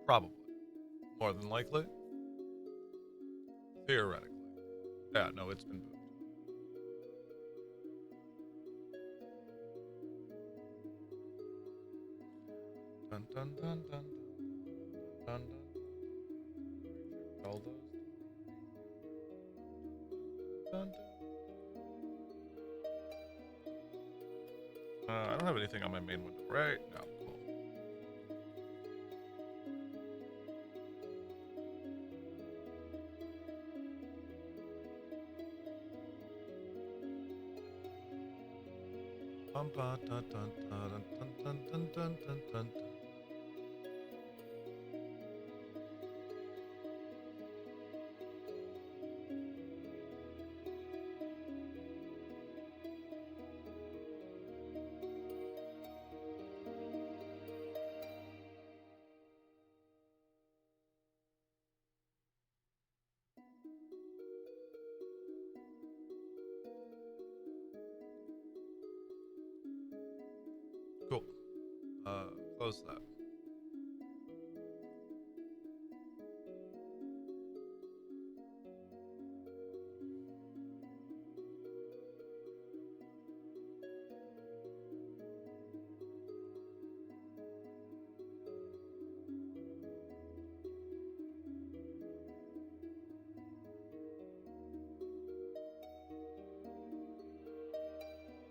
Probably. More than likely. Theoretically. Yeah, no, it's been moved. Dun dun dun dun dun dun dun. All those. Dun, dun. I don't have anything on my main window, right? No, cool. Dun, dun, dun, dun, dun, dun, dun, dun, dun, dun, dun. Cool. Close that.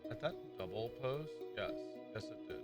Did that double post? Yes. Yes, it did.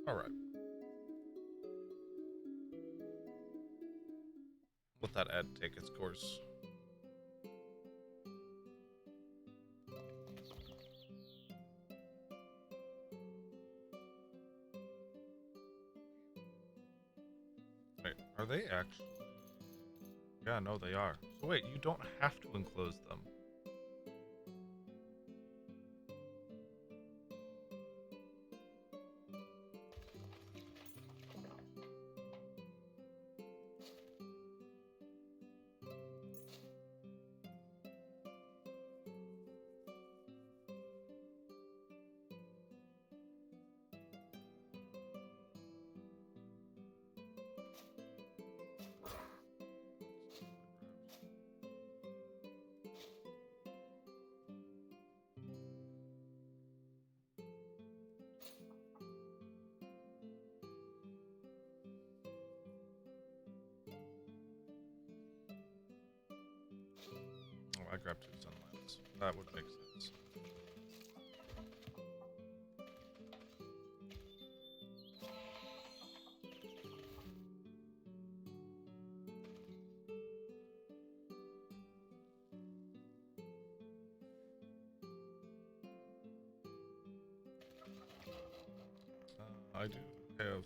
All right. Let that ad take its course. Wait, are they actually? Yeah, no, they are. So wait, you don't have to enclose them. Oh, I grabbed two sunlights. That would make sense. I do have.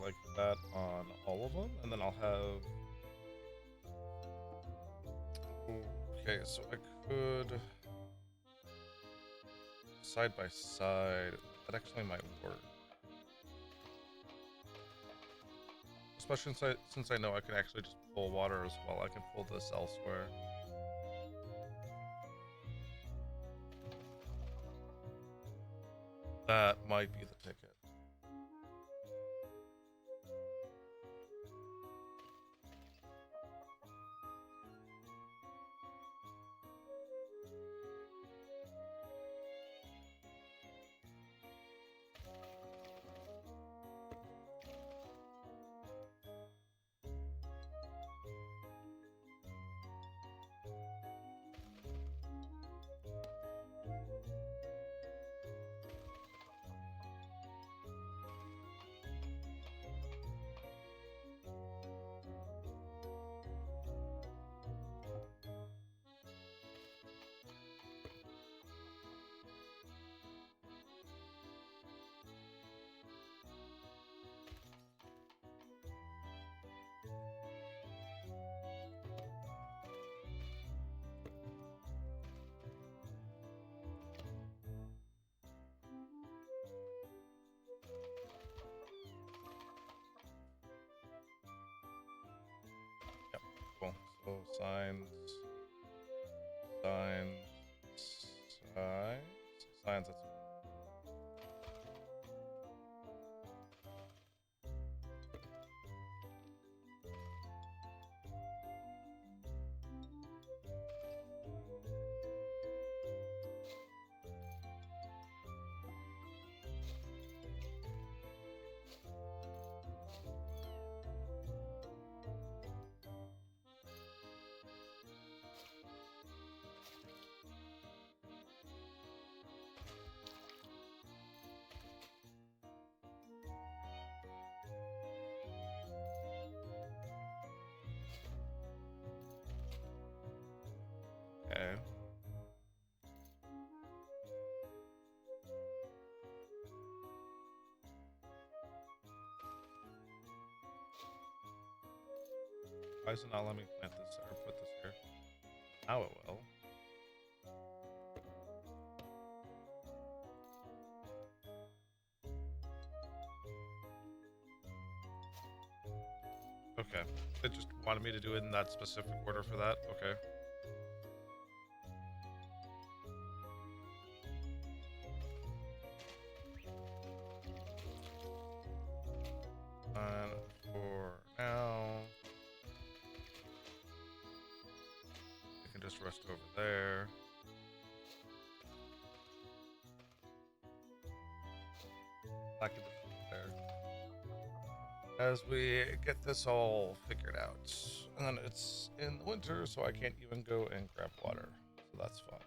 like that on all of them, and then I'll have... Okay, so I could... Side by side. That actually might work. Especially since I know I can actually just pull water as well. I can pull this elsewhere. That might be the ticket. Cool. So signs, signs. That's okay. Why is it not letting me plant this or put this here? Now it will. Okay. It just wanted me to do it in that specific order for that? Okay. And for now, we can just rest over there. I can just put it there. As we get this all figured out. And then it's in the winter, so I can't even go and grab water. So that's fine.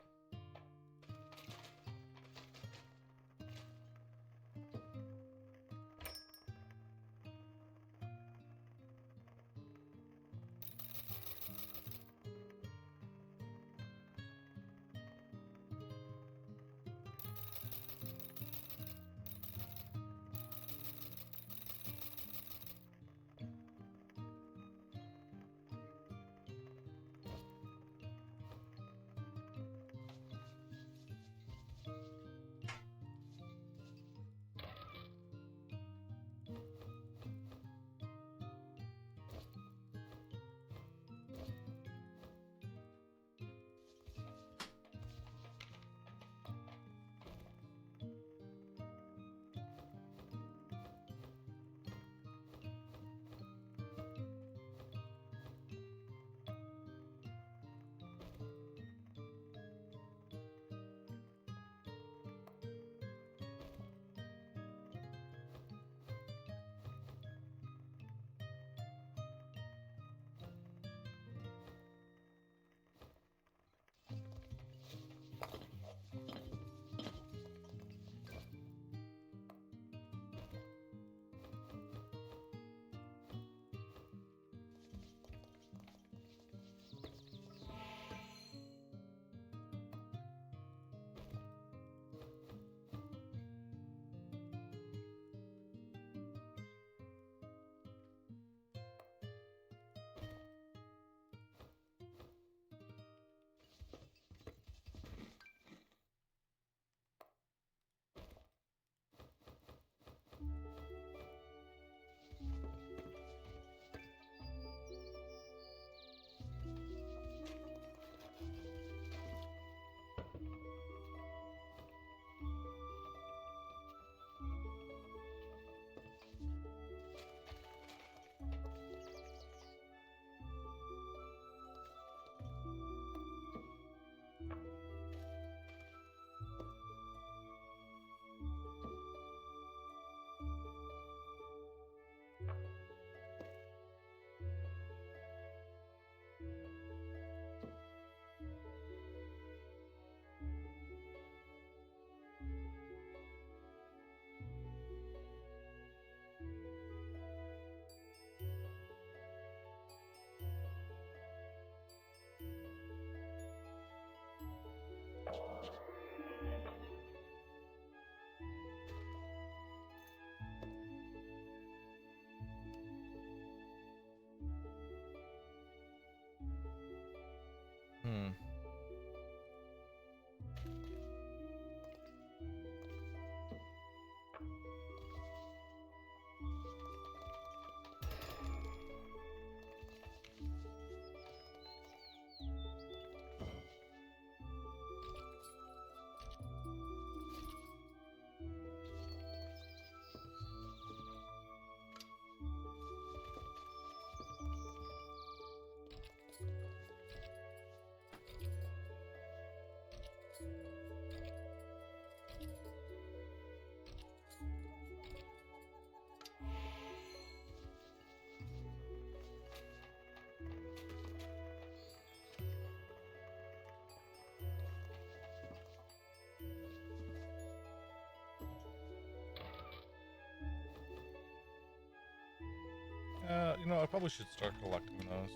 You know, I probably should start collecting those.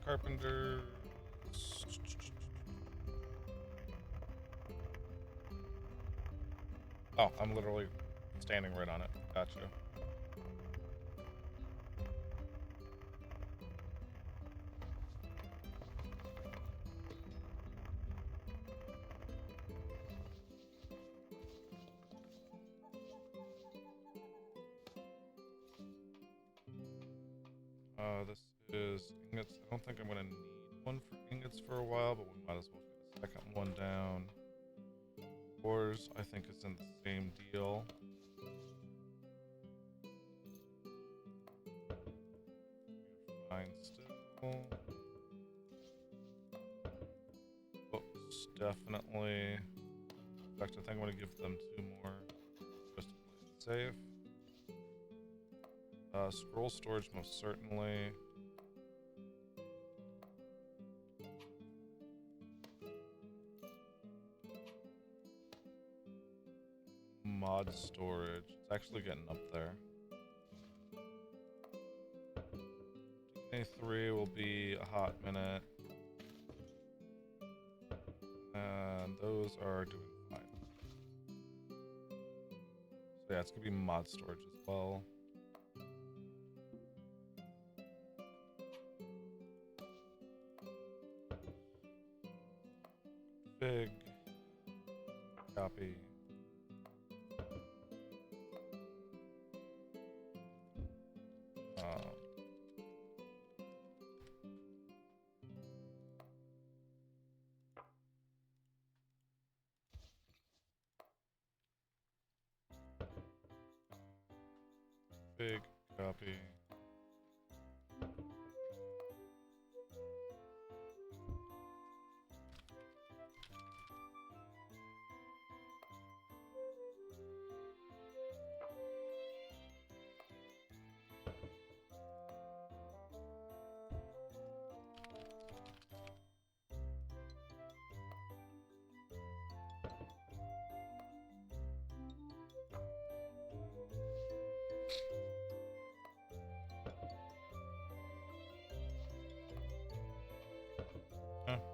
Carpenters. Oh, I'm literally standing right on it. Gotcha. This is ingots. I don't think I'm gonna need one for ingots for a while, but we might as well get a second one down. Ores, I think it's in the same deal. Fine still. Books, definitely. In fact, I think I'm gonna give them 2 more just to play it safe. Scroll storage, most certainly. Mod storage. It's actually getting up there. A3 will be a hot minute. And those are doing fine. So yeah, it's gonna be mod storage as well. Big copy. Big copy.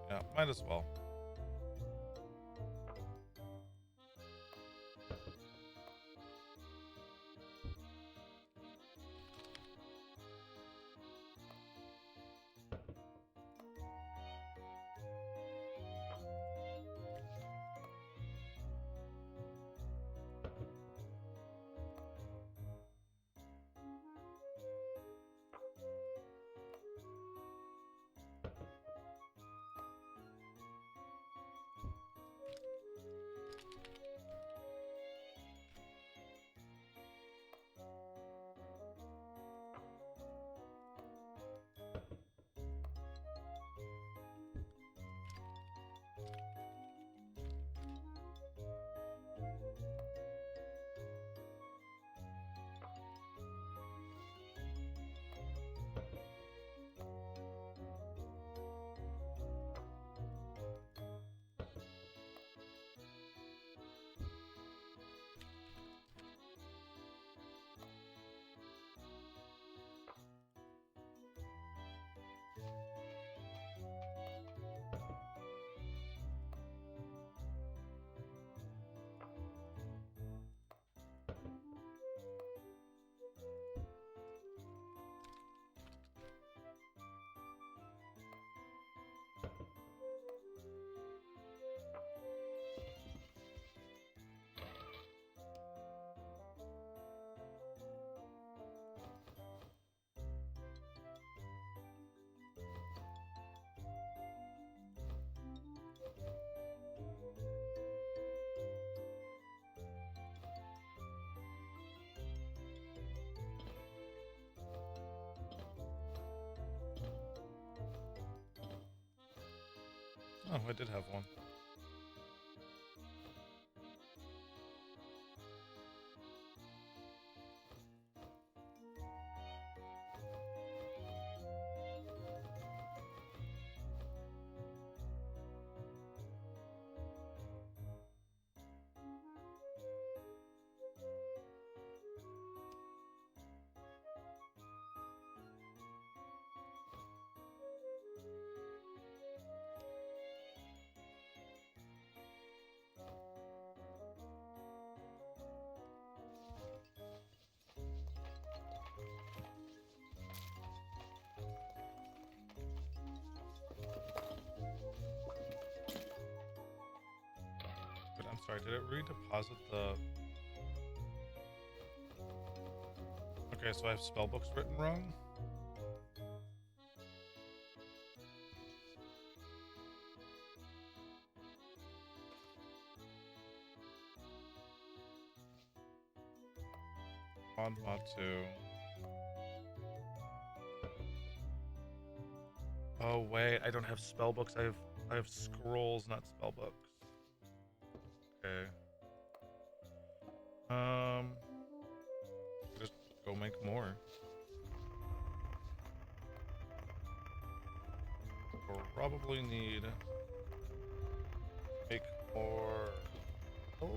Yeah, might as well. Oh, I did have one. But I'm sorry, did it redeposit the... Okay, so I have spellbooks written wrong? Mod 2. Oh wait, I don't have spellbooks. I have scrolls, not spellbooks. Okay. Just go make more. We'll probably need make more. Oh.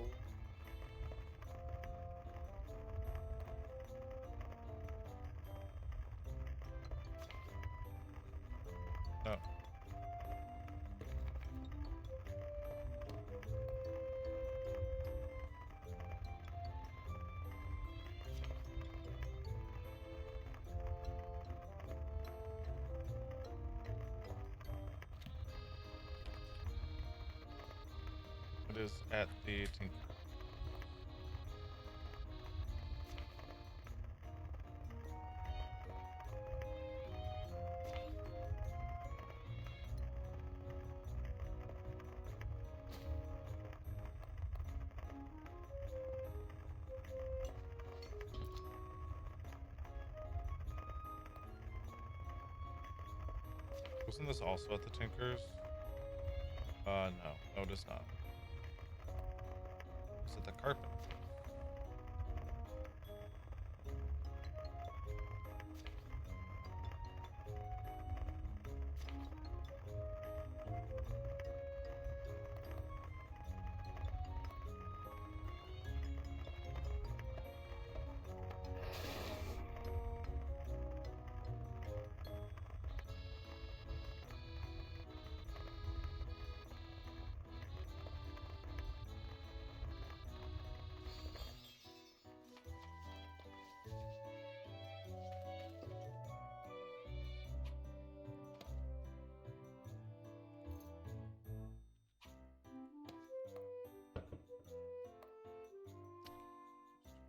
No. It is at the tinker. Wasn't this also at the Tinkers? No. No, it is not. It's at the Carpet.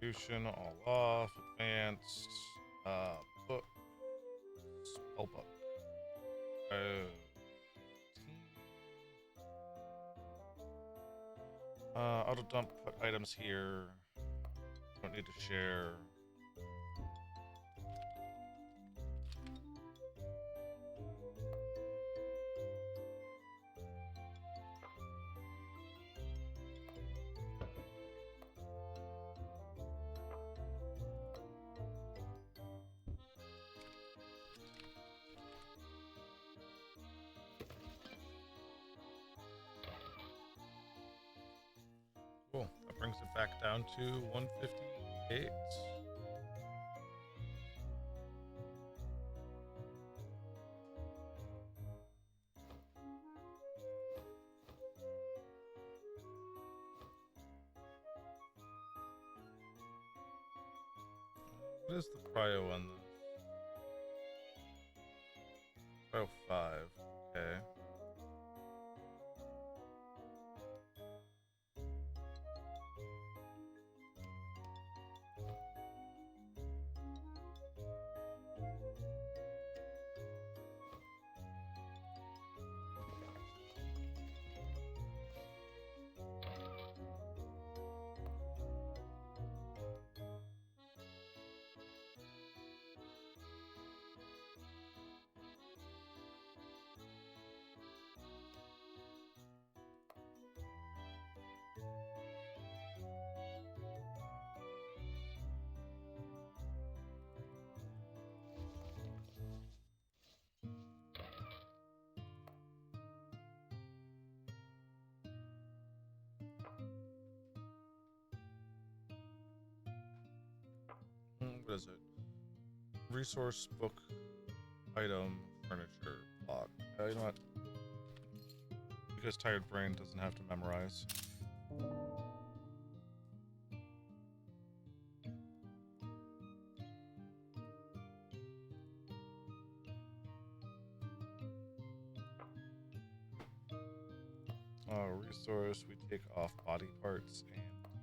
Distribution, all off, advanced, book, spellbook. Auto dump, put items here. Don't need to share. Cool. That brings it back down to 158. What is the prio on this? Prio 5. Okay. what is it? Resource, book, item, furniture, block. You know what? Because tired brain doesn't have to memorize. Resource, we take off body parts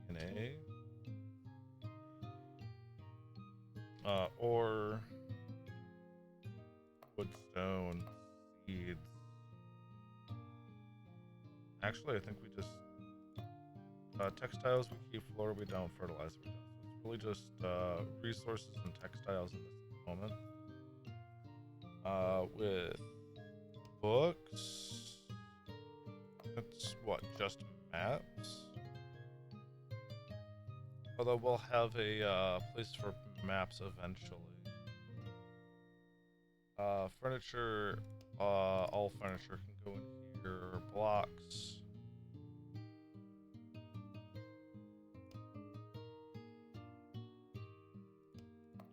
and DNA. Or wood, stone, seeds. Actually, I think we just textiles we keep, flora we don't, fertilizer we don't. So it's really just resources and textiles in this moment. With books, it's what, just maps? Although we'll have a place for maps eventually. Furniture, all furniture can go in here. Blocks.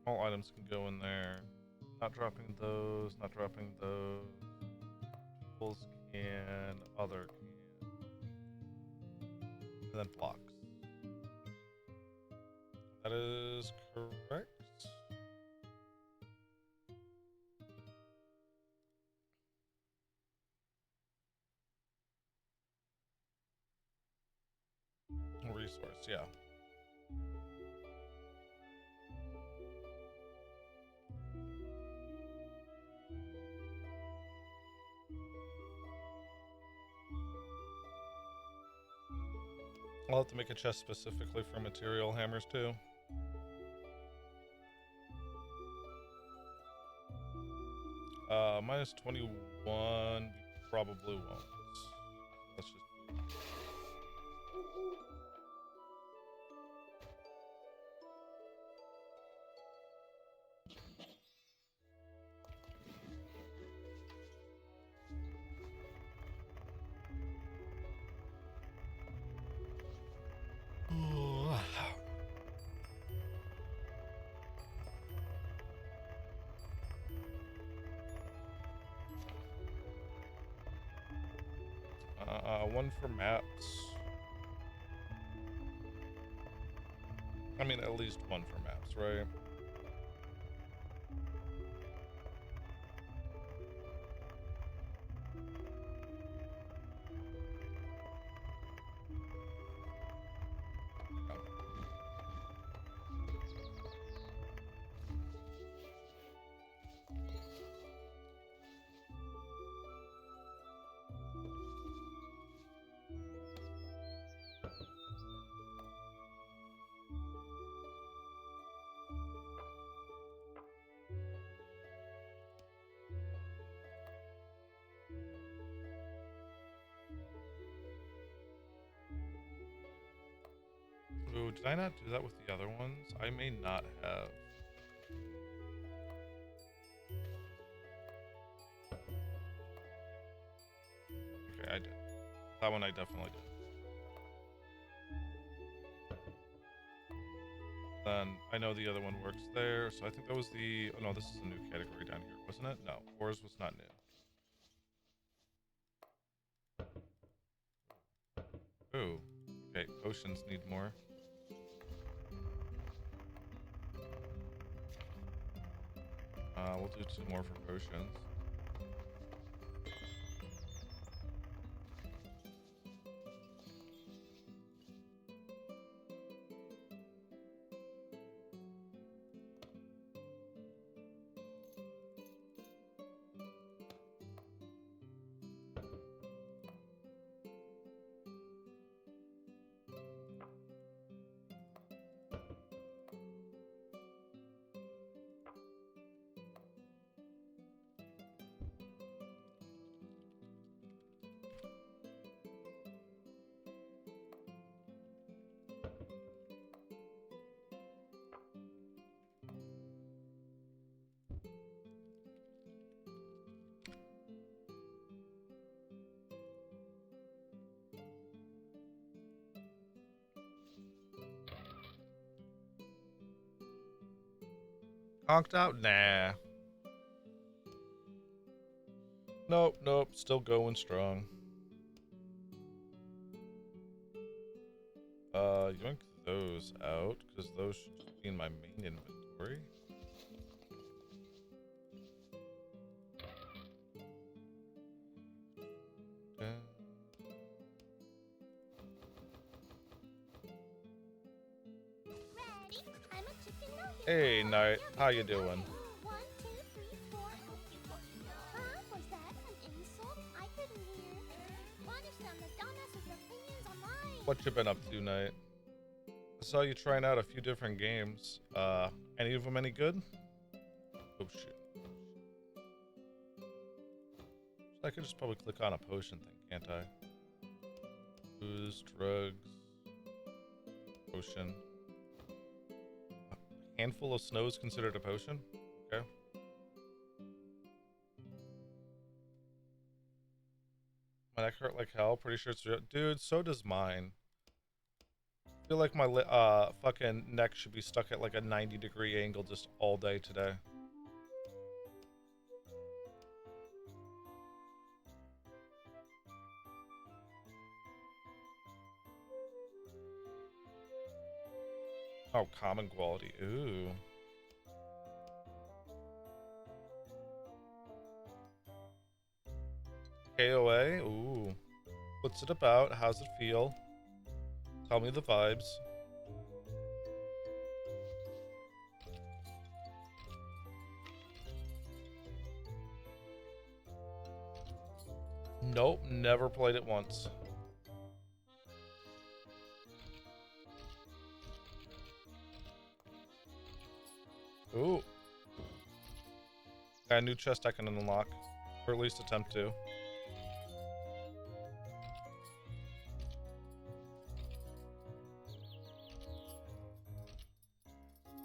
All items can go in there. Not dropping those, not dropping those. Tools can, other can. And then blocks. That is correct. Resource, yeah. I'll have to make a chest specifically for material hammers too. Minus 21, we probably won't. Let's just... One for maps. I mean, at least one for maps, right? Ooh, did I not do that with the other ones? I may not have. Okay, I did. That one I definitely did. Then I know the other one works there, so I think that was the... Oh no, this is a new category down here, wasn't it? No, ores was not new. Ooh, okay, potions need more. We'll do 2 more for potions. Conked out? Nah. Nope, nope. Still going strong. Yoink those out, because those should just be in my main inventory. Okay. Hey, Knight. How you doing? What you been up to, Knight? I saw you trying out a few different games. Any of them any good? Oh shit. I could just probably click on a potion thing, can't I? Booze, drugs, potion. A handful of snow is considered a potion? Okay. My neck hurt like hell. Pretty sure it's real. Dude, so does mine. I feel like my fucking neck should be stuck at like a 90-degree angle just all day today. Oh, common quality. Ooh. KOA? Ooh. What's it about? How's it feel? Tell me the vibes. Nope, never played it once. Ooh. Got a new chest I can unlock. Or at least attempt to.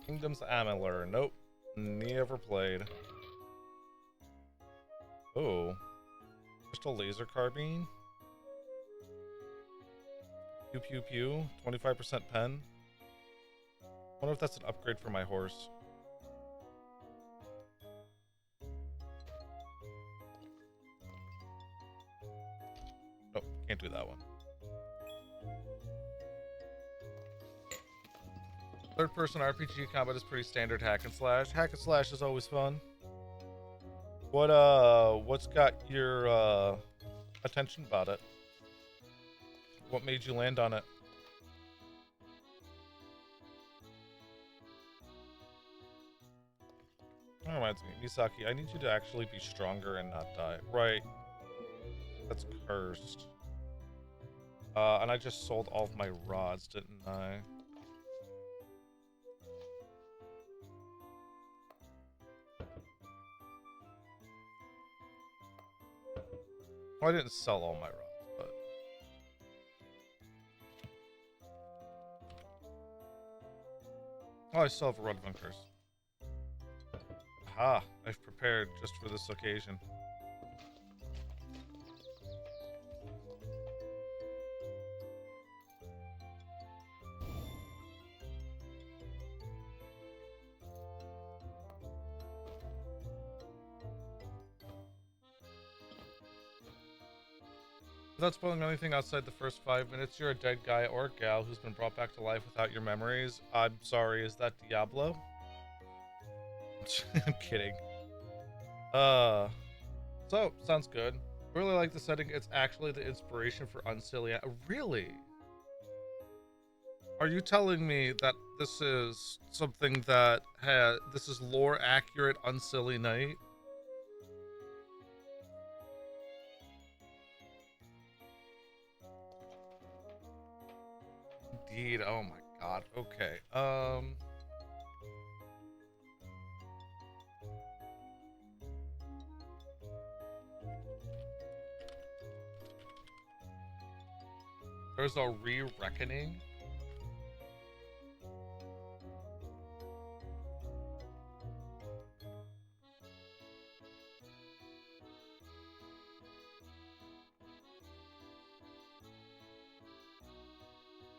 Kingdom's Amulet. Nope. Never played. Oh. Crystal laser carbine. Pew pew pew. 25% pen. Wonder if that's an upgrade for my horse. Nope, can't do that one. Third-person RPG combat is pretty standard hack and slash. Hack and slash is always fun. What's got your attention about it? What made you land on it? That reminds me, Misaki, I need you to actually be stronger and not die. Right. That's cursed. And I just sold all of my rods, didn't I? Well, I didn't sell all my rods, but... Oh, I still have rod bunkers. Aha, I've prepared just for this occasion. Without spoiling anything outside the first 5 minutes, you're a dead guy or gal who's been brought back to life without your memories. I'm sorry, is that Diablo? I'm kidding. So, sounds good. Really like the setting. It's actually the inspiration for Unsilly. Really? Are you telling me that this is something that this is lore accurate Unsilly Night? Indeed. Oh my god. Okay. There's a re-reckoning.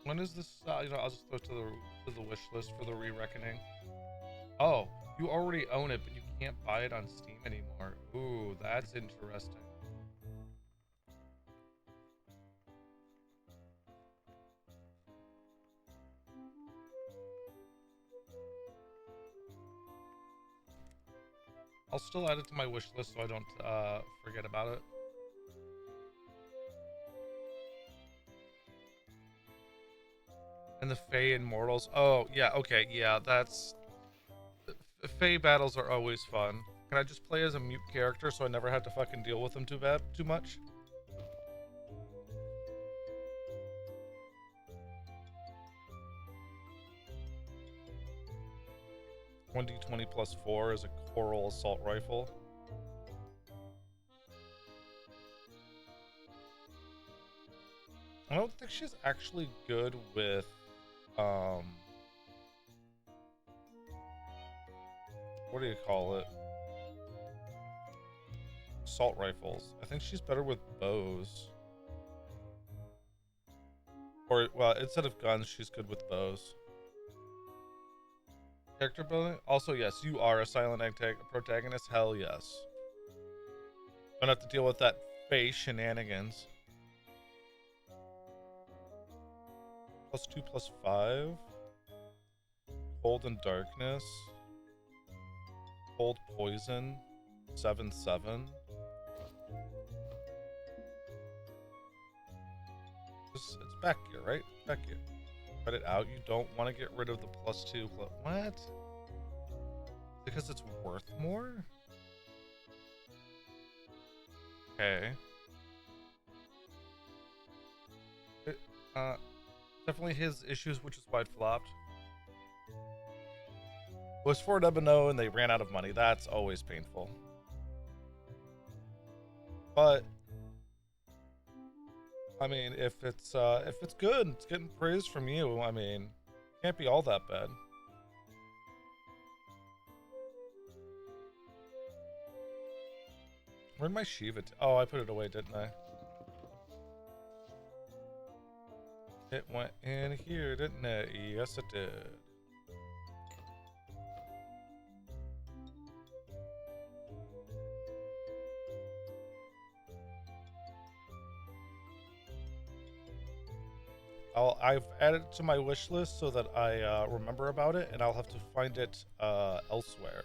When is this? I'll just go to the wish list for the re-reckoning. Oh, You already own it, but you can't buy it on Steam anymore. Ooh, that's interesting. I'll still add it to my wish list so I don't forget about it. And the Fae Immortals. Oh, yeah, okay, yeah, that's... Fae battles are always fun. Can I just play as a mute character so I never have to fucking deal with them too much? $1d20 plus 4 is a Coral Assault Rifle. I don't think she's actually good with, what do you call it? Assault rifles. I think she's better with bows. Or, well, instead of guns, she's good with bows. Character building? Also, yes, you are a silent protagonist. Hell yes. Don't have to deal with that face shenanigans. +2 +5. Cold and darkness. Cold poison. 7/7. It's back gear, right? Back gear. Cut it out. You don't want to get rid of the +2. What? Because it's worth more? Okay. Definitely his issues, which is why it flopped. It was for Ebano and they ran out of money. That's always painful. But I mean, if it's good, it's getting praise from you. I mean, can't be all that bad. Where'd my Shiva? Oh, I put it away, didn't I? It went in here, didn't it? Yes, it did. I've added it to my wish list so that I remember about it, and I'll have to find it elsewhere.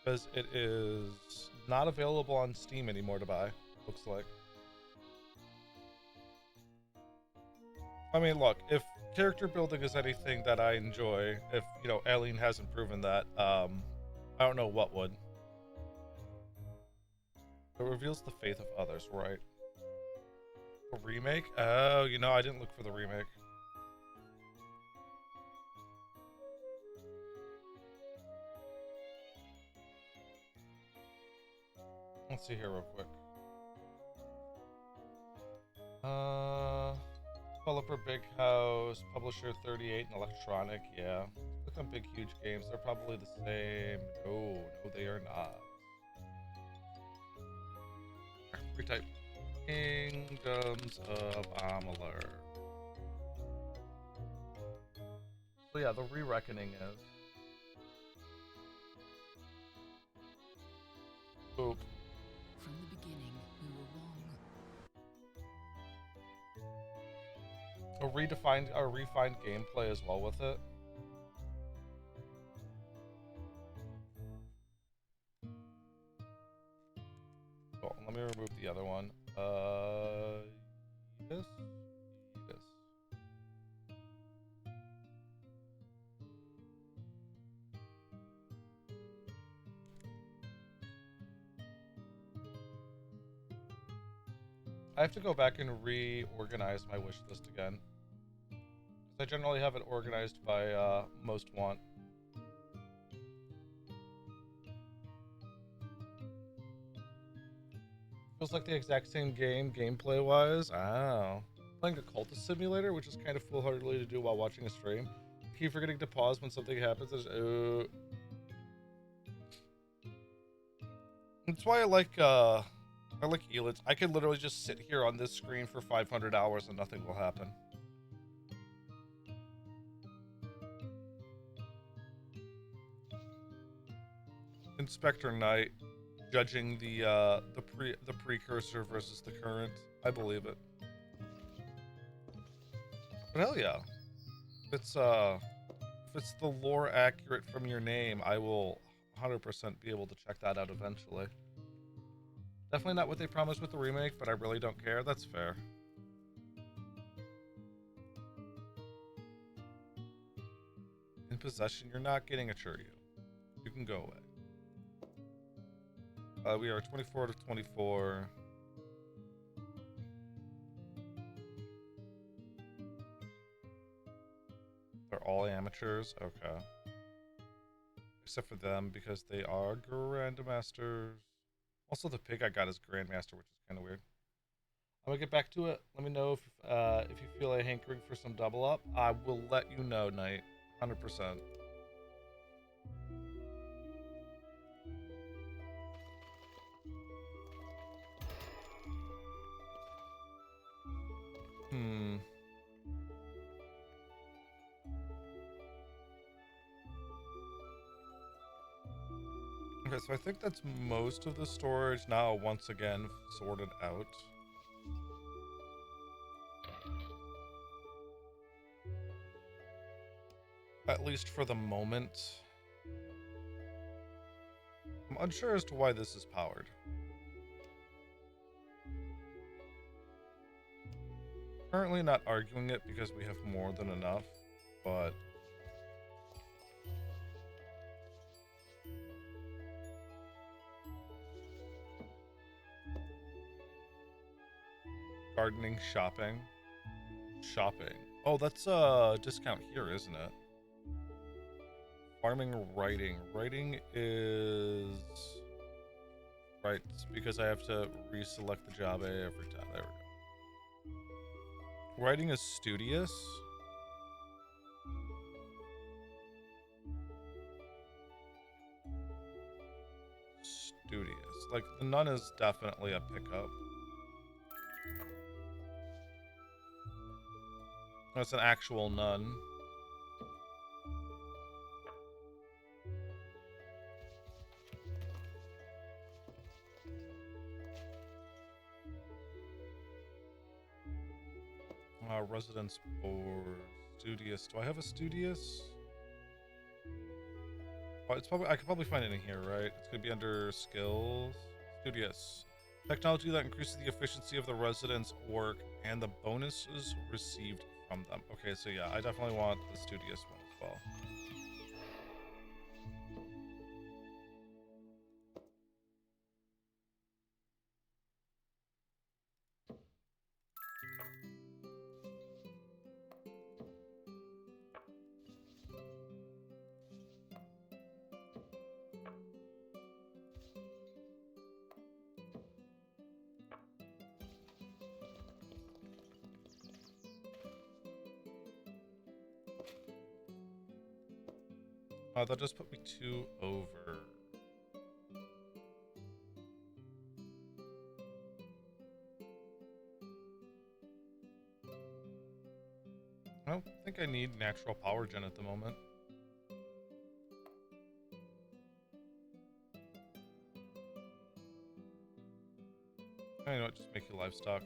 Because it is not available on Steam anymore to buy, looks like. I mean, look, if character building is anything that I enjoy, if, you know, Aileen hasn't proven that, I don't know what would. It reveals the faith of others, right? A remake? Oh, you know, I didn't look for the remake. Let's see here real quick. Developer Big House, Publisher 38 and Electronic, yeah. Click on Big Huge Games, they're probably the same. No, they are not. Retype. Kingdoms of Amalur. So yeah, the re-reckoning is. Oop. From the beginning, we were wrong. A refined gameplay as well with it. Cool. Let me remove the other one. Yes. I have to go back and reorganize my wish list again. Because I generally have it organized by most want. Feels like the exact same game, gameplay-wise. Oh. Playing a cultist simulator, which is kind of foolhardily to do while watching a stream. Keep forgetting to pause when something happens. That's why I like Elids. I could literally just sit here on this screen for 500 hours and nothing will happen. Inspector Knight judging the precursor versus the current. I believe it. But hell yeah. If it's the lore accurate from your name, I will 100% be able to check that out eventually. Definitely not what they promised with the remake, but I really don't care. That's fair. In possession, you're not getting a Churyu. You can go away. We are 24 to 24. They're all amateurs? Okay. Except for them, because they are Grandmasters. Also, the pig I got is Grandmaster, which is kind of weird. I'm gonna get back to it. Let me know if you feel a hankering for some double up. I will let you know, Knight. 100%. Okay, so I think that's most of the storage now once again sorted out. At least for the moment. I'm unsure as to why this is powered. Currently not arguing it because we have more than enough, but gardening, shopping. Oh, that's a discount here, isn't it? Farming, writing. Writing is right because I have to reselect the job every time. There we go. Writing is studious. Studious. Like, the nun is definitely a pickup. That's an actual nun. Residence board. Studious. Do I have a studious? Oh, it's probably, I could probably find it in here, right? It's gonna be under skills. Studious. Technology that increases the efficiency of the residents' work and the bonuses received from them. Okay, so yeah, I definitely want the studious one as well. That just put me 2 over. I don't think I need natural power gen at the moment. I know what, just make you livestock.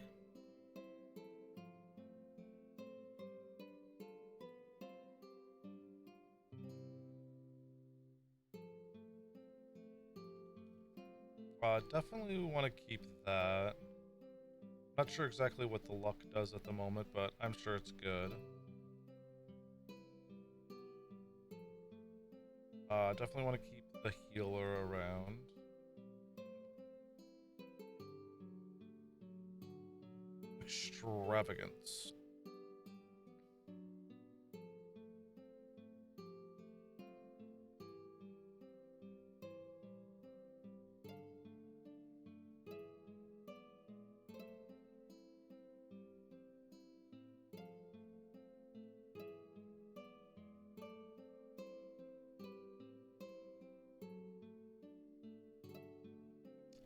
Definitely want to keep that. Not sure exactly what the luck does at the moment, but I'm sure it's good. Definitely want to keep the healer around. Extravagance.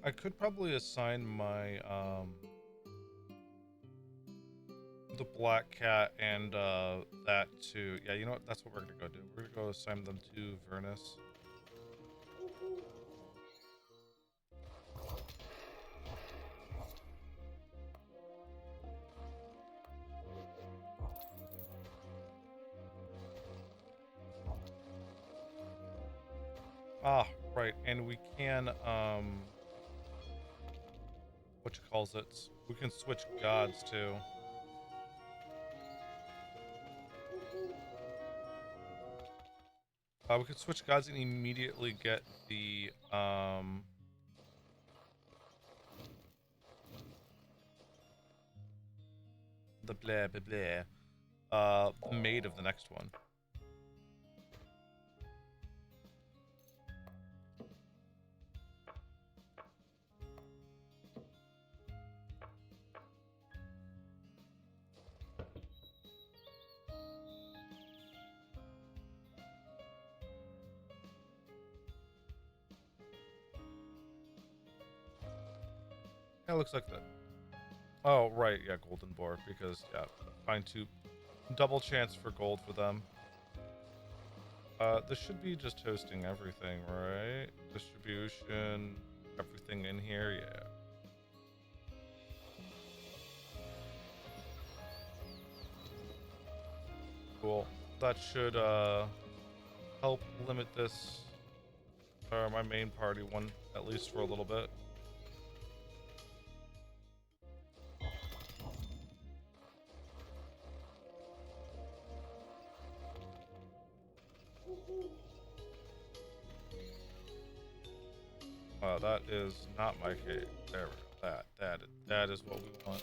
I could probably assign my, the black cat and, that to, yeah, you know what, that's what we're gonna go do. We're gonna go assign them to Vernus. Ah, right, and we can what you calls it? We can switch gods too. We could switch gods and immediately get the blah blah blah maid of the next one. Yeah, looks like that. Oh, right, yeah, golden boar, because, yeah, fine two. Double chance for gold for them. This should be just hosting everything, right? Distribution, everything in here, yeah. Cool. That should, help limit this, my main party one, at least for a little bit. That is not my case. There we go. That is what we want.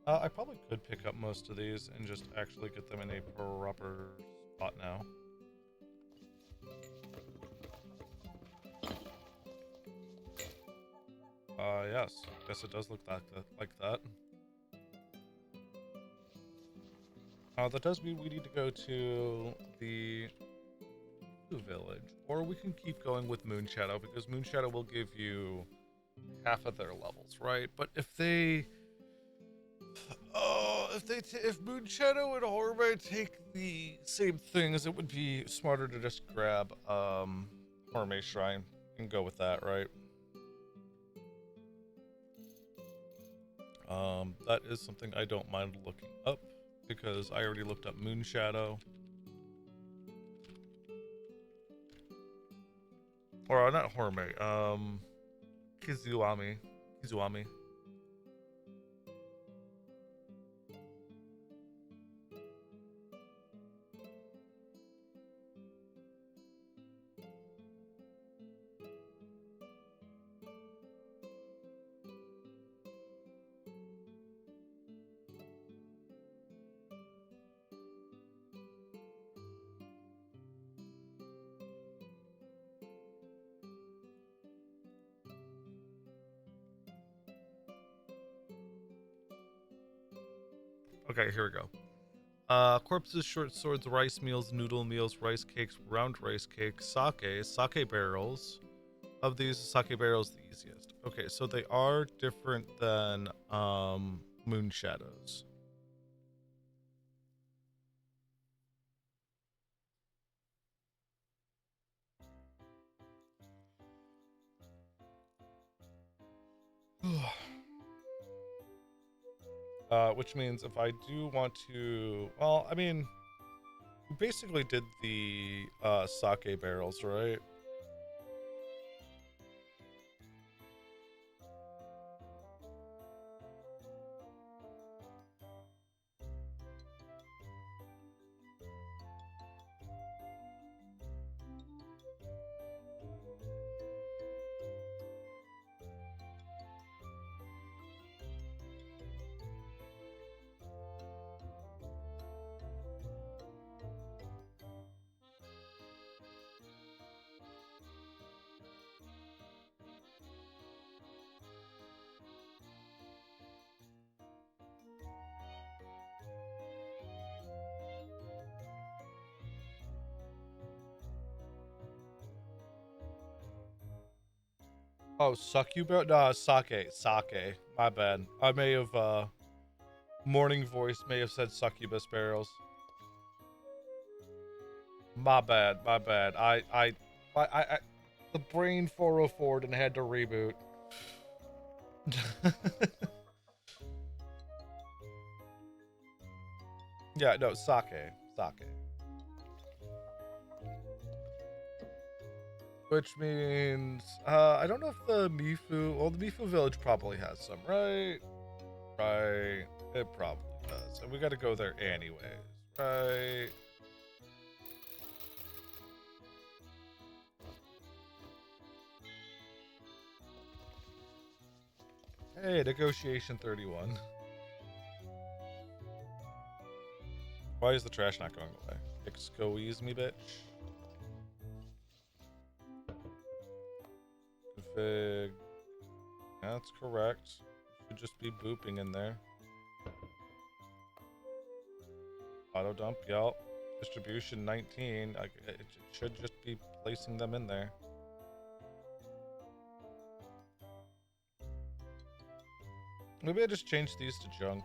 I probably could pick up most of these and just actually get them in a proper spot now. Yes. Guess it does look like that. That does mean we need to go to the village. Or we can keep going with Moonshadow, because Moonshadow will give you half of their levels, right? But if they... Oh, if Moonshadow and Horror take the same things, it would be smarter to just grab Horror Shrine and go with that, right? That is something I don't mind looking up, because I already looked up Moonshadow. Or not Hormei, Kizuami. Okay, here we go. Corpses, short swords, rice meals, noodle meals, rice cakes, round rice cakes, sake barrels. Of these, sake barrels the easiest. Okay, so they are different than moon shadows. Which means if I do want to, well, I mean, we basically did the sake barrels, right? Oh, succubus? No, sake. My bad. I may have, Morning voice may have said succubus barrels. My bad, my bad. I the brain 404 and had to reboot. Yeah, no, sake. Sake. Which means, I don't know if the Mifu, well, the Mifu village probably has some, right? Right. It probably does. And we gotta go there anyways, right? Hey, negotiation 31. Why is the trash not going away? Excuse me, bitch. Config. Yeah, that's correct. Should just be booping in there. Auto dump, yep. Distribution 19. It should just be placing them in there. Maybe I just change these to junk.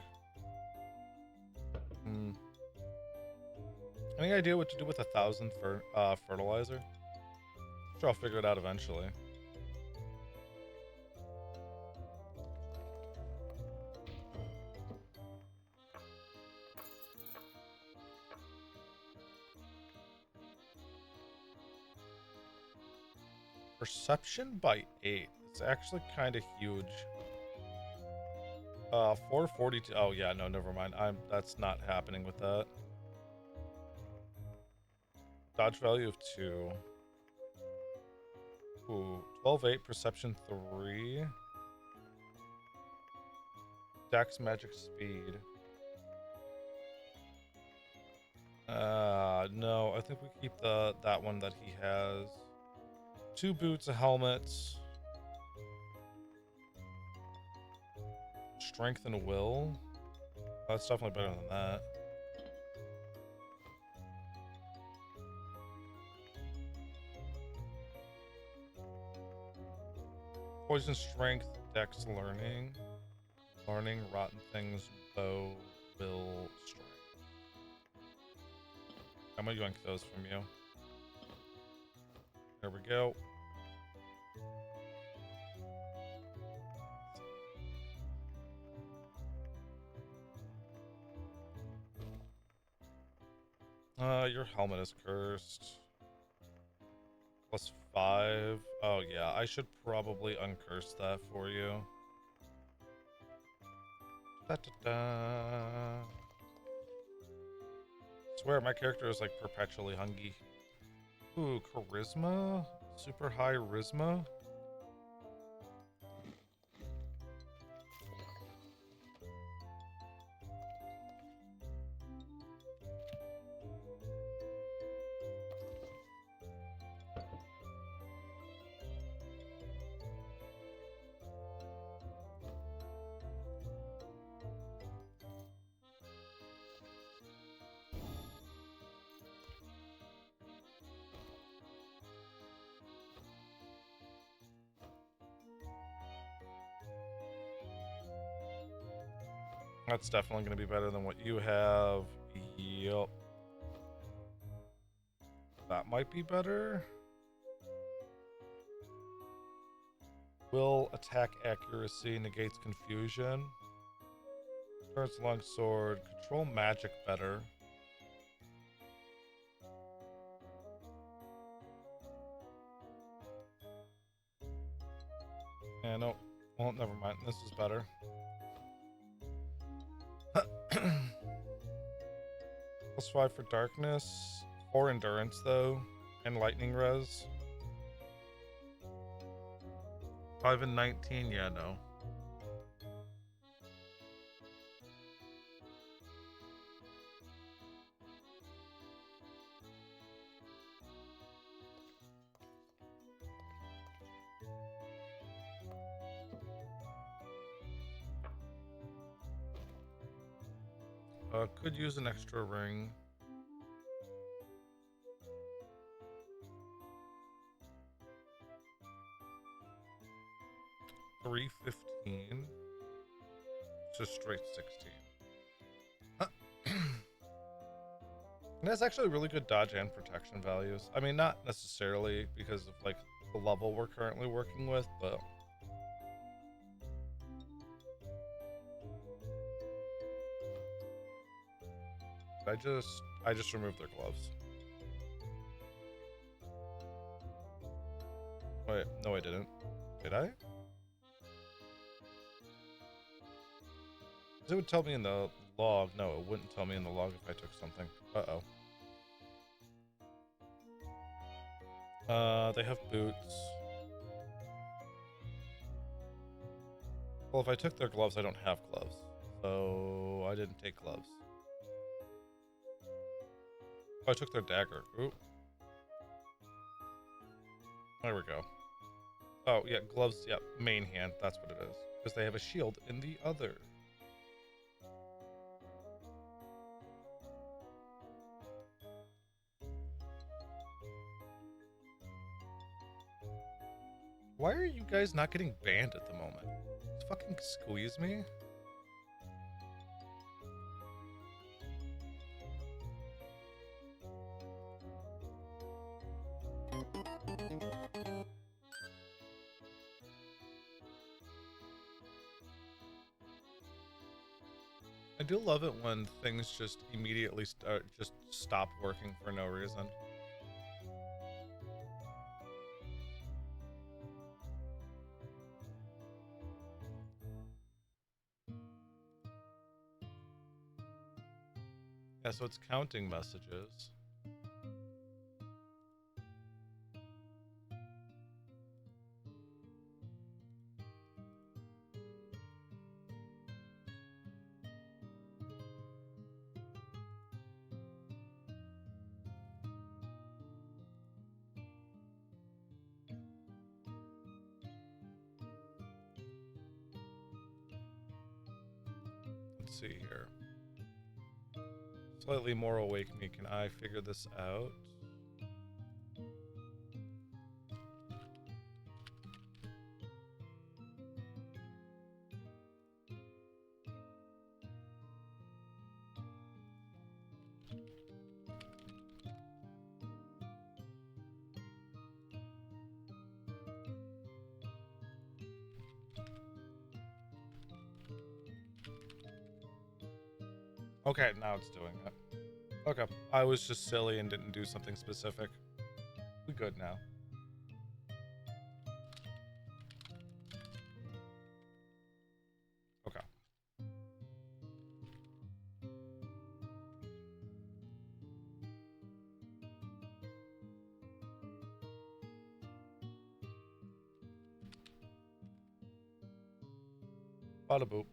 Any idea what to do with 1,000 fertilizer? Sure, I'll figure it out eventually. Perception by 8. It's actually kind of huge. 442. Oh yeah, no, never mind. That's not happening with that. Dodge value of 2. Ooh, 12-8, perception 3. Dex magic speed. No, I think we keep that one that he has. 2 boots, a helmet. Strength and will. Oh, that's definitely better than that. Poison strength, dex learning. Learning, rotten things, bow, will, strength. I'm gonna yank those from you. There we go. Your helmet is cursed. +5. Oh yeah, I should probably uncurse that for you. Da, da, da. Swear, my character is like perpetually hungry. Ooh, charisma? Super high charisma? That's definitely going to be better than what you have. Yup. That might be better. Will attack accuracy negates confusion. Starts long sword. Control magic better. Yeah, no. Well, never mind. This is better. +5 for darkness. 4 endurance, though. And lightning res. 5 and 19? Yeah, no. Could use an extra ring. $315. Just straight 16. It has actually really good dodge and protection values. I mean, not necessarily because of like the level we're currently working with, but I just removed their gloves. Wait, no I didn't. Did I? It would tell me in the log. No, it wouldn't tell me in the log if I took something. Uh-oh. They have boots. Well, if I took their gloves, I don't have gloves. So I didn't take gloves. Oh, I took their dagger. Ooh. There we go. Oh, yeah, gloves. Yeah, main hand. That's what it is. Because they have a shield in the other. Why are you guys not getting banned at the moment? Just fucking squeeze me? I do love it when things just immediately just stop working for no reason. Yeah, so it's counting messages. Let's see here. Slightly more awake me. Can I figure this out? Okay, now it's doing it. Okay, I was just silly and didn't do something specific. We good now. Okay. Bada boop.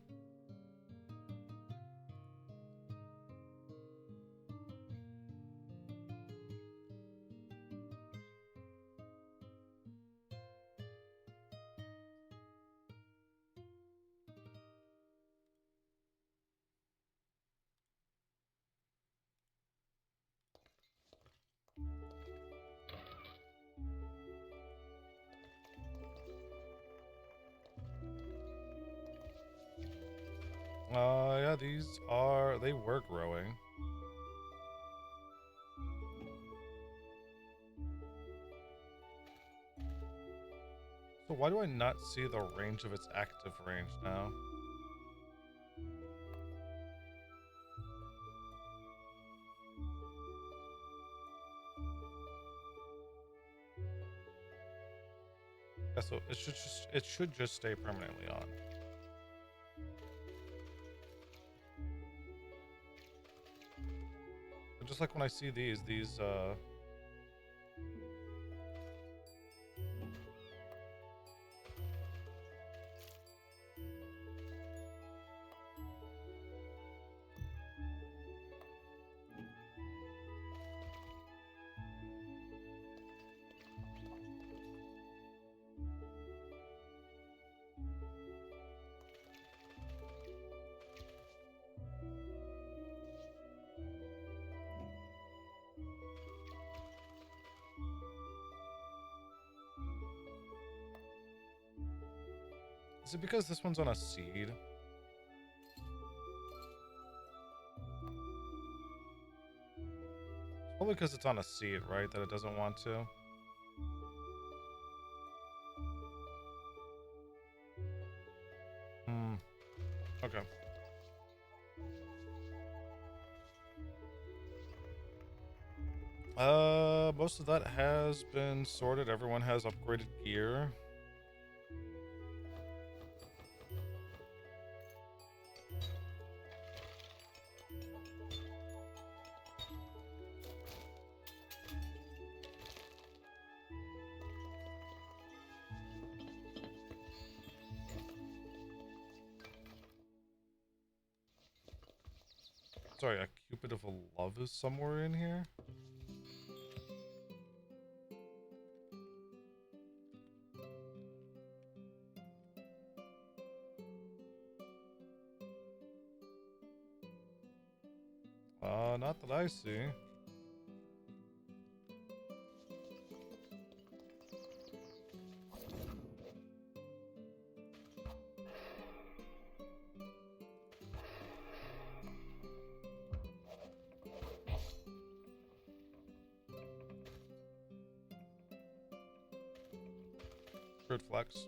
Yeah, they were growing. So why do I not see the range of its active range now? Yeah, so it should just stay permanently on. But just like when I see these Is it because this one's on a seed? Probably because it's on a seat, right? That it doesn't want to. Okay. Most of that has been sorted. Everyone has upgraded gear. Sorry, a Cupid of a Love is somewhere in here? Not that I see. Good flex.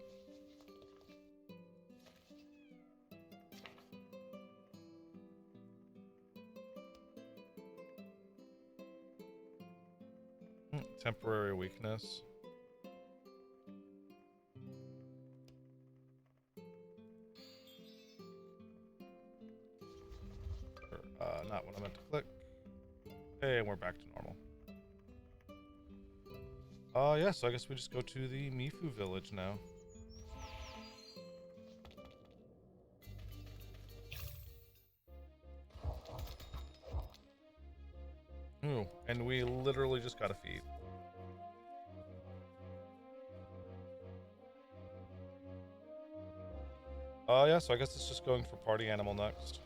Temporary weakness. Not what I meant to click. Hey, and we're back to normal. Yeah, so I guess we just go to the Mifu village now. Ooh, and we literally just got a feat. Yeah, so I guess it's just going for party animal next.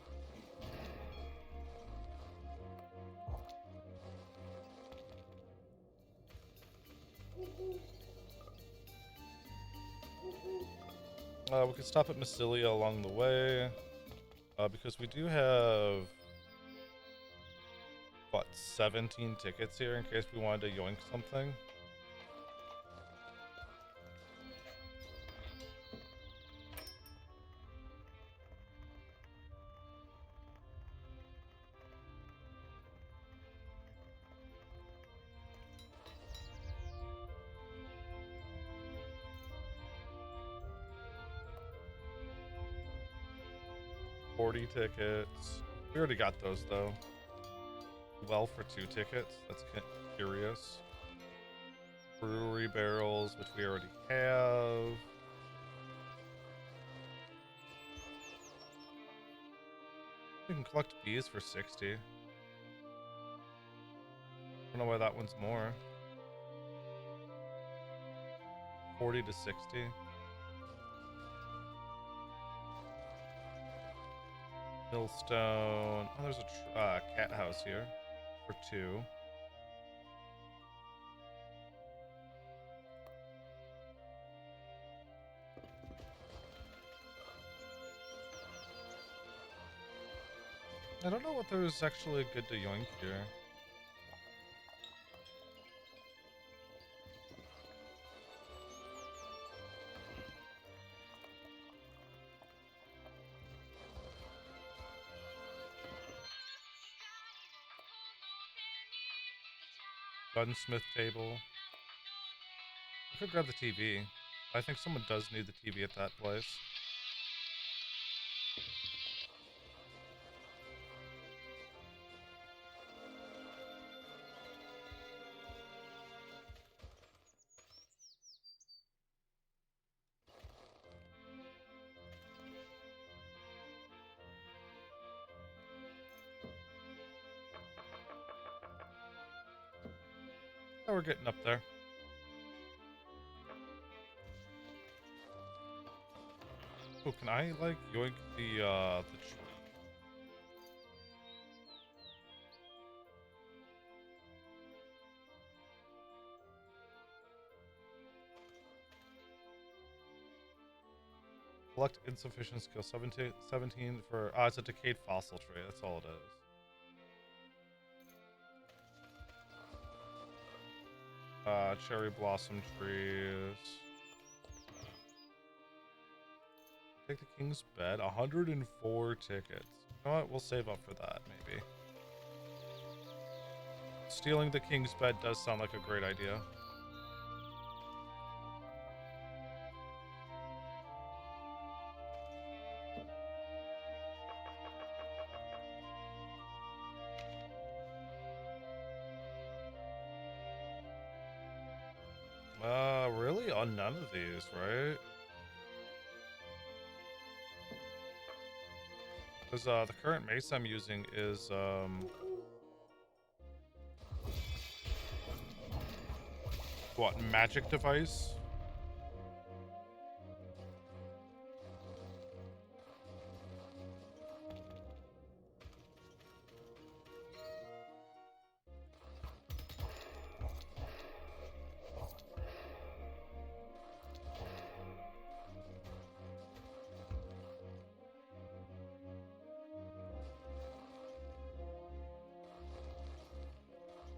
We could stop at Massilia along the way, because we do have, what, 17 tickets here in case we wanted to yoink something. $40 tickets. We already got those though. Well, for 2 tickets. That's curious. Brewery barrels, which we already have. We can collect bees for 60. I don't know why that one's more. 40 to 60. Millstone. Oh, there's a cat house here for 2. I don't know what there's actually good to yoink here. Gunsmith table. I could grab the TV. I think someone does need the TV at that place. Oh, we're getting up there. Oh, can I, like, yoink the tree? Collect insufficient skill. 17 for... it's a decayed fossil tree. That's all it is. cherry blossom trees. Take the king's bed. 104 tickets. You know what? We'll save up for that, maybe. Stealing the king's bed does sound like a great idea. Really? On none of these, right? Because the current mace I'm using is what, magic device?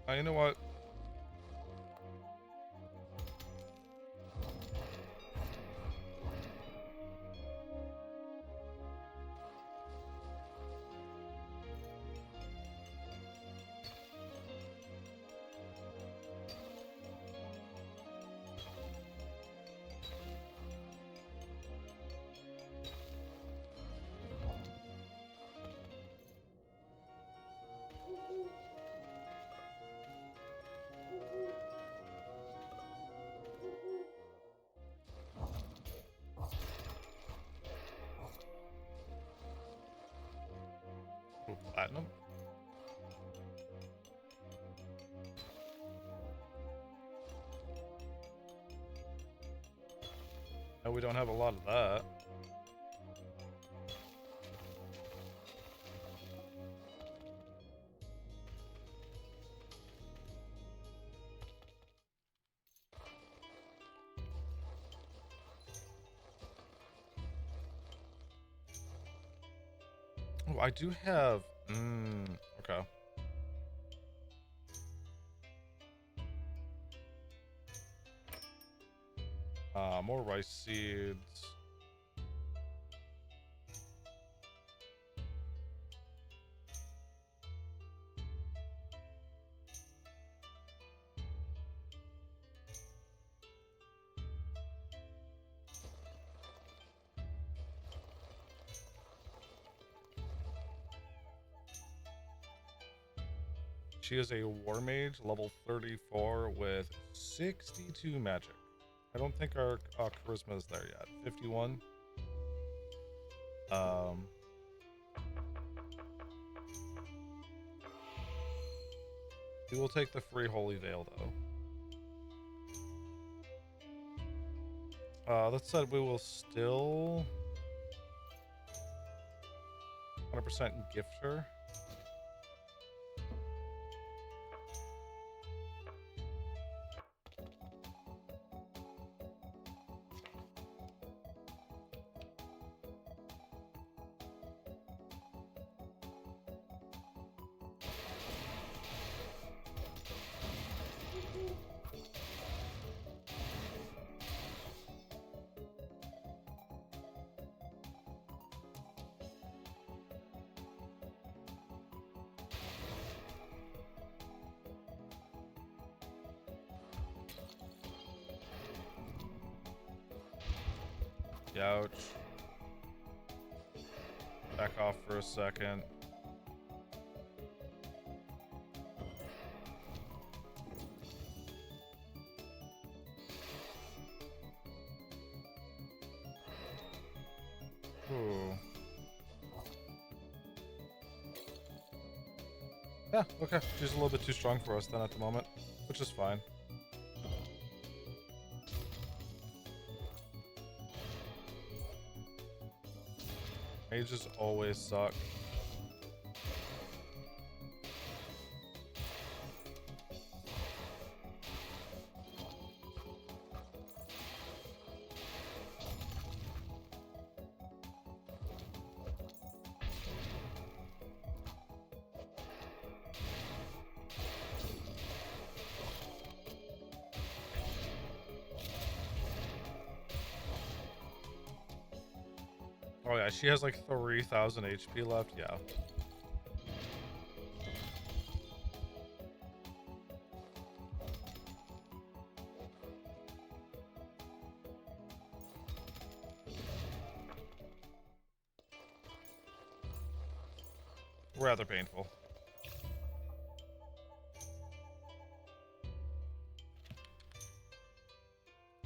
You know what? Ooh, platinum. No, we don't have a lot of that. Oh, I do have. Okay. More rice seeds. She is a war mage, level 34 with 62 magic. I don't think our charisma is there yet. 51. We will take the free holy veil though. That said, we will still 100% gift her. Ouch. Back off for a second. Ooh. Yeah, okay. She's a little bit too strong for us then at the moment, which is fine. Mages always suck. Oh yeah, she has like 3,000 HP left. Yeah. Rather painful.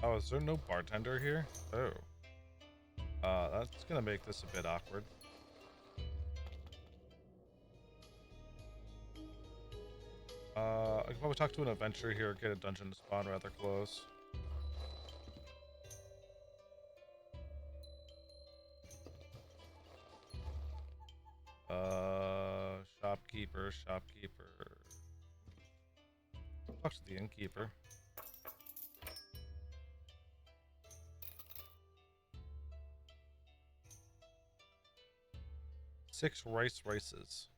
Oh, is there no bartender here? Oh. That's gonna make this a bit awkward. I could probably talk to an adventurer here, get a dungeon to spawn rather close. Shopkeeper. Talk to the innkeeper. Six rices.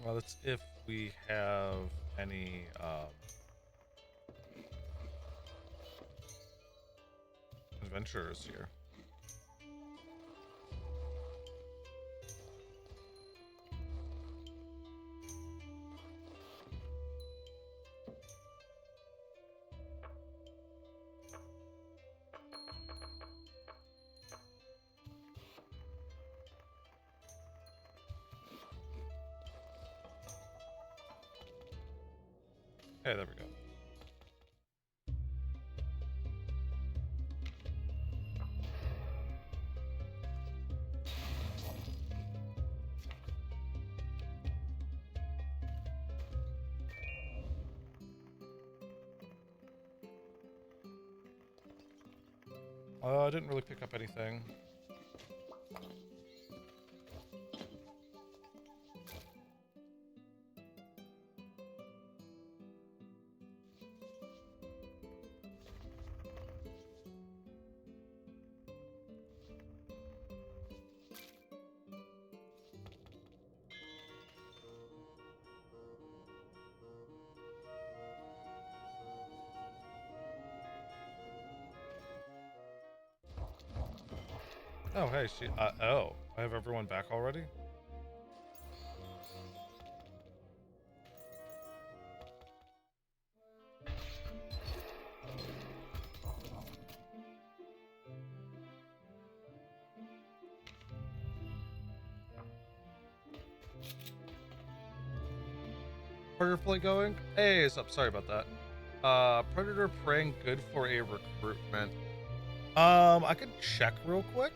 Well, that's if we have any, adventurers here. Hey, there we go. I didn't really pick up anything. Oh, hey, oh, I have everyone back already? Firefly going? Hey, what's up? Sorry about that. Predator praying good for a recruitment. I could check real quick.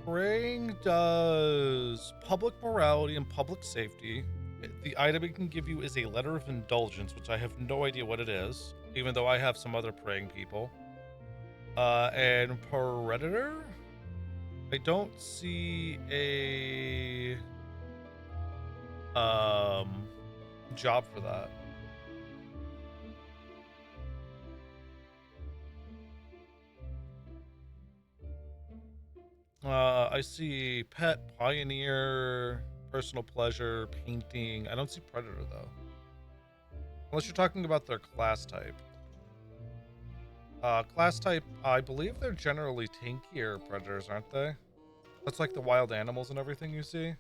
Praying does public morality and public safety. The item it can give you is a letter of indulgence, which I have no idea what it is, even though I have some other praying people. And Predator? I don't see a job for that. I see pet, pioneer, personal pleasure, painting. I don't see predator though. Unless you're talking about their class type. Class type, I believe they're generally tankier predators, aren't they? That's like the wild animals and everything you see.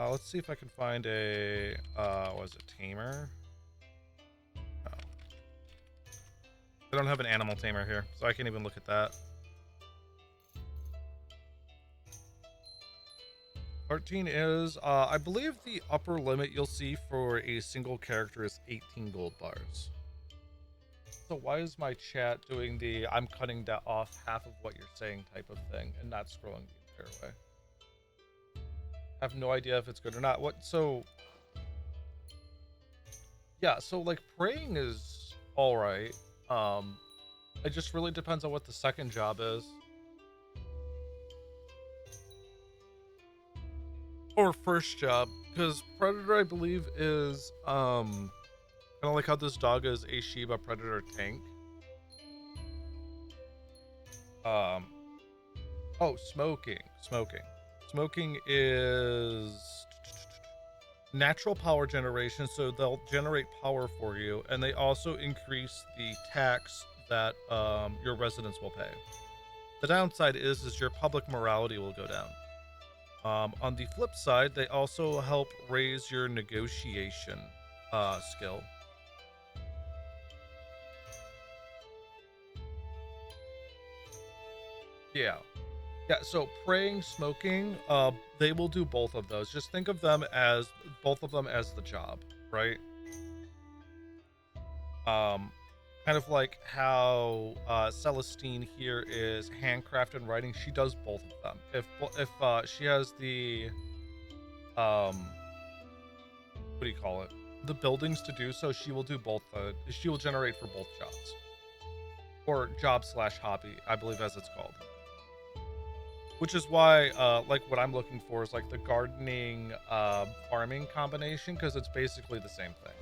Let's see if I can find a, was it tamer? Oh. I don't have an animal tamer here, so I can't even look at that. 13 is, I believe the upper limit you'll see for a single character is 18 gold bars. So why is my chat doing the I'm cutting that off half of what you're saying type of thing and not scrolling the entire way? I have no idea if it's good or not. Yeah, so like praying is all right. It just really depends on what the second job is. Or first job, because Predator, I believe, is Kind of like how this dog is a Shiba Predator tank. Oh, smoking. Smoking is natural power generation, so they'll generate power for you, and they also increase the tax that your residents will pay. The downside is your public morality will go down. On the flip side, they also help raise your negotiation skill. Yeah. Yeah, so praying, smoking, they will do both of those. Just think of them as both of them as the job, right? Um, kind of like how Celestine here is handcraft and writing. She does both of them. If she has the what do you call it? The buildings to do so, she will do both. She will generate for both jobs, or job slash hobby, I believe, as it's called. Which is why, like, what I'm looking for is like the gardening, farming combination, because it's basically the same thing.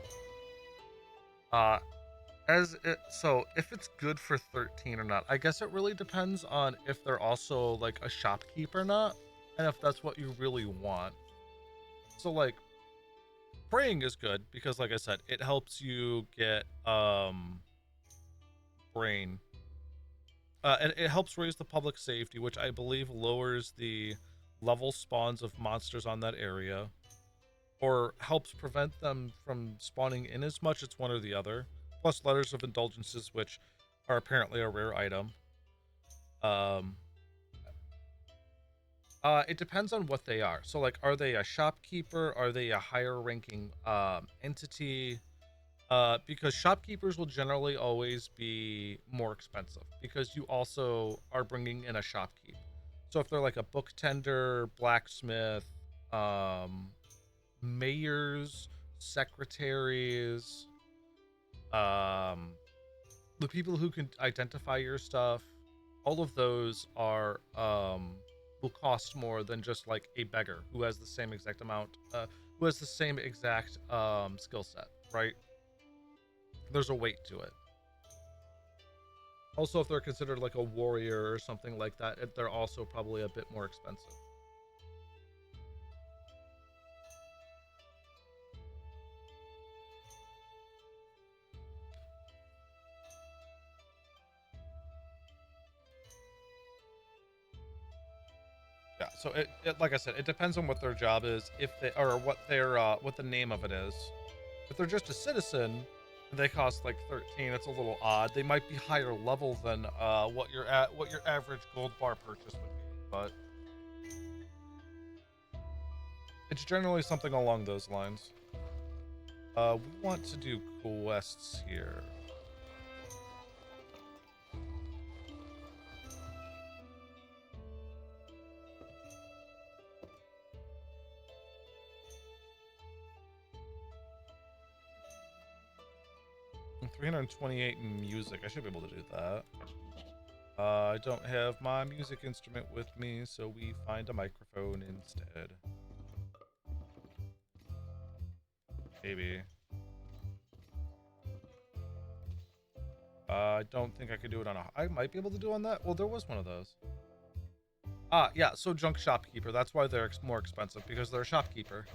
So if it's good for 13 or not, I guess it really depends on if they're also like a shopkeep or not, and if that's what you really want. So like, praying is good because, like I said, it helps you get brain. It helps raise the public safety, which I believe lowers the level spawns of monsters on that area, or helps prevent them from spawning in as much. It's one or the other. Plus letters of indulgences, which are apparently a rare item. Um, it depends on what they are. So, like, are they a shopkeeper? Are they a higher ranking entity? Because shopkeepers will generally always be more expensive because you also are bringing in a shopkeep. So if they're like a book tender, blacksmith, mayors, secretaries, the people who can identify your stuff, all of those are will cost more than just like a beggar who has the same exact amount, who has the same exact skill set, right? There's a weight to it. Also, if they're considered like a warrior or something like that, they're also probably a bit more expensive. Yeah, so it like I said, it depends on what their job is, if they or what the name of it is. If they're just a citizen, and they cost like 13, it's a little odd. They might be higher level than what your average gold bar purchase would be, but it's generally something along those lines. We want to do quests here. And 328 music. I should be able to do that. I don't have my music instrument with me, so we find a microphone instead. Maybe. I don't think I could do it on a... I might be able to do on that. Well, there was one of those. Yeah, so junk shopkeeper. That's why they're more expensive, because they're a shopkeeper.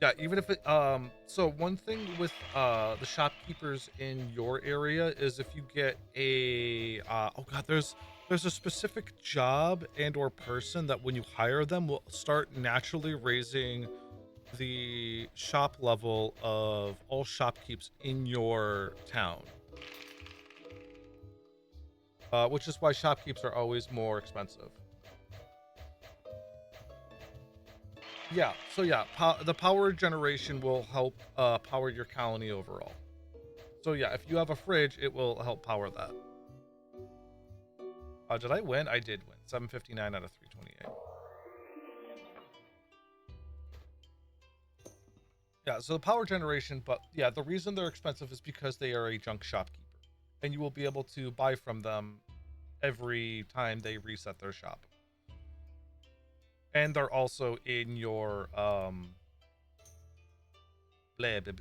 Yeah, even if it... So one thing with the shopkeepers in your area is if you get a... oh god, there's a specific job and or person that when you hire them will start naturally raising the shop level of all shopkeeps in your town. Which is why shopkeeps are always more expensive. Yeah, so yeah, the power generation will help power your colony overall. So yeah, if you have a fridge, it will help power that. Did I win? I did win. 759 out of 328. Yeah, so the power generation, but yeah, the reason they're expensive is because they are a junk shopkeeper. And you will be able to buy from them every time they reset their shop. And they're also in your blah blah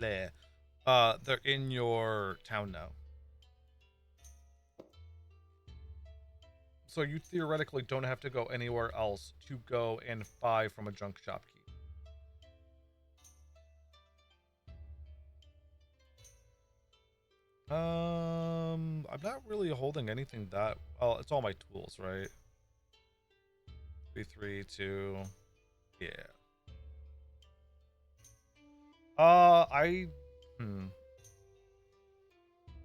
blah. They're in your town now. So you theoretically don't have to go anywhere else to go and buy from a junk shop keep. I'm not really holding anything that well. It's all my tools, right? 3, 3, 2. Yeah. I. Hmm.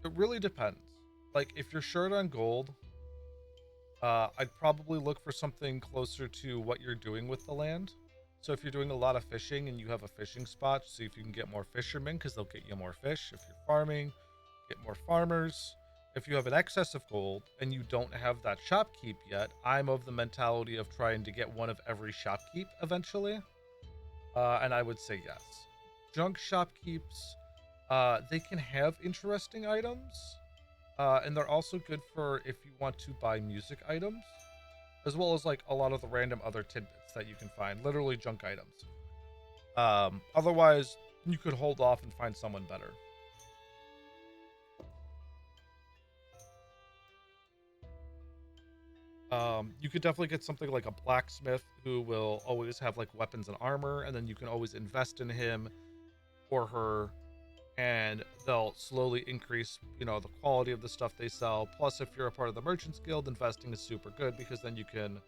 It really depends. Like, if you're short on gold, I'd probably look for something closer to what you're doing with the land. So if you're doing a lot of fishing and you have a fishing spot, see if you can get more fishermen because they'll get you more fish. If you're farming, get more farmers. If you have an excess of gold and you don't have that shopkeep yet, I'm of the mentality of trying to get one of every shopkeep eventually. And I would say yes. Junk shopkeeps, they can have interesting items. And they're also good for if you want to buy music items, as well as like a lot of the random other tidbits that you can find, literally junk items. Otherwise, you could hold off and find someone better. You could definitely get something like a blacksmith who will always have like weapons and armor, and then you can always invest in him or her, and they'll slowly increase, the quality of the stuff they sell. Plus, if you're a part of the Merchants Guild, investing is super good because then you can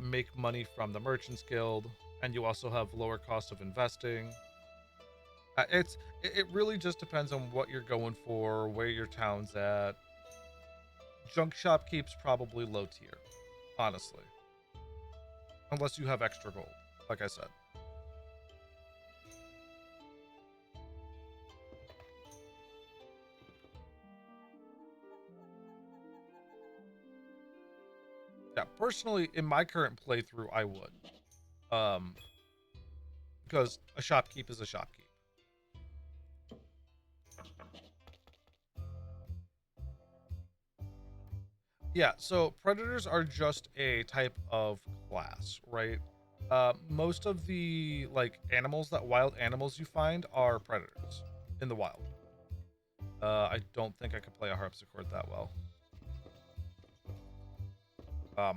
make money from the Merchants Guild, and you also have lower cost of investing. It really just depends on what you're going for, where your town's at. Junk shop keeps probably low tier, honestly, unless you have extra gold, like I said. Yeah, personally, in my current playthrough, I would, um, because a shopkeep is a shopkeep. Yeah, so predators are just a type of class, right? Most of the like wild animals you find are predators in the wild. I don't think I could play a harpsichord that well.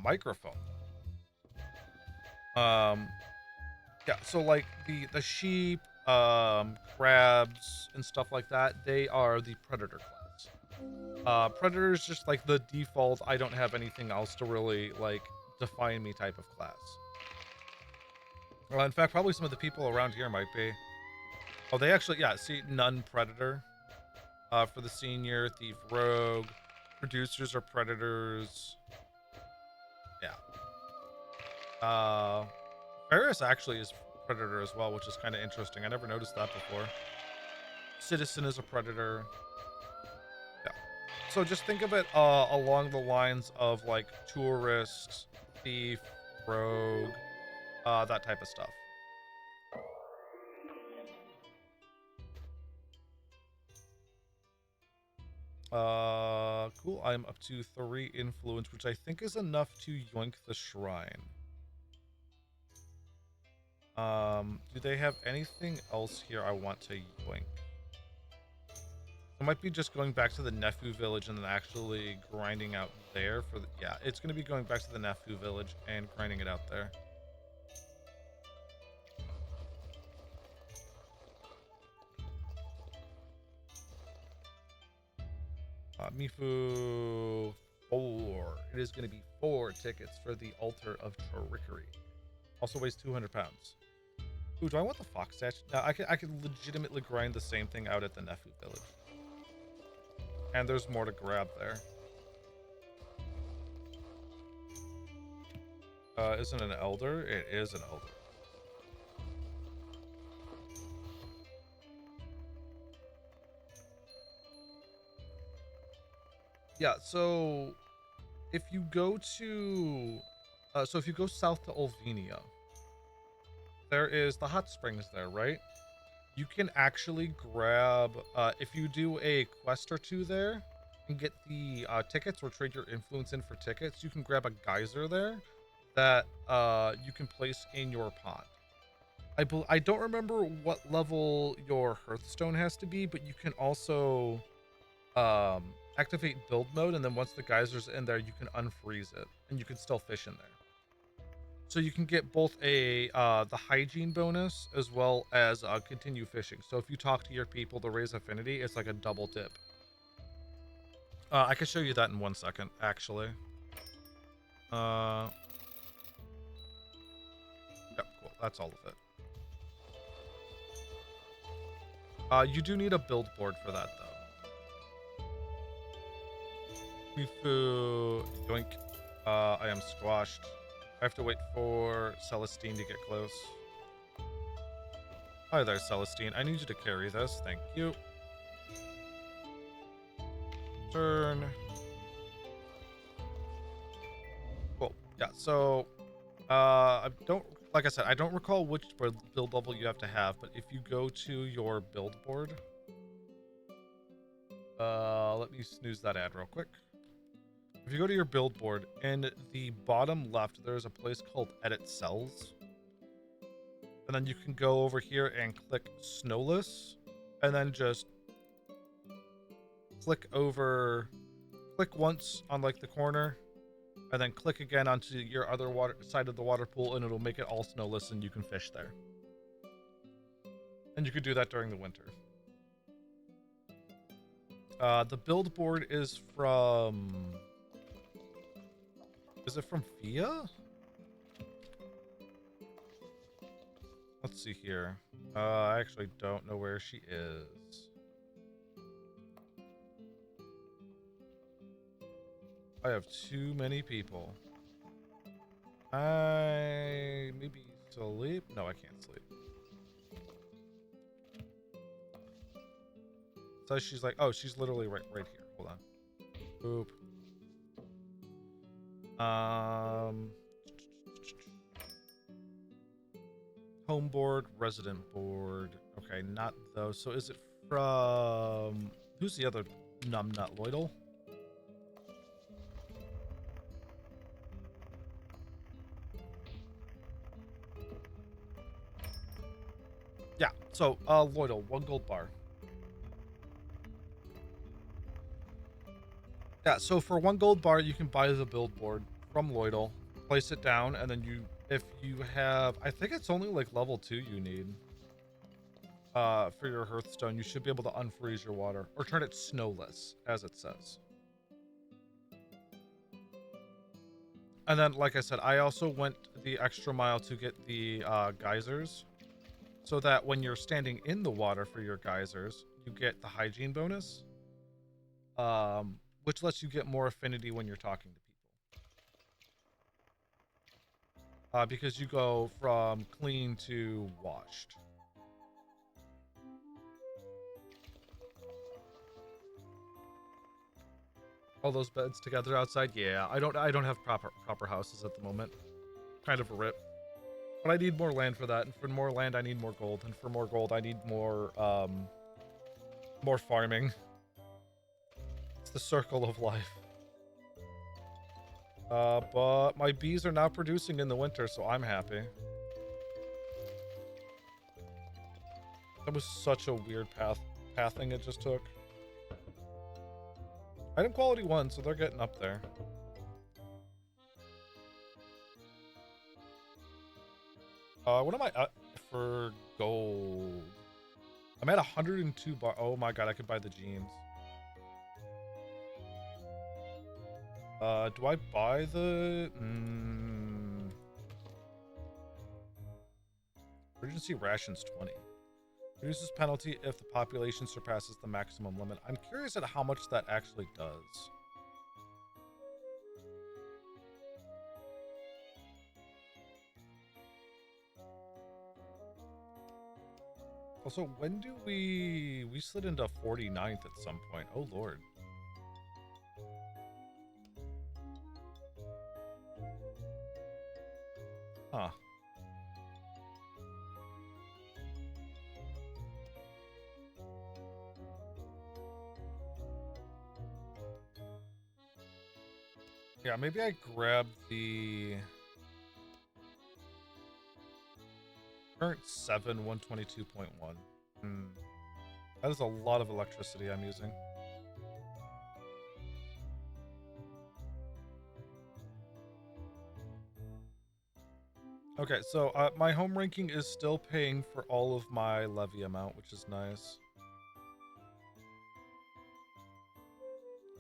Microphone. Um, yeah, so like the sheep, crabs, and stuff like that, they are the predator class. Predator's just like the default. I don't have anything else to really like define me type of class. Well, in fact, probably some of the people around here might be. Oh, they actually, yeah, see, none predator. For the senior, thief, rogue. Producers are predators. Yeah. Ferris actually is predator as well, which is kind of interesting. I never noticed that before. Citizen is a predator. Yeah. So just think of it along the lines of like tourist, thief, rogue, that type of stuff. Cool. I'm up to 3 influence, which I think is enough to yoink the shrine. Do they have anything else here I want to yoink? I might be just going back to the Nefu village and then actually grinding out there for the... Yeah, it's going to be going back to the Nefu village and grinding it out there. Mifu 4. It is going to be 4 tickets for the Altar of Trickery. Also weighs 200 pounds. Ooh, do I want the fox statue? No, I can legitimately grind the same thing out at the Nefu village. And there's more to grab there. Isn't it an elder? It is an elder. Yeah, so if you go to... so if you go south to Olvenia, there is the hot springs there, right? You can actually grab... if you do a quest or two there and get the tickets or trade your influence in for tickets, you can grab a geyser there that you can place in your pond. I don't remember what level your Hearthstone has to be, but you can also activate build mode, and then once the geysers in there, you can unfreeze it, and you can still fish in there. So you can get both a the hygiene bonus as well as continue fishing. So if you talk to your people to raise affinity, it's like a double dip. I can show you that in 1 second, actually. Yep, cool. That's all of it. You do need a build board for that, though. Mifu, yoink. I am squashed. I have to wait for Celestine to get close. Hi there, Celestine. I need you to carry this. Thank you. Turn. Cool. Yeah, so I don't, like I said, I don't recall which build level you have to have, but if you go to your build board, let me snooze that ad real quick. If you go to your build board, in the bottom left, there's a place called Edit Cells. And then you can go over here and click Snowless, and then just click once on like the corner, and then click again onto your other side of the water pool, and it'll make it all snowless, and you can fish there. And you could do that during the winter. The build board is from... Is it from Fia? Let's see here. I actually don't know where she is. I have too many people. I maybe sleep? No, I can't sleep. So she's like, oh, she's literally right here. Hold on. Boop. Home board, resident board. Okay, not those. So is it from... Who's the other numbnut? Lloydel? Yeah, so Lloydel, 1 gold bar. Yeah, so for 1 gold bar, you can buy the build board from Lloydel, place it down, and then if you have, I think it's only like level 2 you need for your Hearthstone, you should be able to unfreeze your water, or turn it snowless, as it says. And then, like I said, I also went the extra mile to get the geysers, so that when you're standing in the water for your geysers, you get the hygiene bonus, which lets you get more affinity when you're talking to people. Because you go from clean to washed. All those beds together outside? Yeah, I don't have proper houses at the moment. Kind of a rip. But I need more land for that, and for more land I need more gold, and for more gold I need more farming. It's the circle of life. But my bees are now producing in the winter, so I'm happy. That was such a weird pathing it just took. Item quality 1, so they're getting up there. What am I at for gold? I'm at 102 bar. Oh my god, I could buy the jeans. Do I buy the... Emergency rations 20. Reduces penalty if the population surpasses the maximum limit. I'm curious at how much that actually does. Also, when do we slid into 49th at some point? Oh lord. Huh. Yeah, maybe I grab the Current 7, 122.1. That is a lot of electricity I'm using. Okay, so my home ranking is still paying for all of my levy amount, which is nice.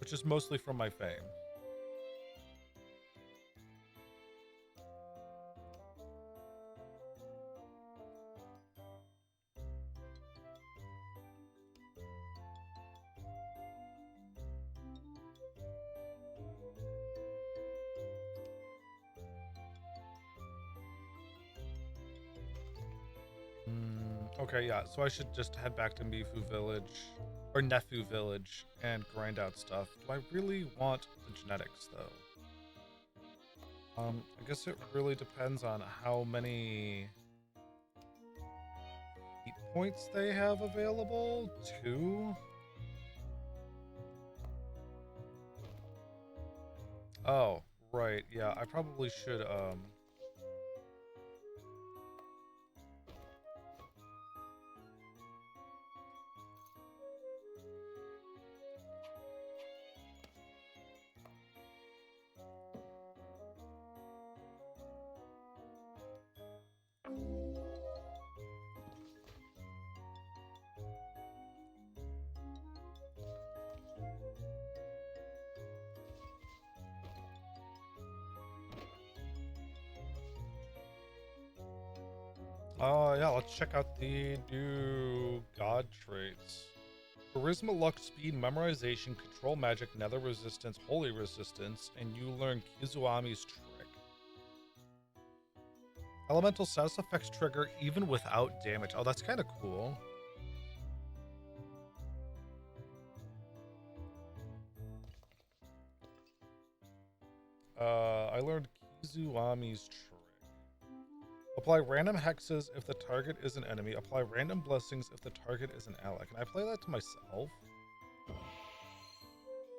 Which is mostly from my fame. Okay, yeah, so I should just head back to Mifu Village, or Nefu Village, and grind out stuff. Do I really want the genetics, though? I guess it really depends on how many heat points they have available. 2? Oh, right, yeah, I probably should, yeah, let's check out the new god traits. Charisma, luck, speed, memorization, control magic, nether resistance, holy resistance, and you learn Kizuami's trick. Elemental status effects trigger even without damage. Oh, that's kind of cool. I learned Kizuami's trick. Apply random hexes if the target is an enemy. Apply random blessings if the target is an ally. Can I play that to myself?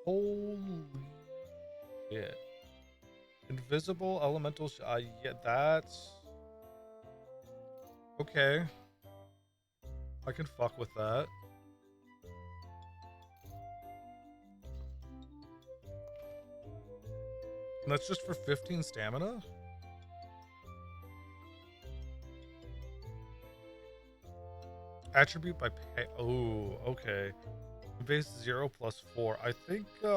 Holy shit. Invisible elemental. Yeah, that's okay. I can fuck with that. And that's just for 15 stamina? Attribute by pay. Oh, okay. Base 0 plus 4. I think, do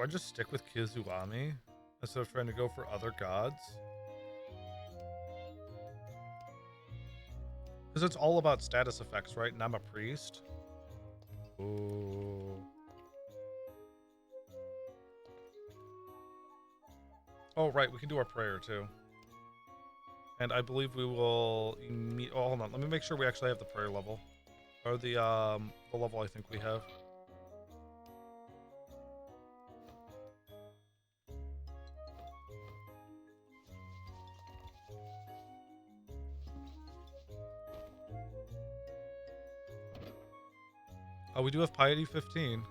I just stick with Kizuami instead of trying to go for other gods? Because it's all about status effects, right? And I'm a priest. Ooh. Oh, right. We can do our prayer, too. And I believe we will meet... Oh, hold on. Let me make sure we actually have the prayer level. Or the level I think we have. Oh, we do have Piety 15.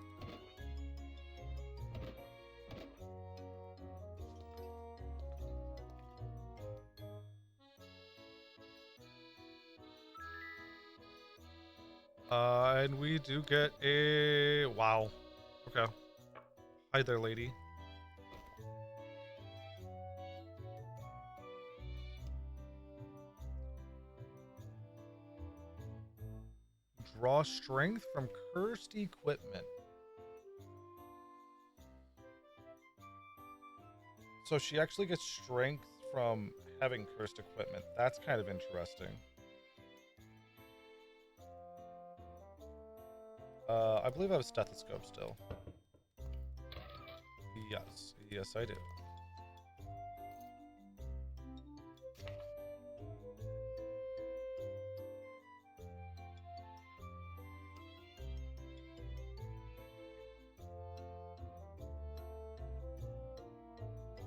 And we do get a... Wow. Okay. Hi there, lady. Draw strength from cursed equipment. So she actually gets strength from having cursed equipment. That's kind of interesting. I believe I have a stethoscope still. Yes. Yes, I do.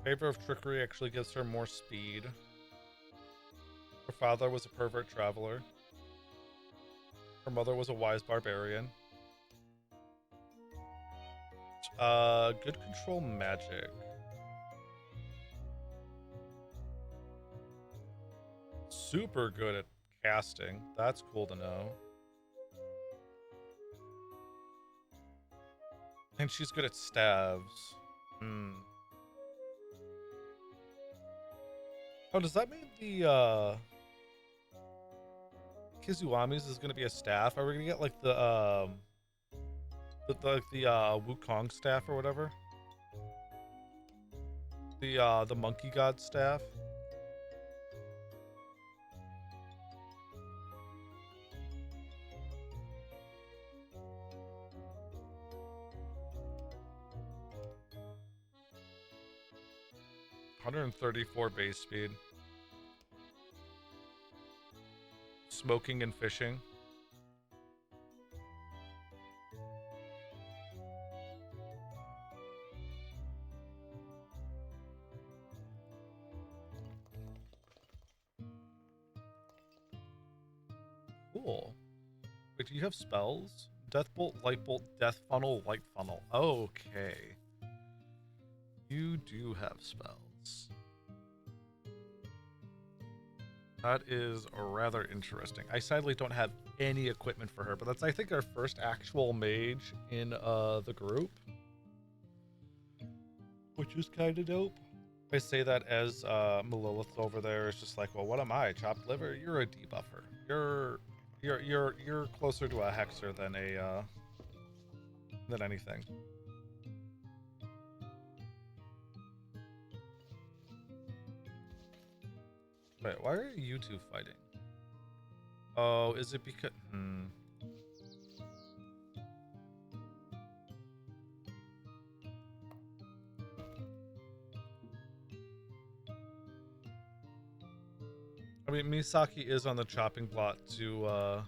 Favor of trickery actually gives her more speed. Her father was a pervert traveler. Her mother was a wise barbarian. Good control magic. super good at casting. That's cool to know. And she's good at staves. Hmm. Oh, does that mean the Kizuami's is gonna be a staff? Are we gonna get like the Wukong staff or whatever? The monkey god staff? $134 base speed. Smoking and fishing. Cool. Wait, do you have spells? Death Bolt, Light Bolt, Death Funnel, Light Funnel. Okay. You do have spells. That is rather interesting. I sadly don't have any equipment for her, but that's, I think, our first actual mage in the group. Which is kind of dope. I say that as Malilith over there is just like, well, what am I? Chopped liver? You're a debuffer. You're closer to a hexer than a than anything. Wait, why are you two fighting? Oh, is it because... I mean, Misaki is on the chopping block to,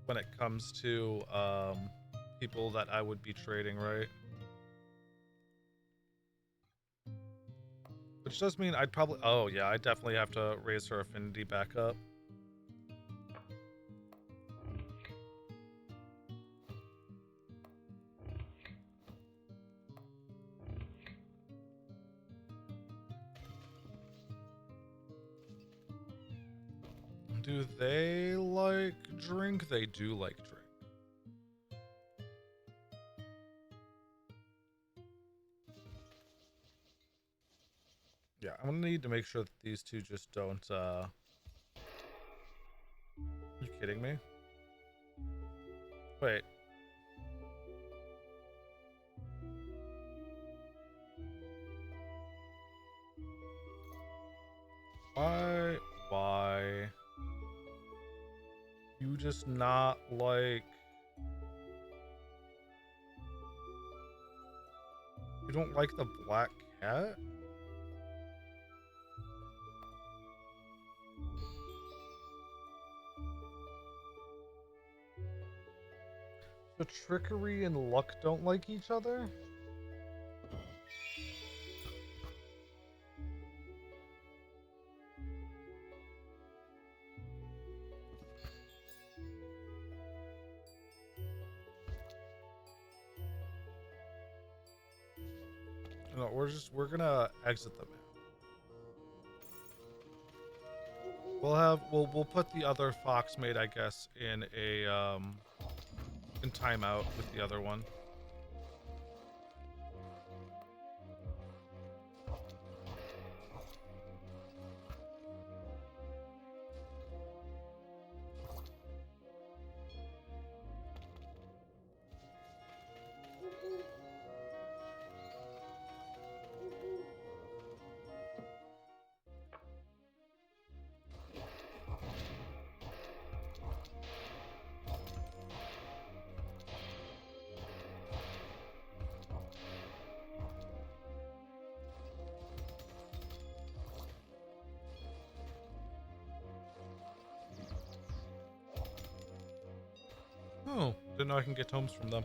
when it comes to, people that I would be trading, right? Which does mean I'd probably... Oh, yeah, I definitely have to raise her affinity back up. Do they like drink? They do like drink. Yeah, I'm gonna need to make sure that these two just don't, Are you kidding me? Wait. Why? You just not like... You don't like the black cat? The trickery and luck don't like each other? No, we're gonna exit the map. We'll put the other fox mate, I guess, in a in timeout with the other one. Oh, didn't know I can get tomes from them.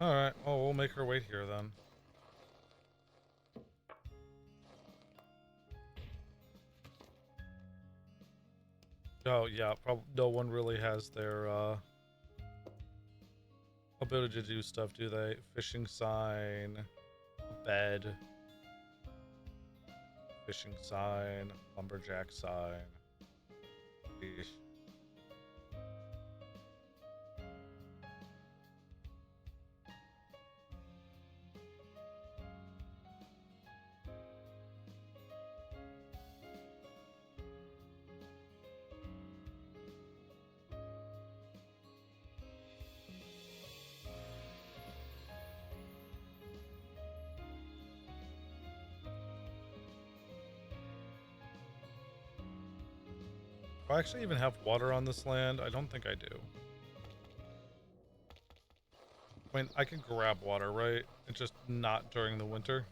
Alright, well, we'll make her wait here then. Oh yeah, probably no one really has their ability to do stuff, do they? Fishing sign, bed, fishing sign, lumberjack sign. Eesh. Do I actually even have water on this land? I don't think I do. I mean, I can grab water, right? It's just not during the winter.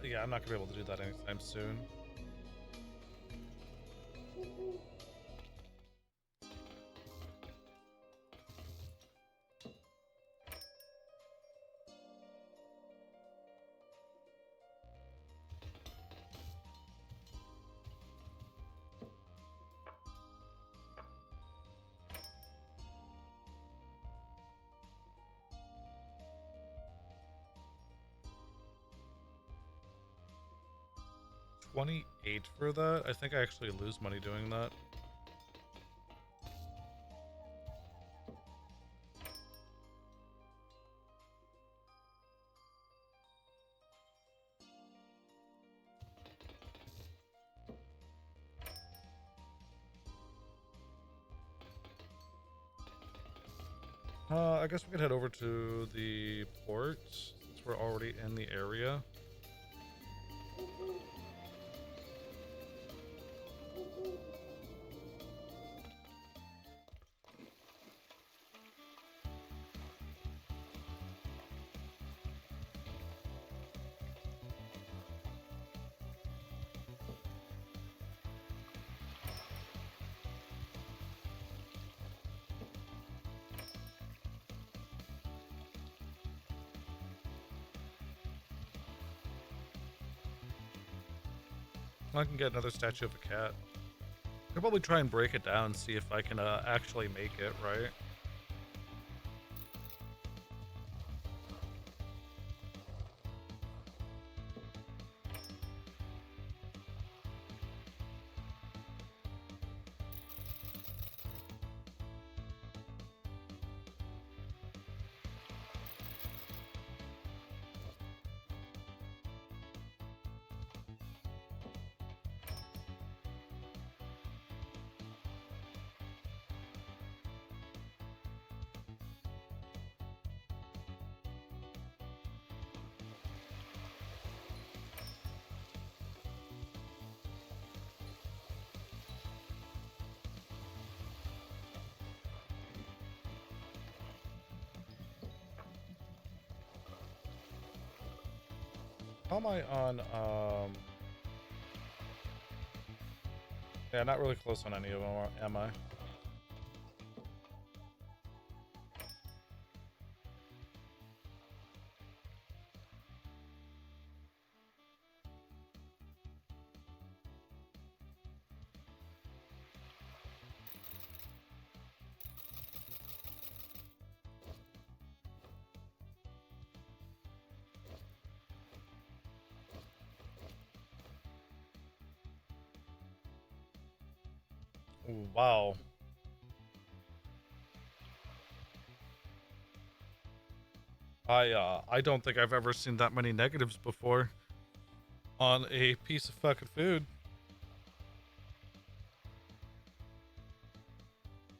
Yeah, I'm not gonna be able to do that anytime soon. $28 for that? I think I actually lose money doing that. I guess we could head over to the port since we're already in the area. I can get another statue of a cat. I'll probably try and break it down, see if I can actually make it, right? How am I on, yeah, not really close on any of them, am I? Ooh, wow. I don't think I've ever seen that many negatives before on a piece of fucking food.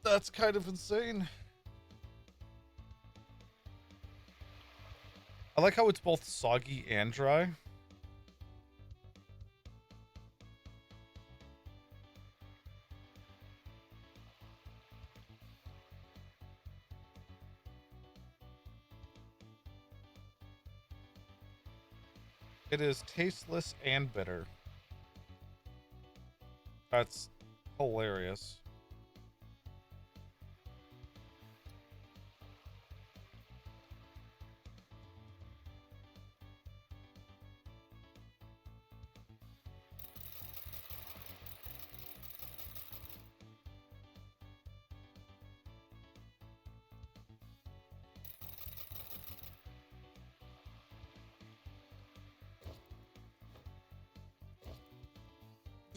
That's kind of insane. I like how it's both soggy and dry. It is tasteless and bitter. That's hilarious.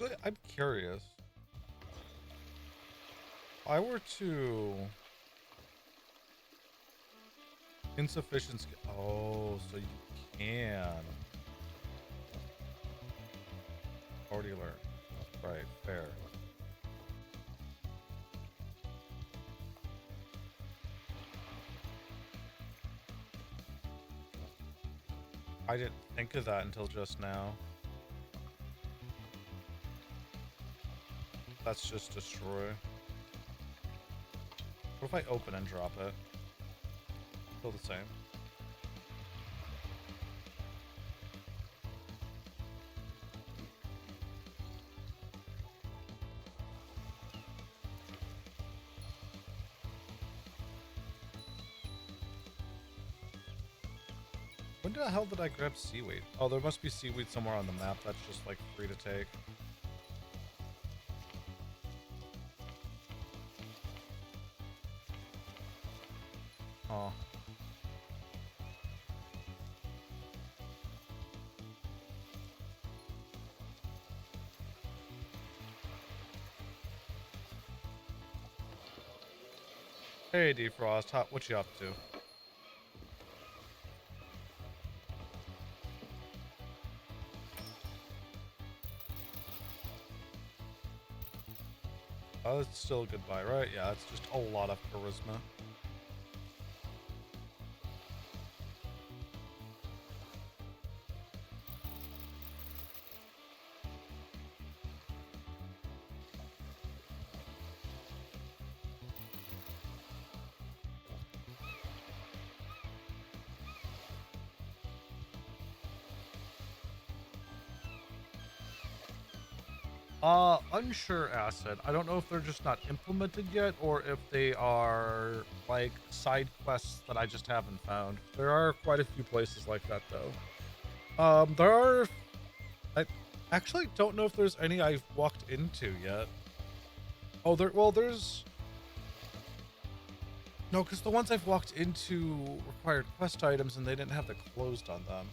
Actually, I'm curious. If I were to insufficient skill. Oh, so you can already learn. Right, fair. I didn't think of that until just now. That's just destroy. What if I open and drop it? Still the same. When the hell did I grab seaweed? Oh, there must be seaweed somewhere on the map that's just like free to take. Oh. Hey, Defrost, what you up to? Oh, it's still a good buy, right? Yeah, it's just a lot of charisma. Unsure, Acid. I don't know if they're just not implemented yet or if they are like side quests that I just haven't found. There are quite a few places like that though. There are. I actually don't know if there's any I've walked into yet. Oh, there's. No, because the ones I've walked into required quest items and they didn't have the closed on them.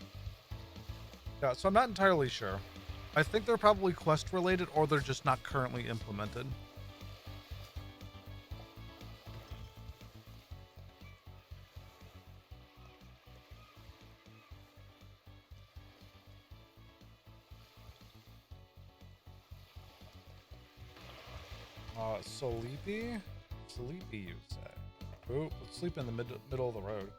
Yeah, so I'm not entirely sure. I think they're probably quest related or they're just not currently implemented. Sleepy? Sleepy, you say? Ooh, let's sleep in the middle of the road.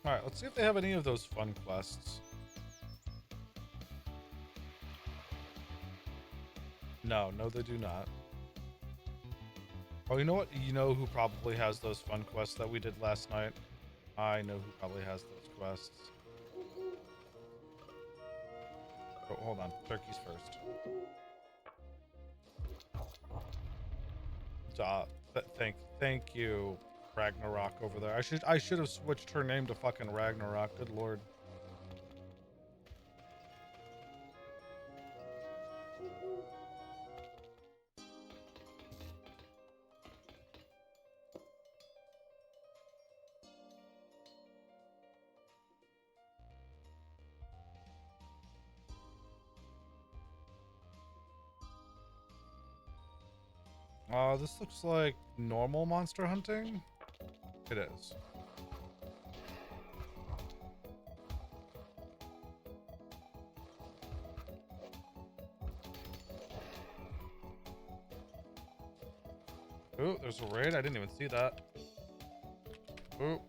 Alright, let's see if they have any of those fun quests. No, they do not. Oh, you know what? You know who probably has those fun quests that we did last night? I know who probably has those quests. Oh, hold on. Turkeys first. Thank you, Ragnarok over there. I should have switched her name to fucking Ragnarok. Good lord. This looks like normal monster hunting. It is. Ooh, there's a raid. I didn't even see that. Ooh.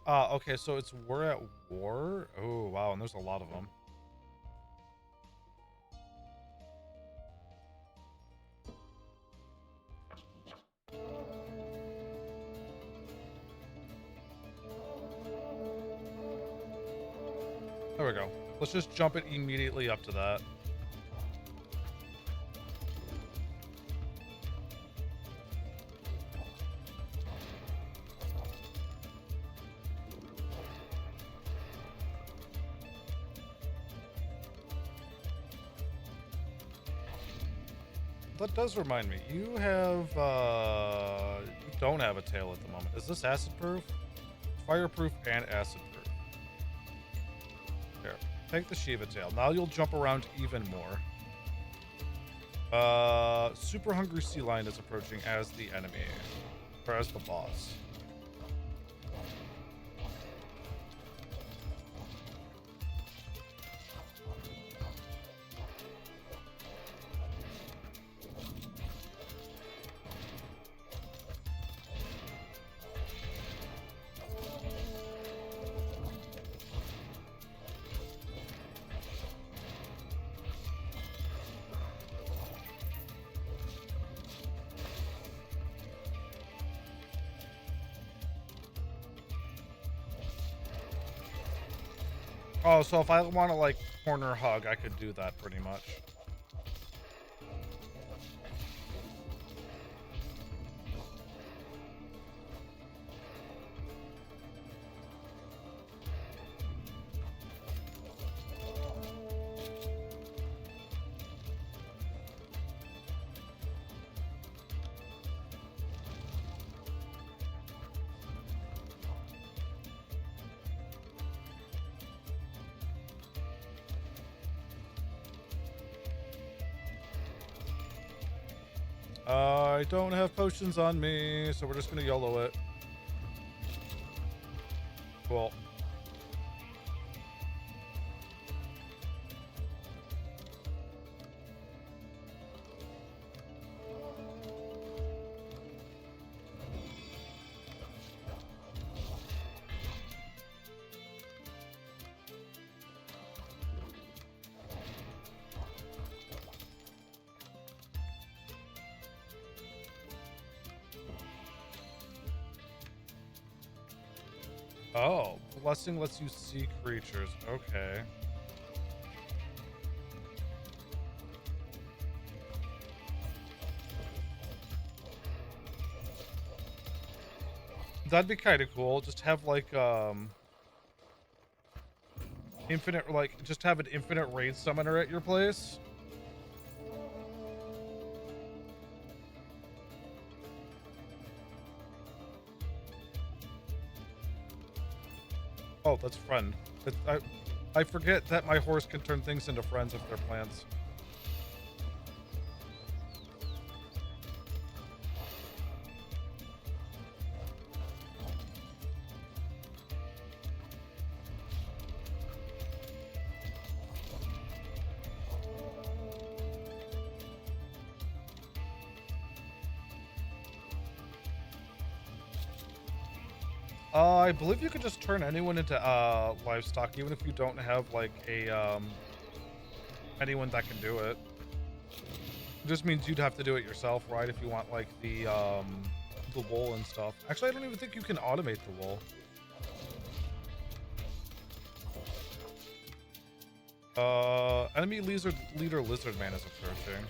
Okay, so it's we're at war? Oh, wow, and there's a lot of them. There we go. Let's just jump it immediately up to that. That does remind me, you have, you don't have a tail at the moment. Is this acid proof? Fireproof and acid proof. Here, take the Shiva tail. Now you'll jump around even more. Super hungry sea lion is approaching as the enemy, or as the boss. Oh, so if I want to, like, corner hug, I could do that pretty much. I don't have potions on me, so we're just gonna YOLO it. Cool. Oh, blessing lets you see creatures. Okay. That'd be kind of cool. Just have like infinite, like just have an infinite raid summoner at your place. Oh, that's friend. I forget that my horse can turn things into friends if they're plants. I believe you can just turn anyone into livestock, even if you don't have like a anyone that can do it. It just means you'd have to do it yourself, right? If you want like the wool and stuff. Actually, I don't even think you can automate the wool. Enemy leader lizard man is approaching.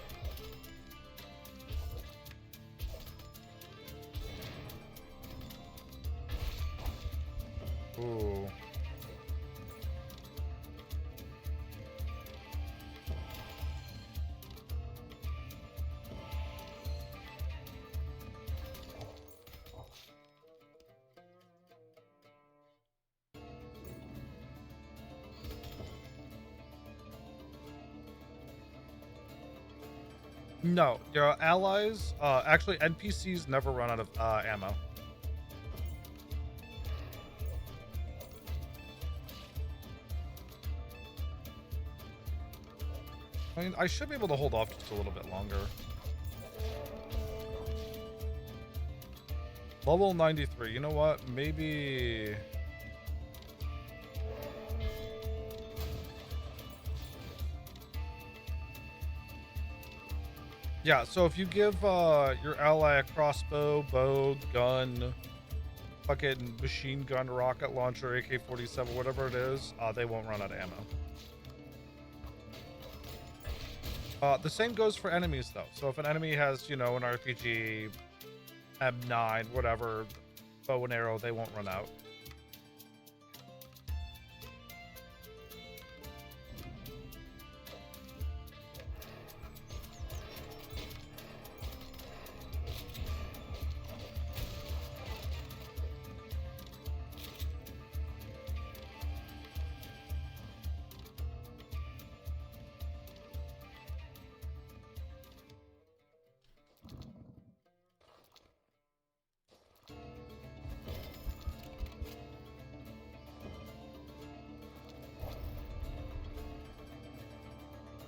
Ooh. No, your allies, actually NPCs never run out of ammo. I mean, I should be able to hold off just a little bit longer. Level 93. You know what? Maybe Yeah, so if you give your ally a crossbow, bow, gun, fucking machine gun, rocket launcher, AK-47, whatever it is, they won't run out of ammo. The same goes for enemies, though. So if an enemy has, you know, an RPG, M9, whatever, bow and arrow, they won't run out.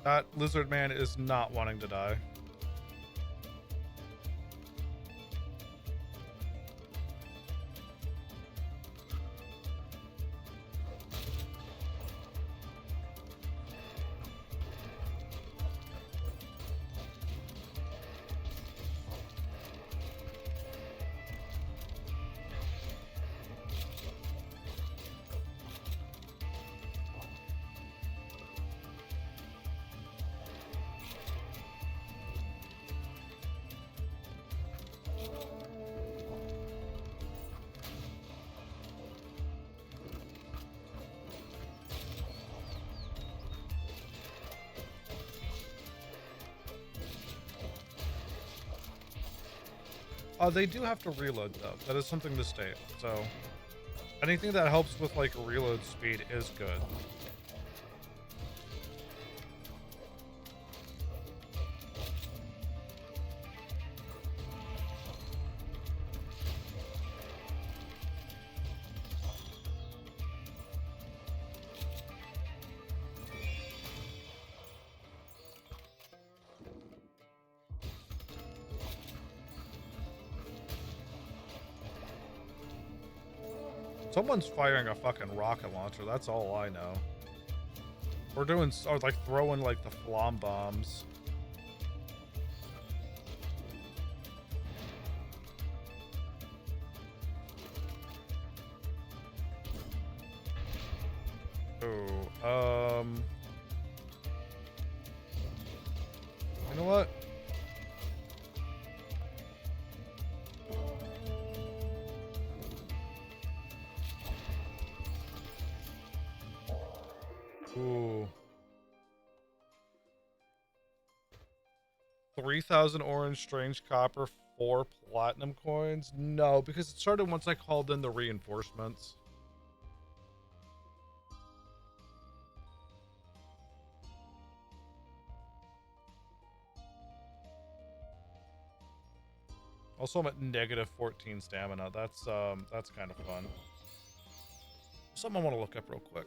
That lizard man is not wanting to die. They do have to reload, though. That is something to state. So anything that helps with, like, reload speed is good. Someone's firing a fucking rocket launcher. That's all I know. We're doing, or like throwing like the flam bombs. Oh, you know what? Ooh. 3,000 orange strange copper, 4 platinum coins? No, because it started once I called in the reinforcements. Also, I'm at negative 14 stamina. That's kind of fun. Something I want to look up real quick.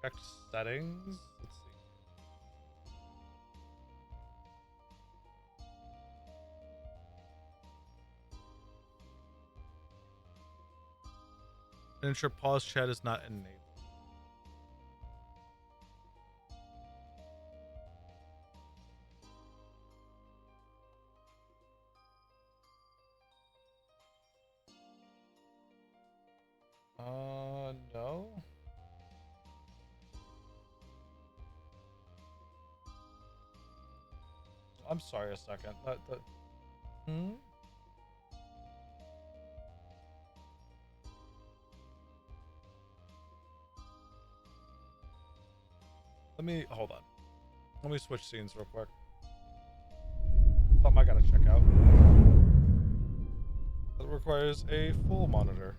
Check settings. Let's see. Ensure pause chat is not enabled. No. I'm sorry a second. Hmm? Hold on. Let me switch scenes real quick. Something I gotta check out. That requires a full monitor.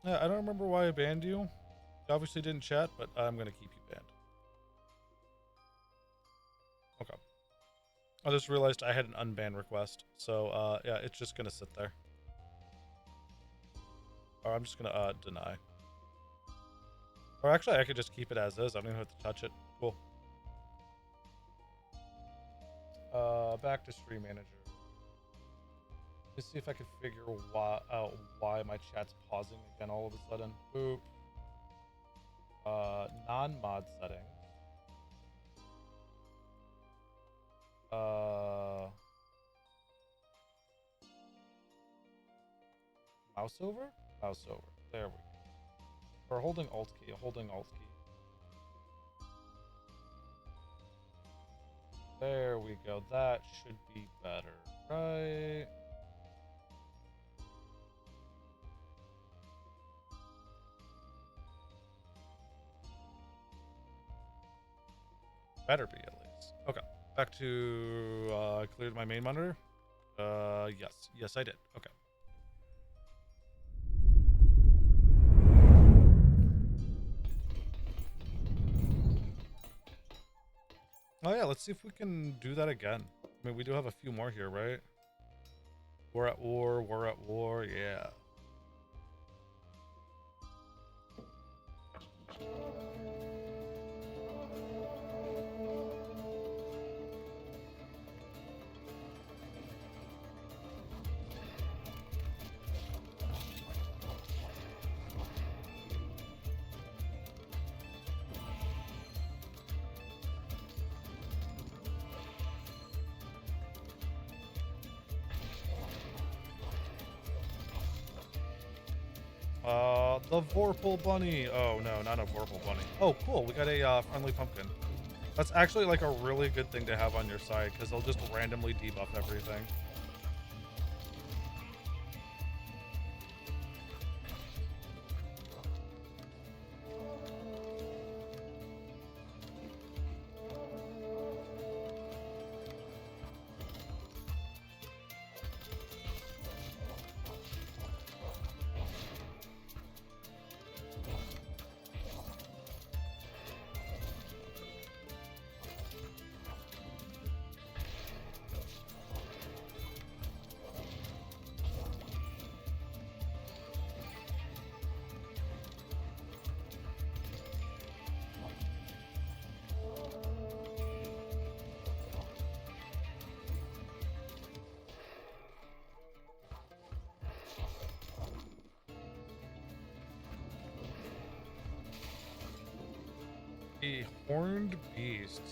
Yeah, I don't remember why I banned you. You obviously didn't chat, but I'm gonna keep you banned. Okay. I just realized I had an unban request, so yeah, it's just gonna sit there. Or I'm just gonna deny. Or actually, I could just keep it as is. I don't even have to touch it. Cool. Back to Stream Manager. Let's see if I can figure out why my chat's pausing again all of a sudden. Boop. Non-mod settings. Mouse over? Mouse over. There we go. Or holding Alt key. Holding Alt key. There we go. That should be better, right? Better be at least. Okay. Back to cleared my main monitor. Yes. Yes, I did. Okay. Oh yeah, let's see if we can do that again. I mean, we do have a few more here, right? We're at war, yeah. The Vorpal Bunny. Oh, no, not a Vorpal Bunny. Oh, cool. We got a friendly pumpkin. That's actually like a really good thing to have on your side because they'll just randomly debuff everything. A horned beast.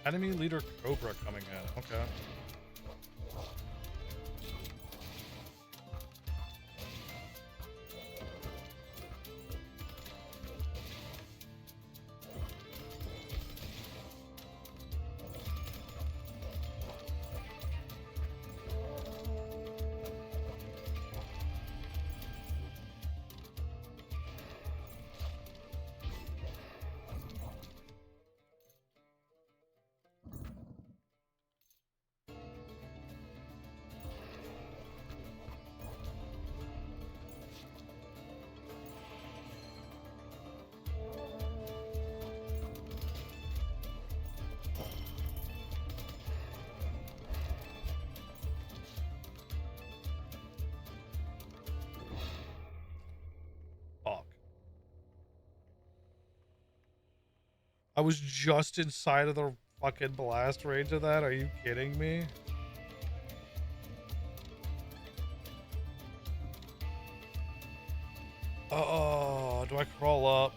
Enemy leader Cobra coming in. Okay. I was just inside of the fucking blast range of that. Are you kidding me? Do I crawl up?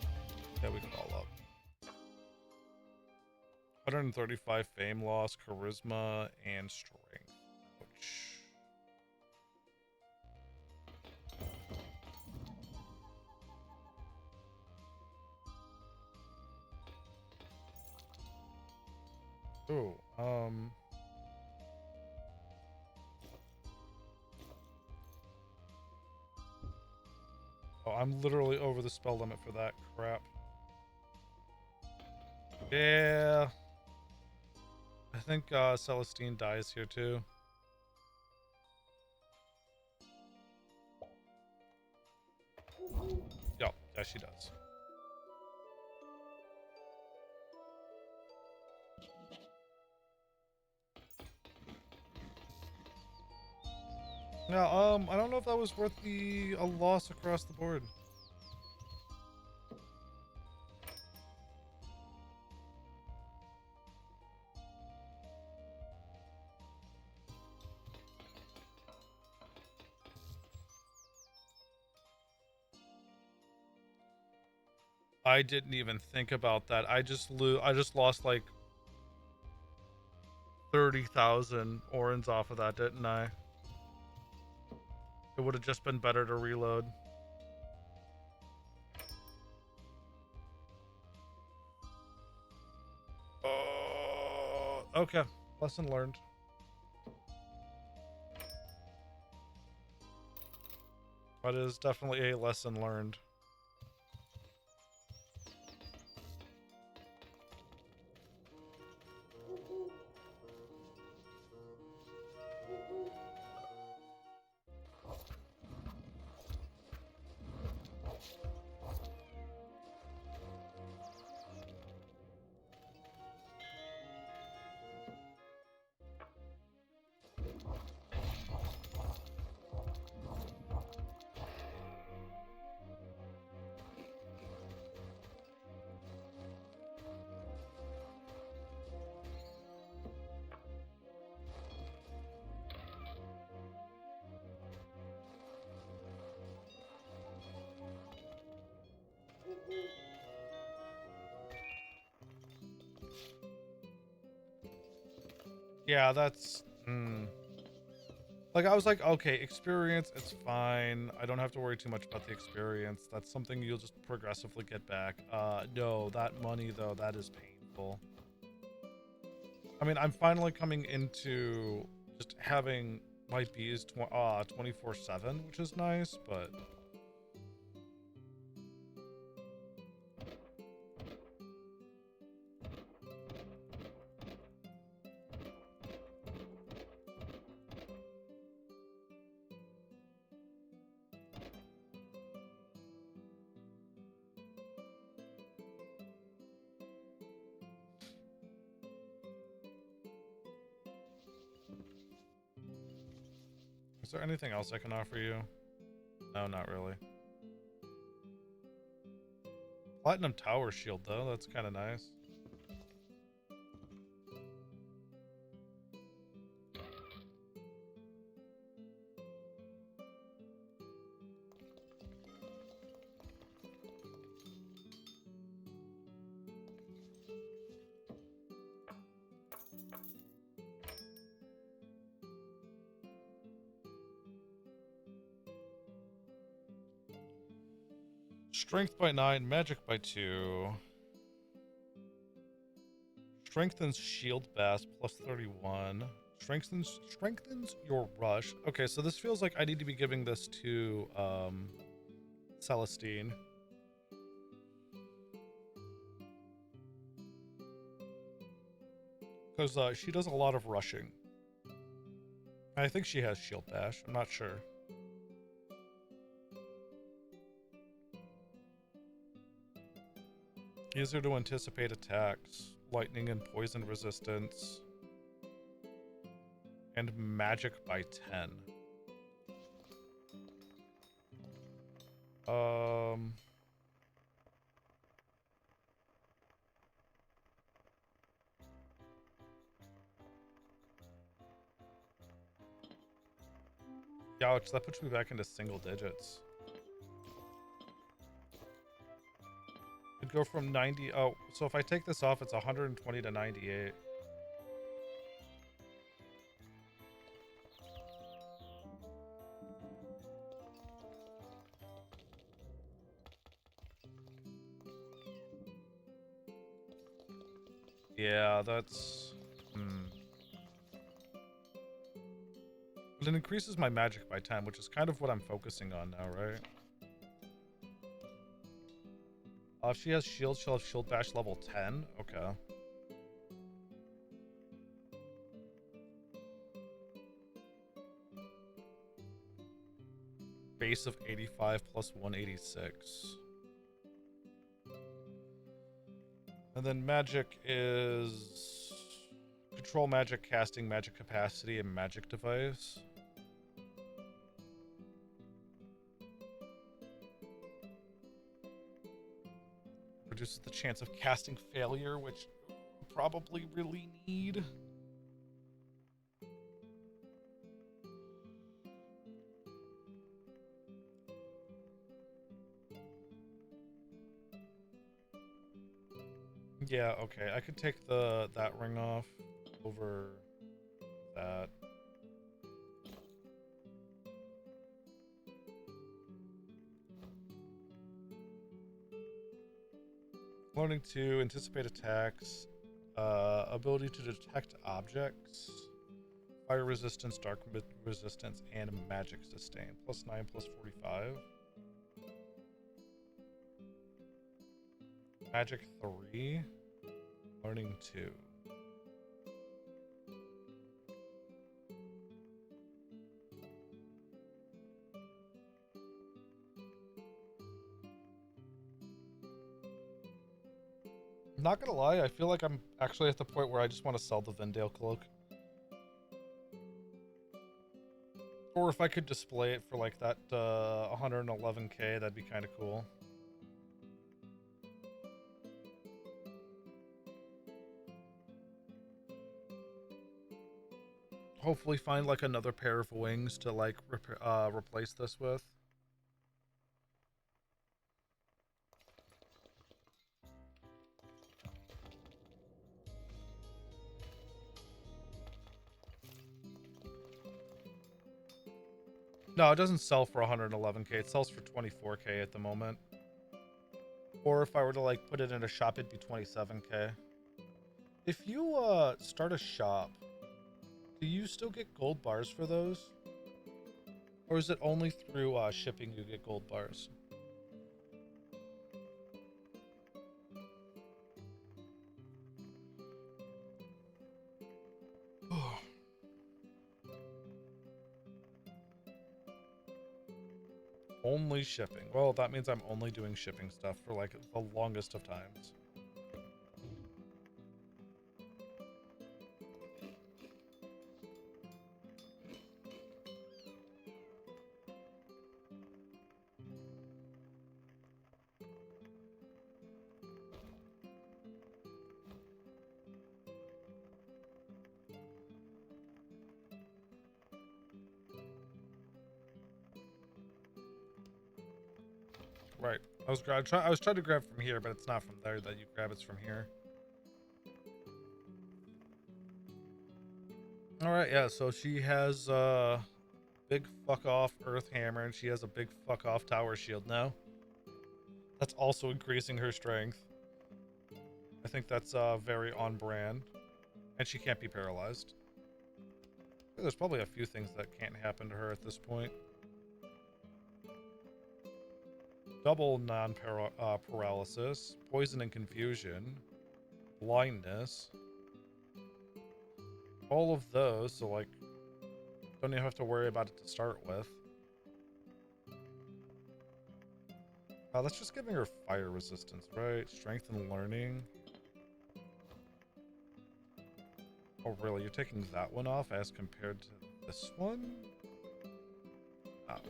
Yeah, we crawl up. 135 fame loss, charisma, and strength. Ouch. Ooh, oh, I'm literally over the spell limit for that crap. Yeah. I think Celestine dies here too. Yep, yeah, she does. Yeah, I don't know if that was worth a loss across the board. I didn't even think about that. I just lost like 30,000 orans off of that, didn't I? It would have just been better to reload. Okay. Lesson learned. That is definitely a lesson learned. Yeah, that's... Like, I was like, okay, experience, it's fine. I don't have to worry too much about the experience. That's something you'll just progressively get back. No, that money, though, that is painful. I mean, I'm finally coming into just having my bees 24/7, which is nice, but... Is there anything else I can offer you? No, not really. Platinum Tower Shield, though. That's kind of nice. Strength by 9, magic by 2. Strengthens shield bass plus 31. Strengthens your rush. Okay, so this feels like I need to be giving this to Celestine. Because she does a lot of rushing. I think she has shield bash. I'm not sure. Easier to anticipate attacks. Lightning and poison resistance. And magic by 10. Ouch, that puts me back into single digits. go from 90. Oh, so if I take this off, it's 120 to 98. Yeah, that's... But it increases my magic by 10, which is kind of what I'm focusing on now, right? If she has shield, she'll have shield bash level 10? Okay. Base of 85 plus 186. And then magic is... Control magic, casting, magic capacity, and magic device. Reduces the chance of casting failure, which we probably really need. Yeah, okay. I could take that ring off over that. Learning to anticipate attacks, ability to detect objects, fire resistance, dark resistance, and magic sustain. Plus 9, plus 45. Magic 3, learning 2. Not gonna lie, I feel like I'm actually at the point where I just want to sell the Vendale cloak. Or if I could display it for like that 111k, that'd be kind of cool. Hopefully find like another pair of wings to like replace this with. No, it doesn't sell for 111k. It sells for 24k at the moment. Or if I were to like put it in a shop, it'd be 27k. If you start a shop, do you still get gold bars for those? Or is it only through shipping you get gold bars? Only shipping. Well, that means I'm only doing shipping stuff for like the longest of times. Right. I was trying to grab from here, but it's not from there that you grab. It's from here. All right. Yeah. So she has big fuck off earth hammer, and she has a big fuck off tower shield now. That's also increasing her strength. I think that's very on brand, and she can't be paralyzed. There's probably a few things that can't happen to her at this point. Double non-paralysis, poison and confusion, blindness. All of those, so like, don't even have to worry about it to start with. That's just giving her fire resistance, right? Strength and learning. Oh, really? You're taking that one off as compared to this one?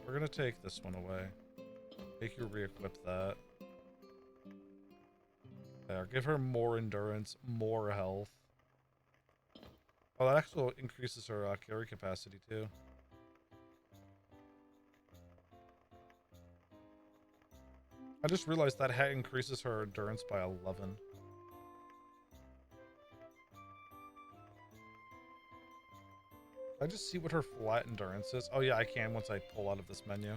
We're gonna take this one away. Make you re-equip that. There, give her more endurance, more health. Oh, that actually increases her carry capacity too. I just realized that hat increases her endurance by 11. I just see what her flat endurance is. Oh yeah, I can once I pull out of this menu.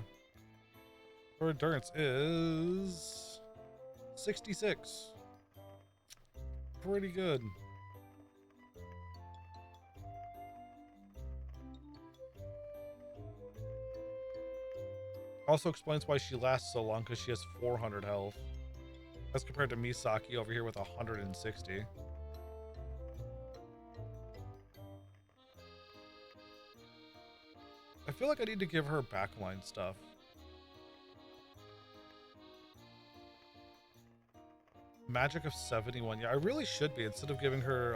Her endurance is 66. Pretty good. Also explains why she lasts so long, because she has 400 health. As compared to Misaki over here with 160. I feel like I need to give her backline stuff. Magic of 71. Yeah, I really should be, instead of giving her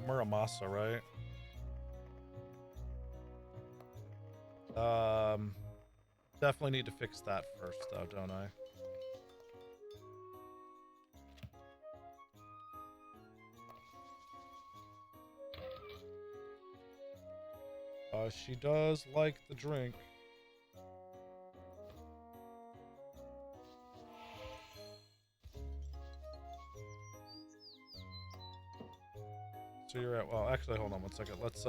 Muramasa, right? Definitely need to fix that first, though, don't I? She does like the drink. So you're at, well, actually, hold on one second. Let's,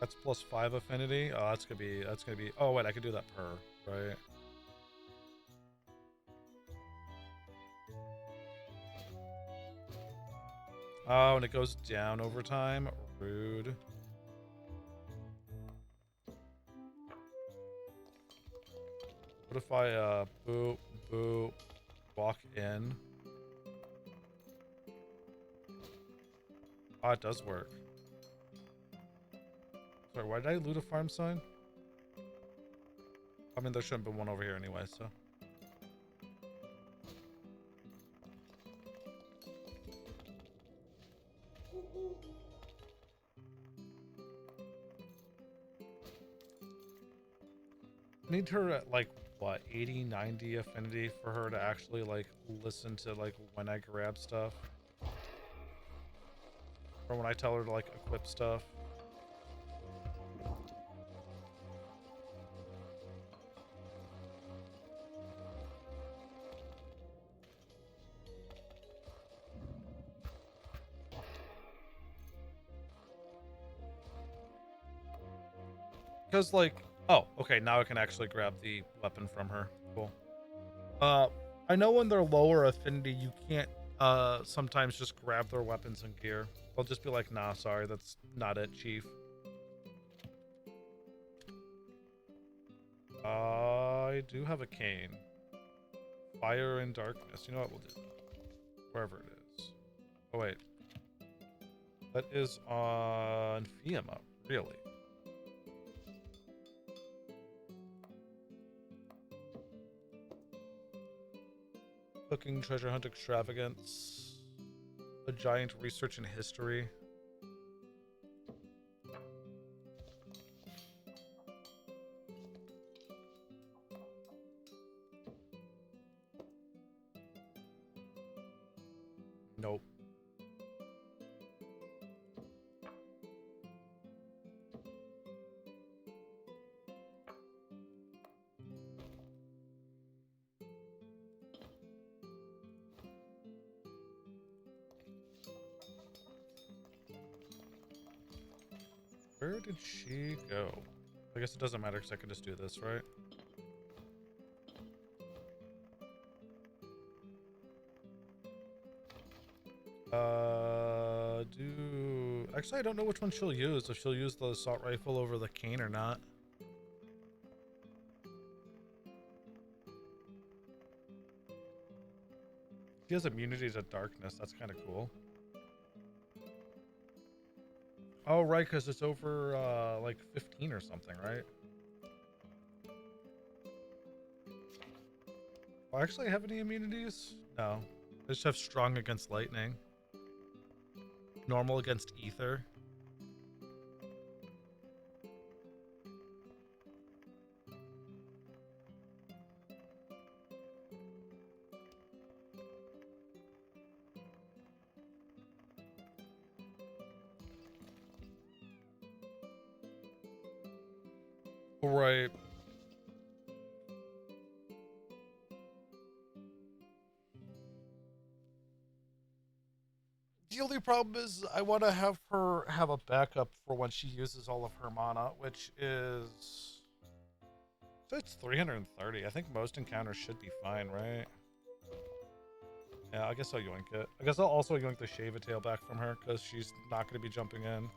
that's +5 affinity. Oh, that's gonna be, oh wait, I could do that per, right? Oh, and it goes down over time. Rude. What if I, boop, boop, walk in? Oh, it does work. Sorry, why did I loot a farm sign? I mean, there shouldn't be one over here anyway, so. Need her at, like, what, 80, 90 affinity for her to actually, like, listen to, like, when I grab stuff. Or when I tell her to, like, equip stuff. Because, like, oh, okay, now I can actually grab the weapon from her. Cool. I know when they're lower affinity, you can't, sometimes just grab their weapons and gear. They'll just be like, nah, sorry, that's not it, chief. I do have a cane. Fire and darkness. You know what? We'll do that. Wherever it is. Oh, wait. That is on Fiamma, really. Cooking, treasure hunt extravagance. A giant research in history. Nope. Where did she go? I guess it doesn't matter because I can just do this, right? Actually, I don't know which one she'll use. If she'll use the assault rifle over the cane or not. She has immunity to darkness. That's kind of cool. Oh, right, because it's over, like 15 or something, right? Do I actually have any immunities? No. I just have strong against lightning. Normal against ether. Right. The only problem is I want to have her have a backup for when she uses all of her mana, which is... So it's 330. I think most encounters should be fine, right? Yeah, I guess I'll yoink it. I guess I'll also yoink the Shave a Tail back from her, because she's not going to be jumping in.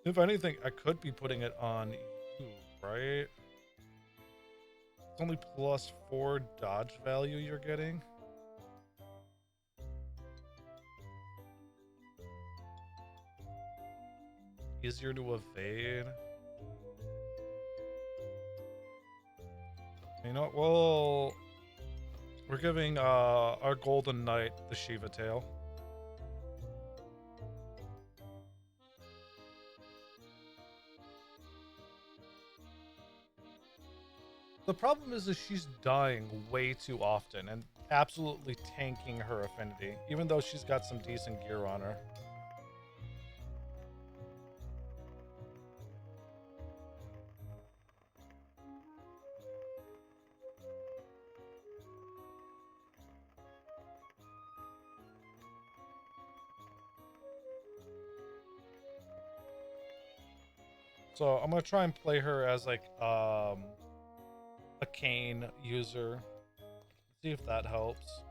If anything, I could be putting it on you, right? It's only +4 dodge value you're getting. Easier to evade. You know what? Well, we're giving our Golden Knight the Shiva Tail. The problem is she's dying way too often and absolutely tanking her affinity, even though she's got some decent gear on her. So I'm gonna try and play her as like a Kane user. See if that helps.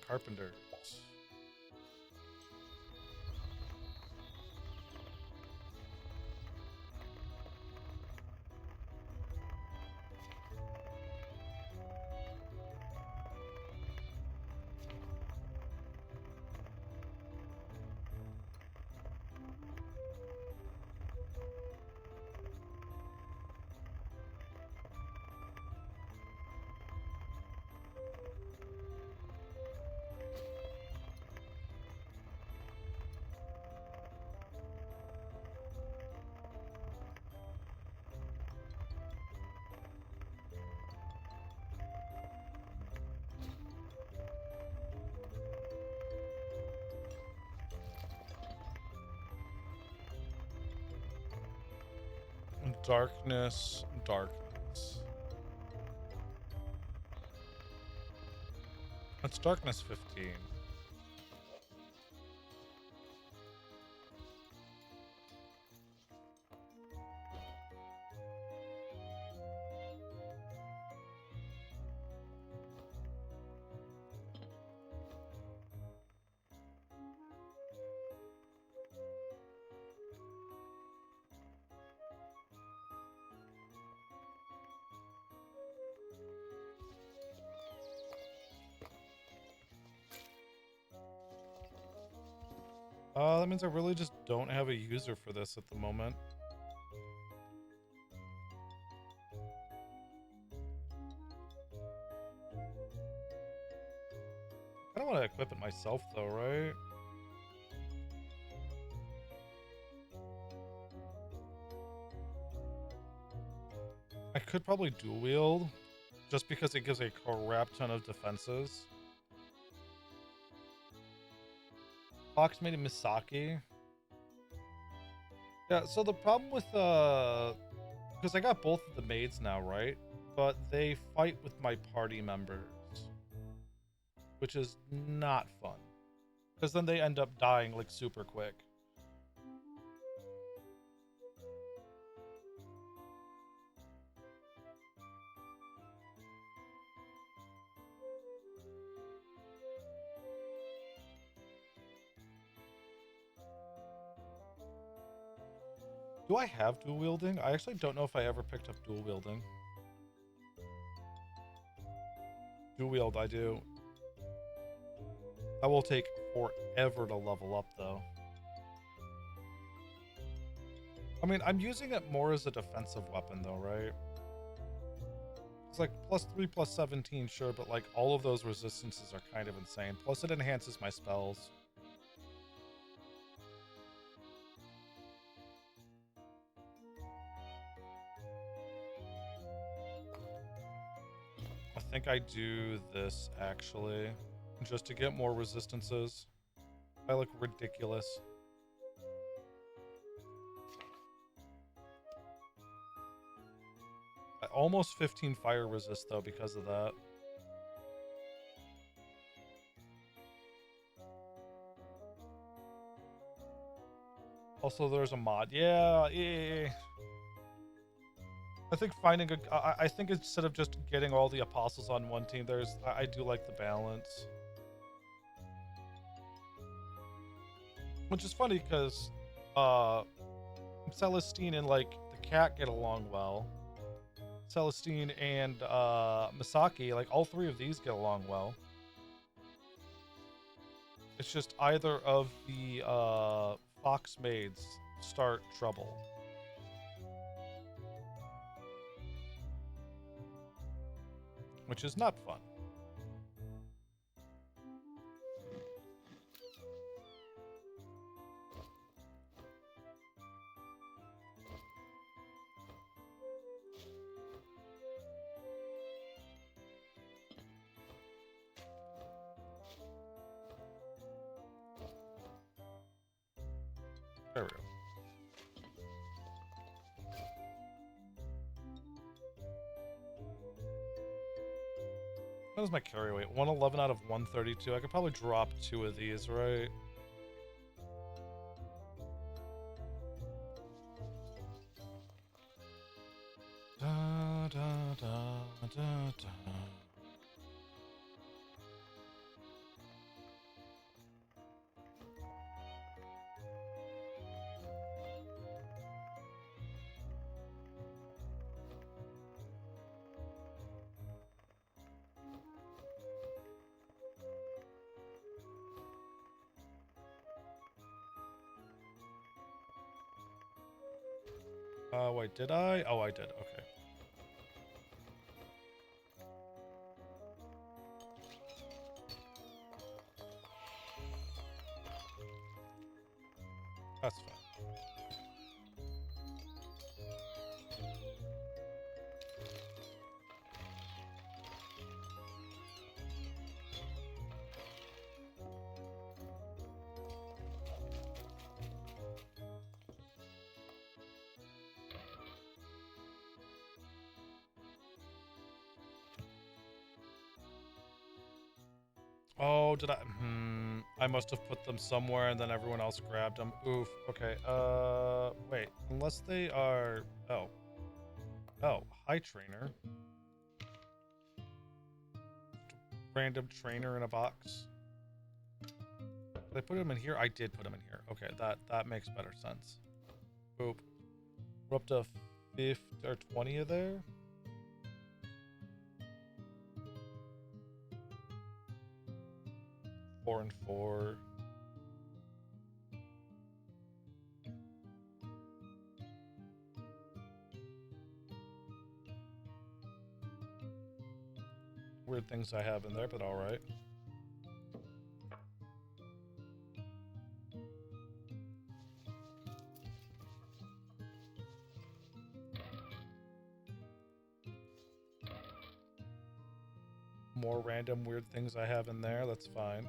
Carpenters. Darkness, darkness. That's darkness 15. That means I really just don't have a user for this at the moment. I don't want to equip it myself though, right? I could probably dual wield, just because it gives a crap ton of defenses. Fox made a Misaki. Yeah, so the problem with because I got both of the maids now, right? But they fight with my party members, which is not fun. Because then they end up dying like super quick. Do I have dual wielding? I actually don't know if I ever picked up dual wielding. Dual wield, I do. That will take forever to level up, though. I mean, I'm using it more as a defensive weapon, though, right? It's like +3, +17, sure, but like all of those resistances are kind of insane. Plus, it enhances my spells. I do this actually, just to get more resistances. I look ridiculous. Almost 15 fire resist though because of that. Also, there's a mod. Yeah. I think finding a. I think instead of just getting all the apostles on one team, I do like the balance. Which is funny because Celestine and like the cat get along well. Celestine and Misaki, like all three of these get along well. It's just either of the fox maids start trouble. Which is not fun. There we go. What is my carry weight? 111 out of 132. I could probably drop 2 of these, right? Da, da, da, da, da. Wait, did I? Oh, I did. Okay. That's fine. Oh, did I? I must have put them somewhere and then everyone else grabbed them. Oof. Okay. Wait. Unless they are... Oh. Oh. Hi, trainer. Random trainer in a box. Did I put him in here? I did put him in here. Okay, that makes better sense. Boop. We're up to 50 or 20 of there. Four and 4. Weird things I have in there, but all right. More random weird things I have in there, that's fine.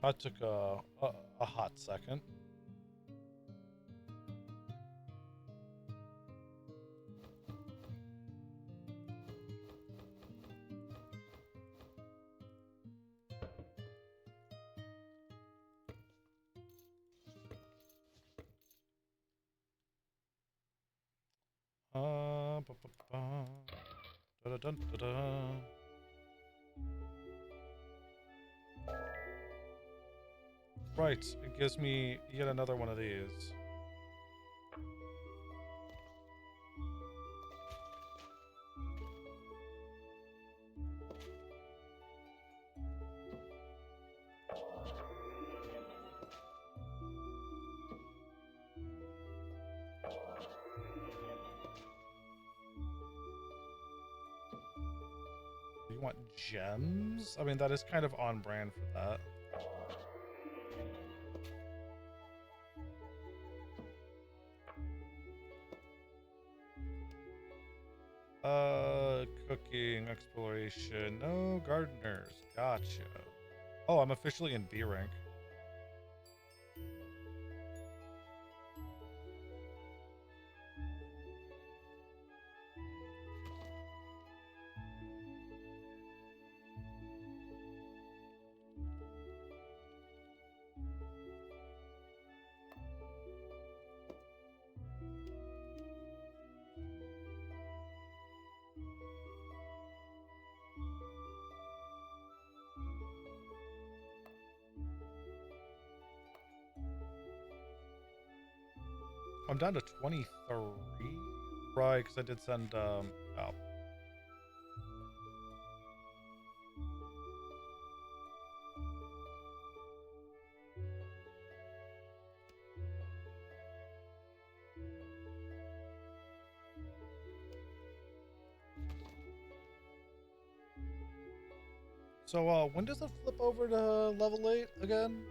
That took a hot second. Ba, ba, ba. Da, da, da, da, da. Right, it gives me yet another one of these. you want gems? I mean, that is kind of on brand for that. Cooking, exploration. No gardeners. Gotcha. Oh, I'm officially in B rank. I'm down to 23. Right, because I did send, oh. So, when does it flip over to level 8 again?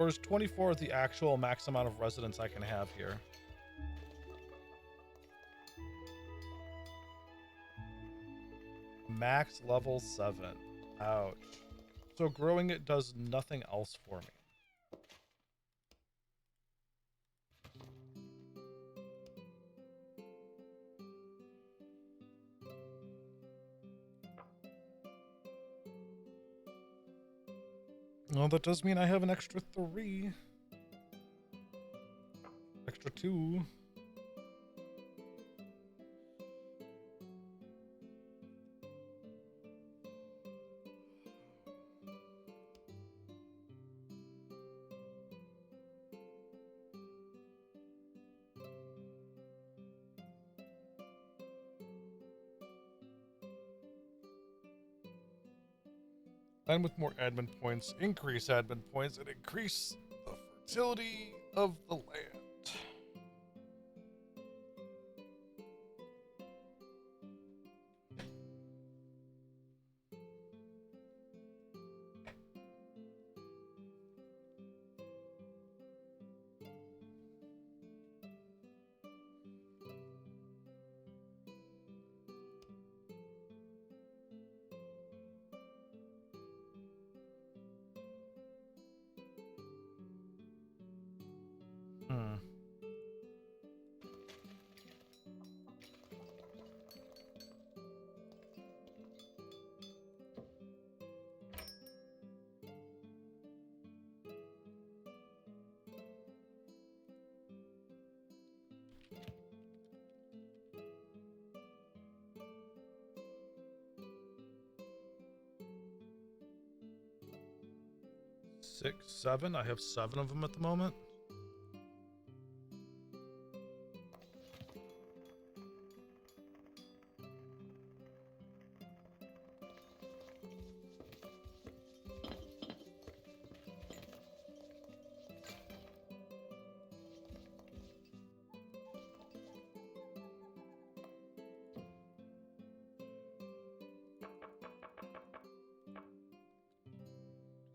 Or is 24 the actual max amount of residents I can have here? Max level 7. Ouch. So growing it does nothing else for me. Well, that does mean I have an extra 3. Extra 2. And with more admin points, increase admin points, and increase the fertility of the land. Hmm. Six, 7. I have 7 of them at the moment.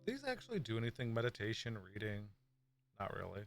Do these actually do anything? Meditation, reading? Not really.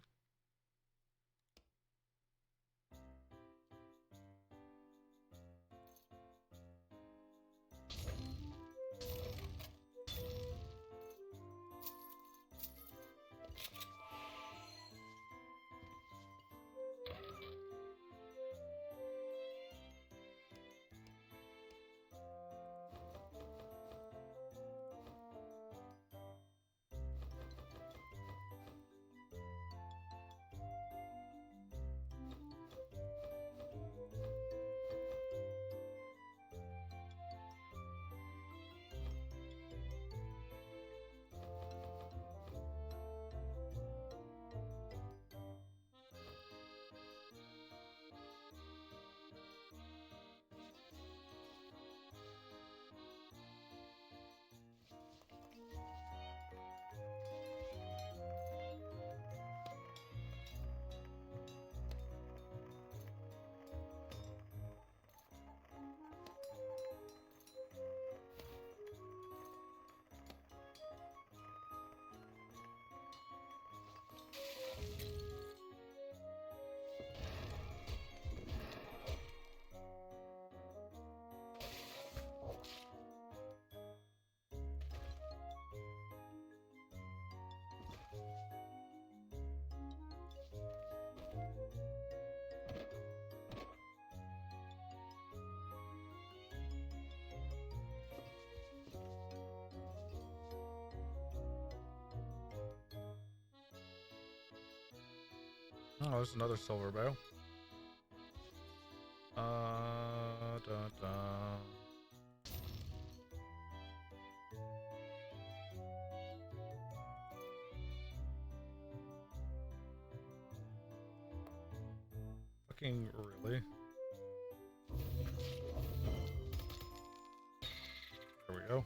Oh, there's another silver bow. Da, da. Fucking really? There we go.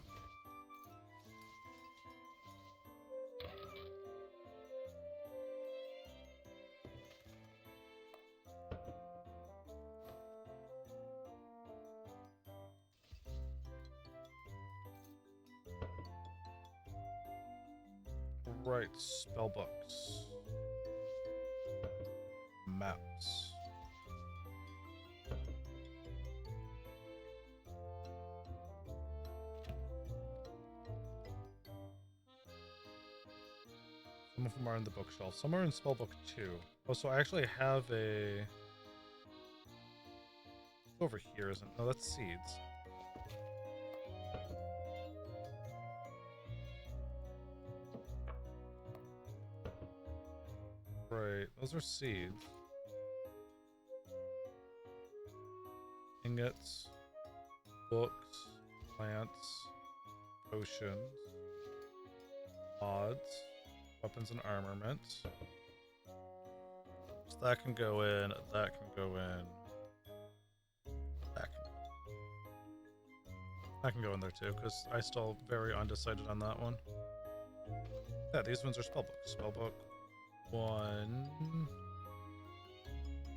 Right, spell books. Maps. Some of them are in the bookshelf. Some are in spellbook 2. Oh, so I actually have a... Over here, isn't it? No, that's seeds. Right, those are seeds. Ingots, books, plants, potions, mods, weapons and armaments. So that can go in, that can go in, that can go in there too, because I still very undecided on that one. Yeah, these ones are spellbooks. Spellbook 1,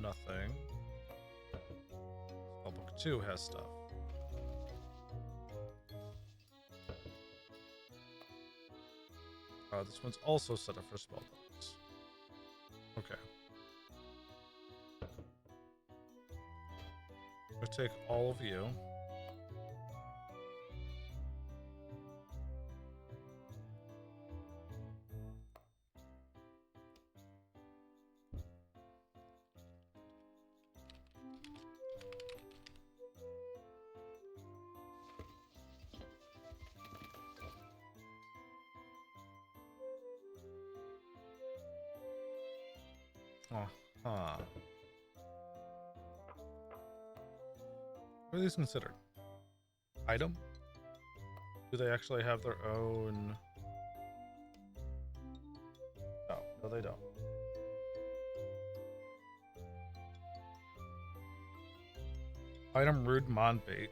nothing. Spellbook 2 has stuff. This one's also set up for spellbooks. Okay. I'll take all of you. Uh-huh. What are these considered? Item? Do they actually have their own... No, no they don't. Item Rude Monbait.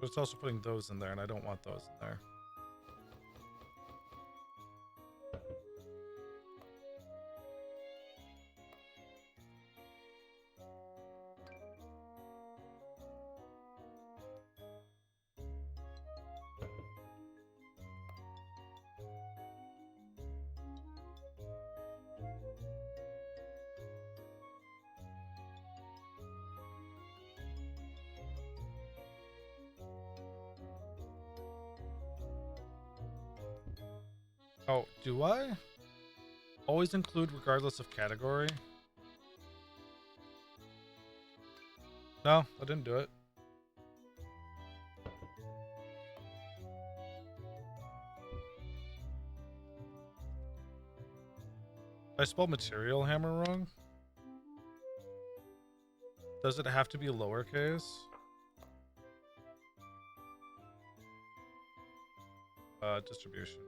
But it's also putting those in there, and I don't want those in there. Oh, do I? Always include regardless of category? No, I didn't do it. I spelled material hammer wrong? Does it have to be lowercase? Distribution.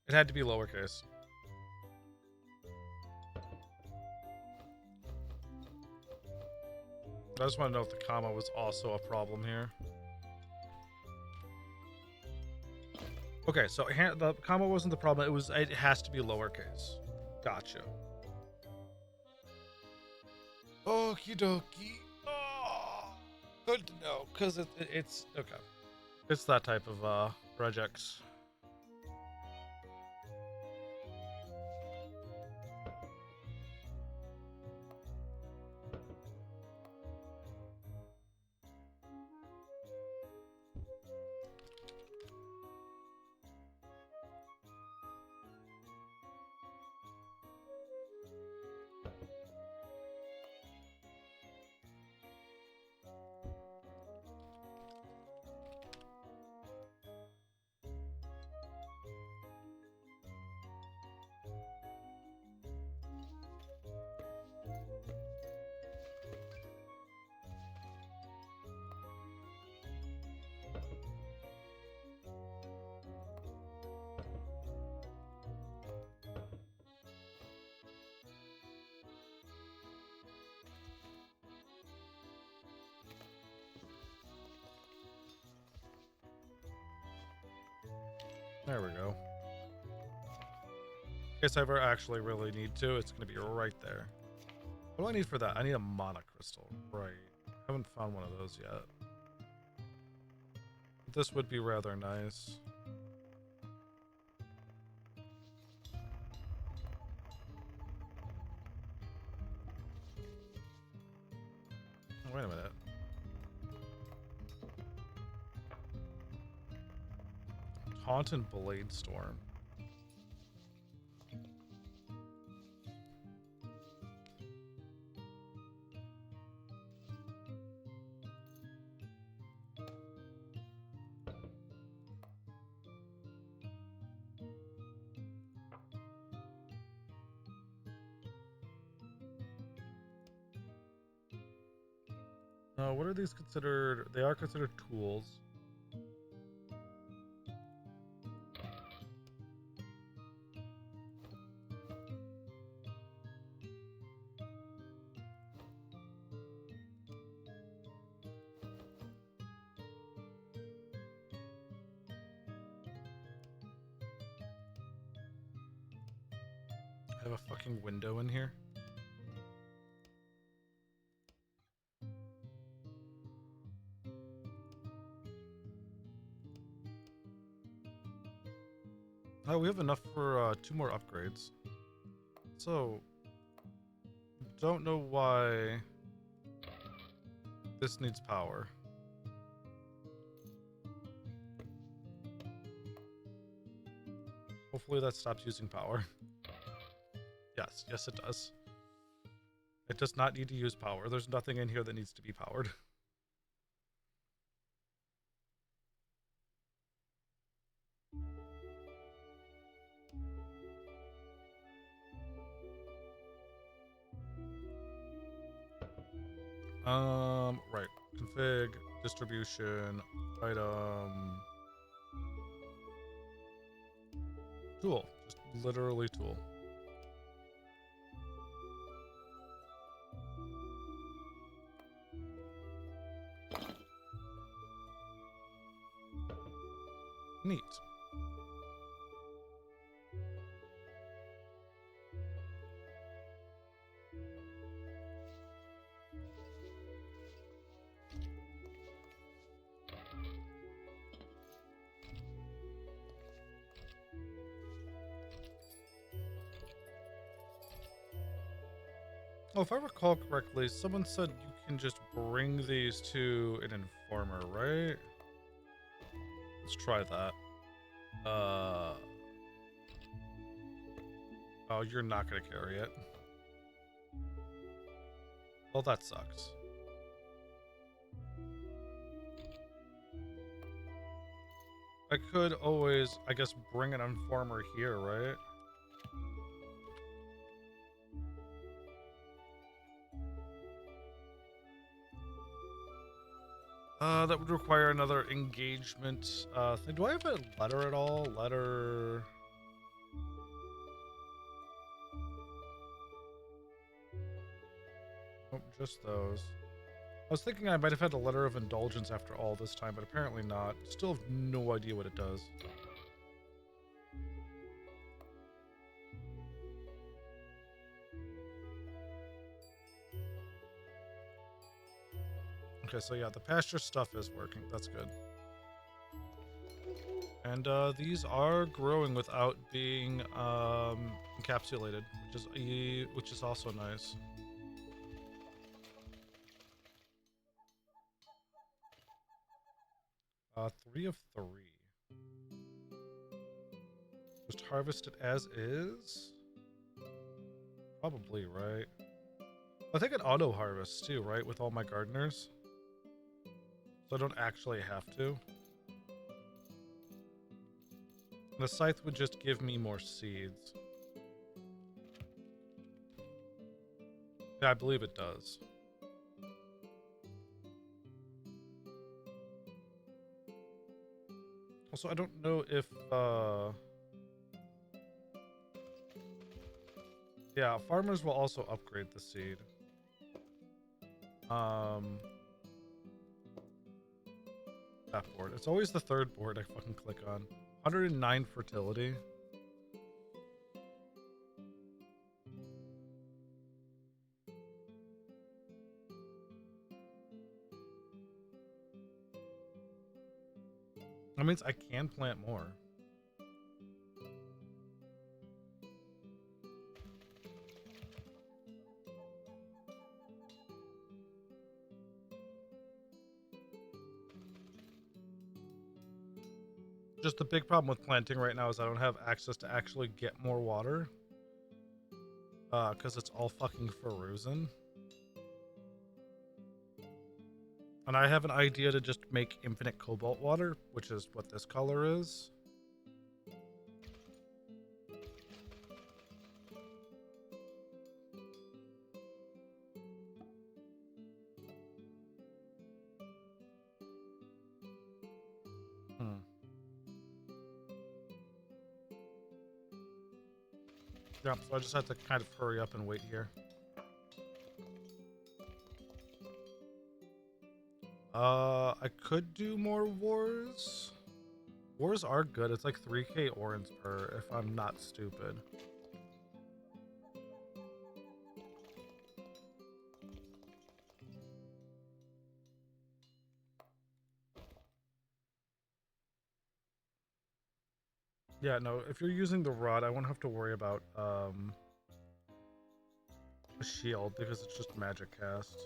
It had to be lowercase. I just want to know if the comma was also a problem here. Okay, so the comma wasn't the problem. It has to be lowercase. Gotcha. Okie dokie. Oh, good to know, because it's okay. It's that type of regex. There we go. In case I ever actually really need to, it's going to be right there. What do I need for that? I need a mana crystal. Right. Haven't found one of those yet. This would be rather nice. Wait a minute. Taunt and Blade Storm. What are these considered? They are considered tools. I have a fucking window in here. Oh, we have enough for 2 more upgrades. So, don't know why this needs power. Hopefully that stops using power. Yes it does. It does not need to use power. There's nothing in here that needs to be powered. Right. Config, distribution, item, tool. Just literally tool. Neat. Oh, if I recall correctly, someone said you can just bring these to an informer, right? Let's try that. Oh, you're not gonna carry it. Well, that sucks. I could always, I guess, bring an informer here, right? That would require another engagement thing. Do I have a letter at all? Letter... Nope, just those. I was thinking I might have had a letter of indulgence after all this time, but apparently not. Still have no idea what it does. Okay, so yeah, the pasture stuff is working. That's good. And these are growing without being encapsulated, which is also nice. Three of 3. Just harvest it as is? Probably, right? I think it auto harvests too, right? With all my gardeners. So I don't actually have to. The scythe would just give me more seeds. Yeah, I believe it does. Also, I don't know if, yeah, farmers will also upgrade the seed. That board. It's always the third board I fucking click on. 109 fertility. That means I can plant more. Just the big problem with planting right now is I don't have access to actually get more water. Because it's all fucking frozen. And I have an idea to just make infinite cobalt water, which is what this color is. Yeah, so I just have to kind of hurry up and wait here. I could do more wars. Wars are good. It's like 3k orans per, if I'm not stupid. Yeah, no, if you're using the rod, I won't have to worry about a shield because it's just magic cast.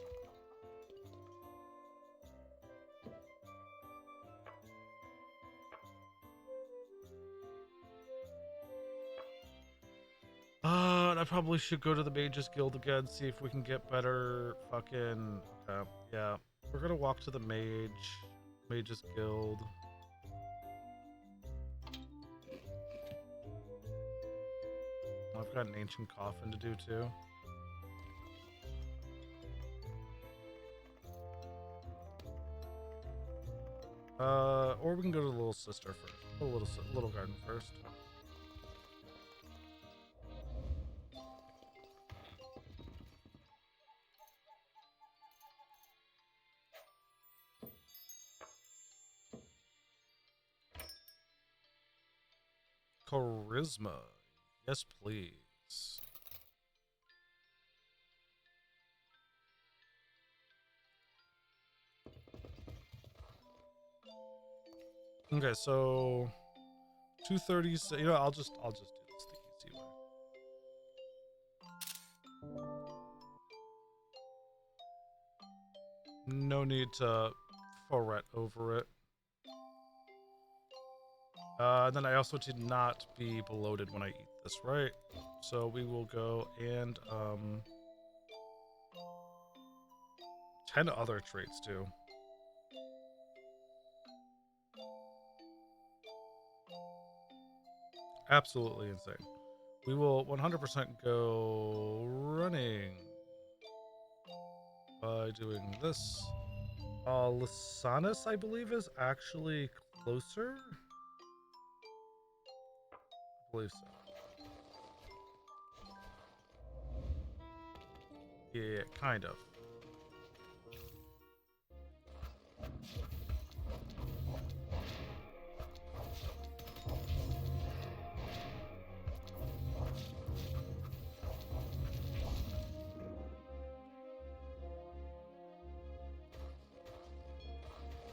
I probably should go to the Mages Guild again, see if we can get better fucking... Okay, yeah. We're gonna walk to the Mages Guild. I've got an ancient coffin to do too. Or we can go to the little sister first. The little garden first. Charisma. Yes, please. Okay, so 230. You know, I'll just do this the easy way. No need to fret over it. Then I also did not be bloated when I eat this, right? So we will go and 10 other traits too. Absolutely insane. We will 100% go running by doing this. Lysanis, I believe, is actually closer. I believe so. Yeah, kind of.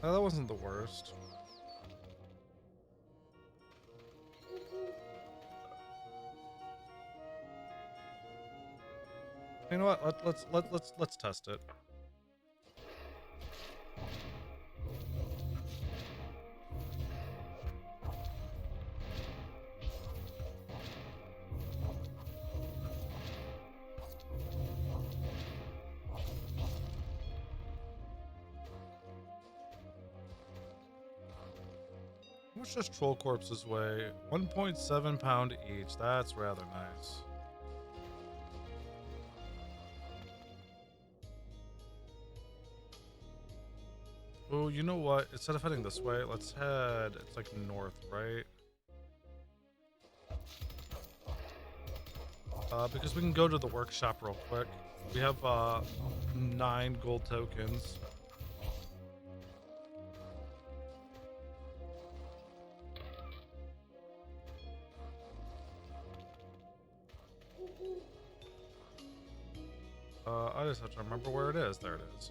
No, that wasn't the worst. You know what? Let's test it. How much does troll corpses weigh? 1.7 pound each. That's rather nice. Oh, you know what? Instead of heading this way, let's head... It's like north, right? Because we can go to the workshop real quick. We have 9 gold tokens. I just have to remember where it is. There it is.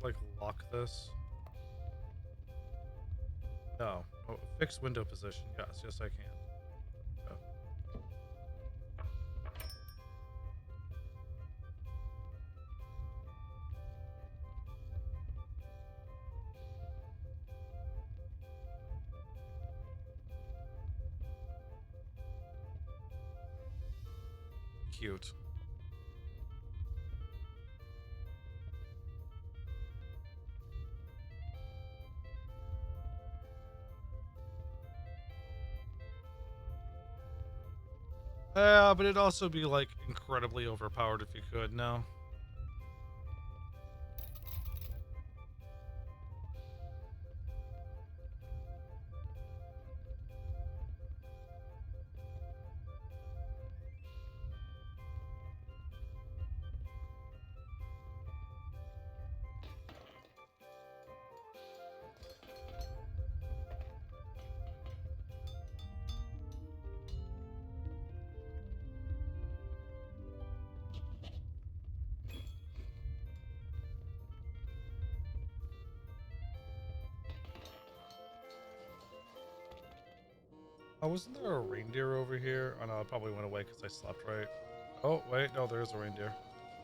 Like lock this? No. Oh, fix window position. Yes, I can. Oh. Cute. Yeah, but it'd also be like incredibly overpowered if you could, no? Oh, wasn't there a reindeer over here? Oh no, it probably went away because I slept, right? Oh, wait, no, there's a reindeer.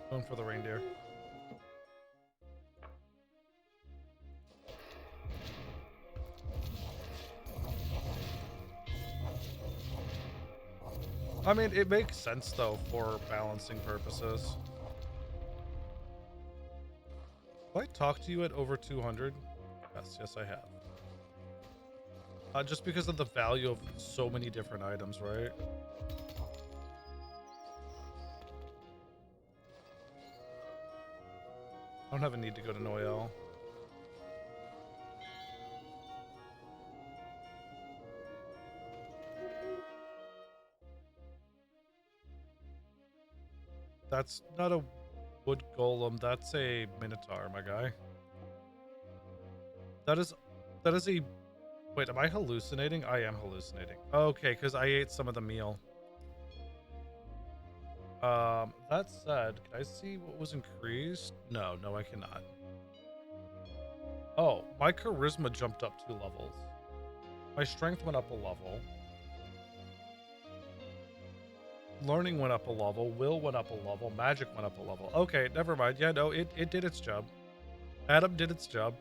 Going for the reindeer. I mean, it makes sense, though, for balancing purposes. Have I talked to you at over 200? Yes, I have. Just because of the value of so many different items, right? I don't have a need to go to Noelle. That's not a wood golem. That's a minotaur, my guy. That is a... Wait, am I hallucinating? I am hallucinating. Okay, because I ate some of the meal. That said, can I see what was increased? No, I cannot. Oh, my charisma jumped up 2 levels. My strength went up a level. Learning went up a level. Will went up a level. Magic went up a level. Okay, never mind. Yeah, no, it did its job. Adam did its job.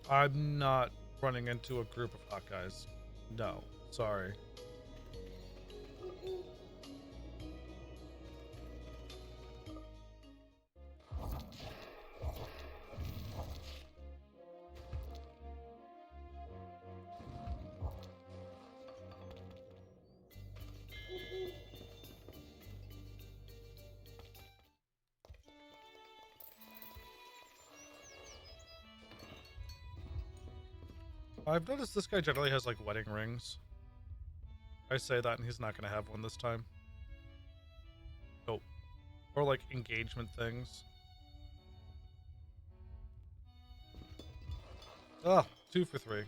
I'm not running into a group of hot guys. No, sorry. I've noticed this guy generally has, like, wedding rings. I say that and he's not going to have one this time. Oh. Or, like, engagement things. Ah, 2 for 3.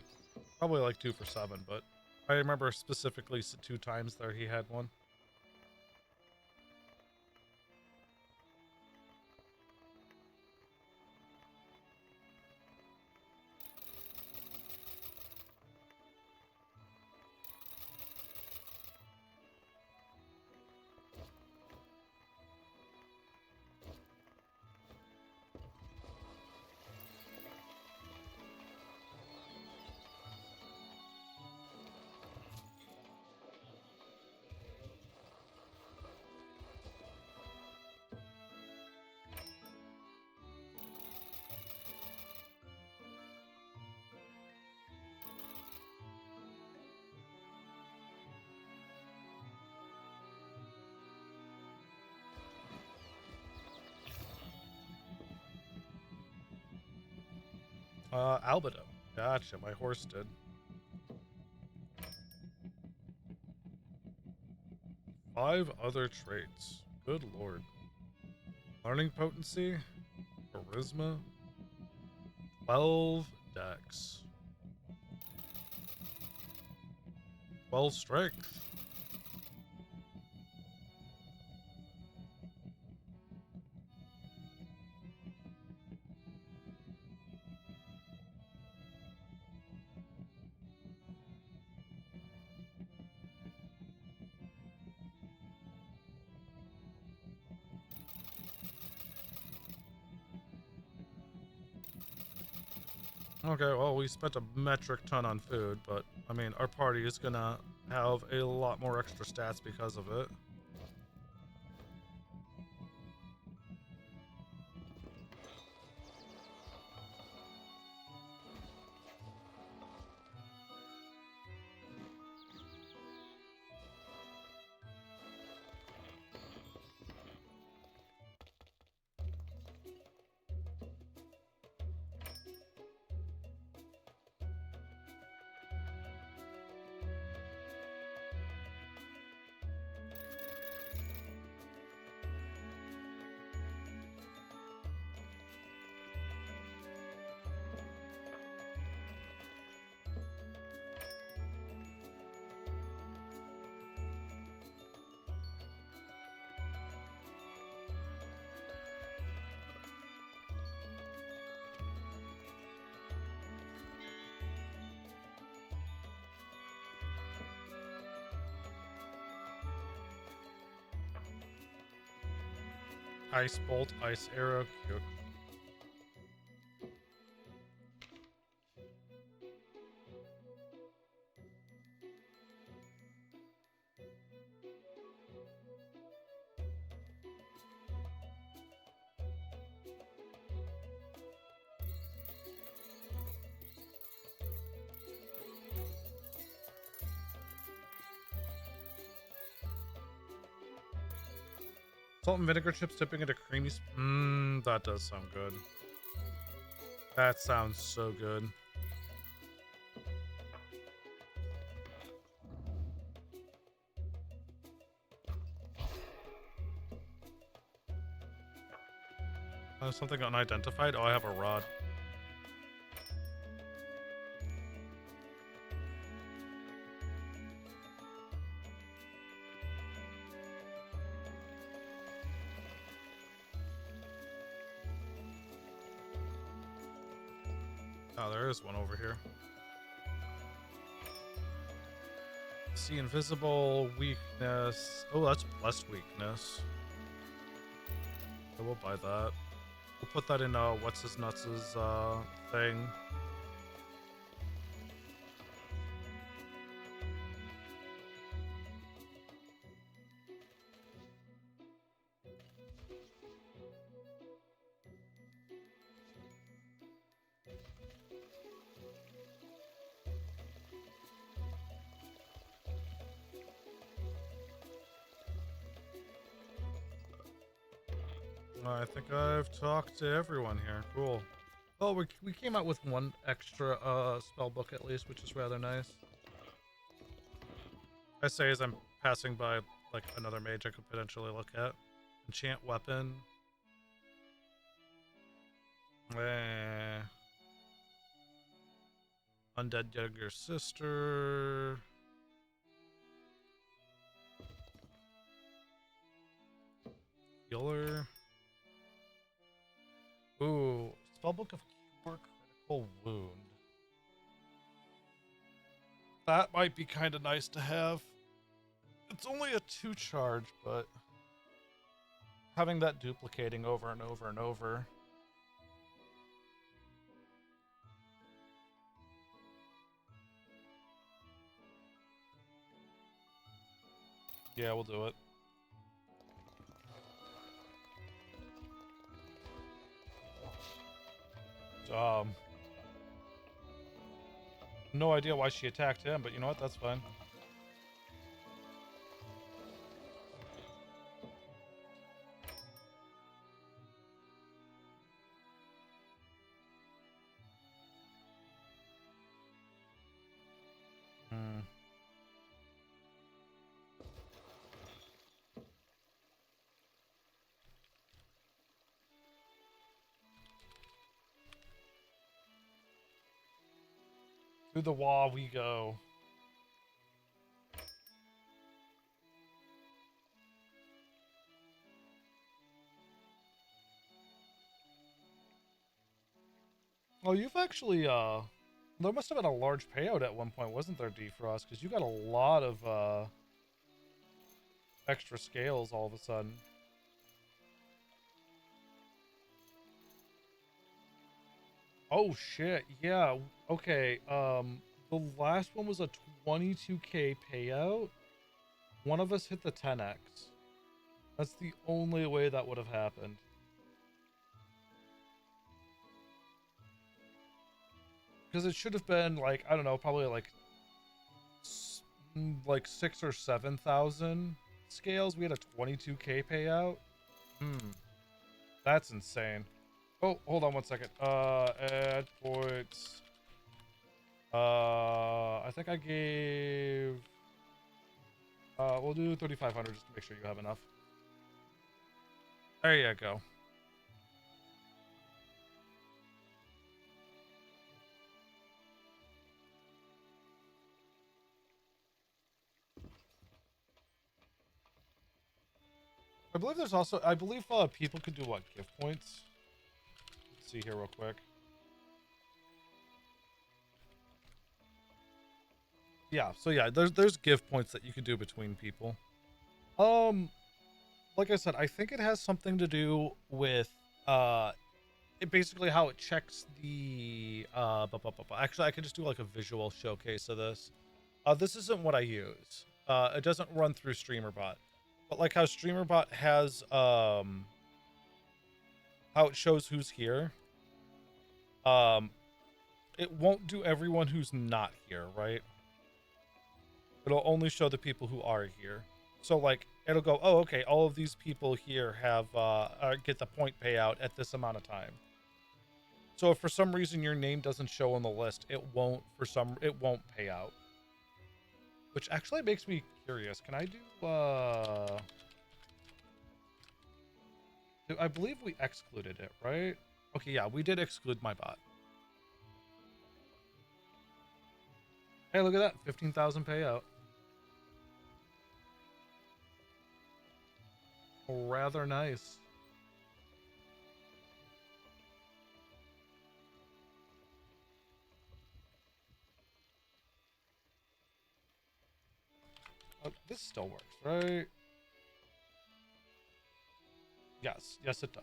Probably, like, 2 for 7, but I remember specifically 2 times there he had one. Albedo. Gotcha, my horse did. Five other traits. Good lord. Learning potency, charisma, 12 dex, 12 strength. Okay, well, we spent a metric ton on food, but I mean, our party is gonna have a lot more extra stats because of it. Ice bolt, ice arrow, cute. Salt and vinegar chips dipping into creamy. That does sound good. That sounds so good. Something unidentified? Oh, I have a rod. Oh, there is one over here. See invisible weakness. Oh, that's blessed weakness. So we'll buy that. We'll put that in what's his nuts' thing. I think I've talked to everyone here. Cool. Oh, we came out with one extra spell book at least, which is rather nice. I say as I'm passing by like another mage I could potentially look at. Enchant weapon. Undead younger sister. Healer. Ooh, spellbook of cure critical wound. That might be kind of nice to have. It's only a 2 charge, but having that duplicating over and over and over. Yeah, we'll do it. No idea why she attacked him, but you know what? That's fine. Through the wall we go. Oh, you've actually, there must have been a large payout at one point, wasn't there, Defrost? Because you got a lot of, extra scales all of a sudden. Oh, shit. Yeah. Okay. The last one was a 22k payout. One of us hit the 10x. That's the only way that would have happened. Because it should have been like, I don't know, probably like 6 or 7,000 scales. We had a 22k payout. That's insane. Oh, hold on one second. Add points. I think I gave. We'll do 3,500 just to make sure you have enough. There you go. I believe there's also, I believe people could do what, gift points? Let's see here real quick. Yeah, so yeah, there's gift points that you can do between people. Like I said, I think it has something to do with basically how it checks the actually I could just do like a visual showcase of this. This isn't what I use. It doesn't run through StreamerBot. But like how StreamerBot has how it shows who's here. It won't do everyone who's not here, right? It'll only show the people who are here. So like it'll go, oh okay, all of these people here have get the point payout at this amount of time. So if for some reason your name doesn't show on the list, it won't pay out. Which actually makes me curious. Can I do I believe we excluded it, right? Okay, yeah, we did exclude my bot. Hey, look at that. 15,000 payout. Rather nice. This still works, right? Yes. Yes, it does.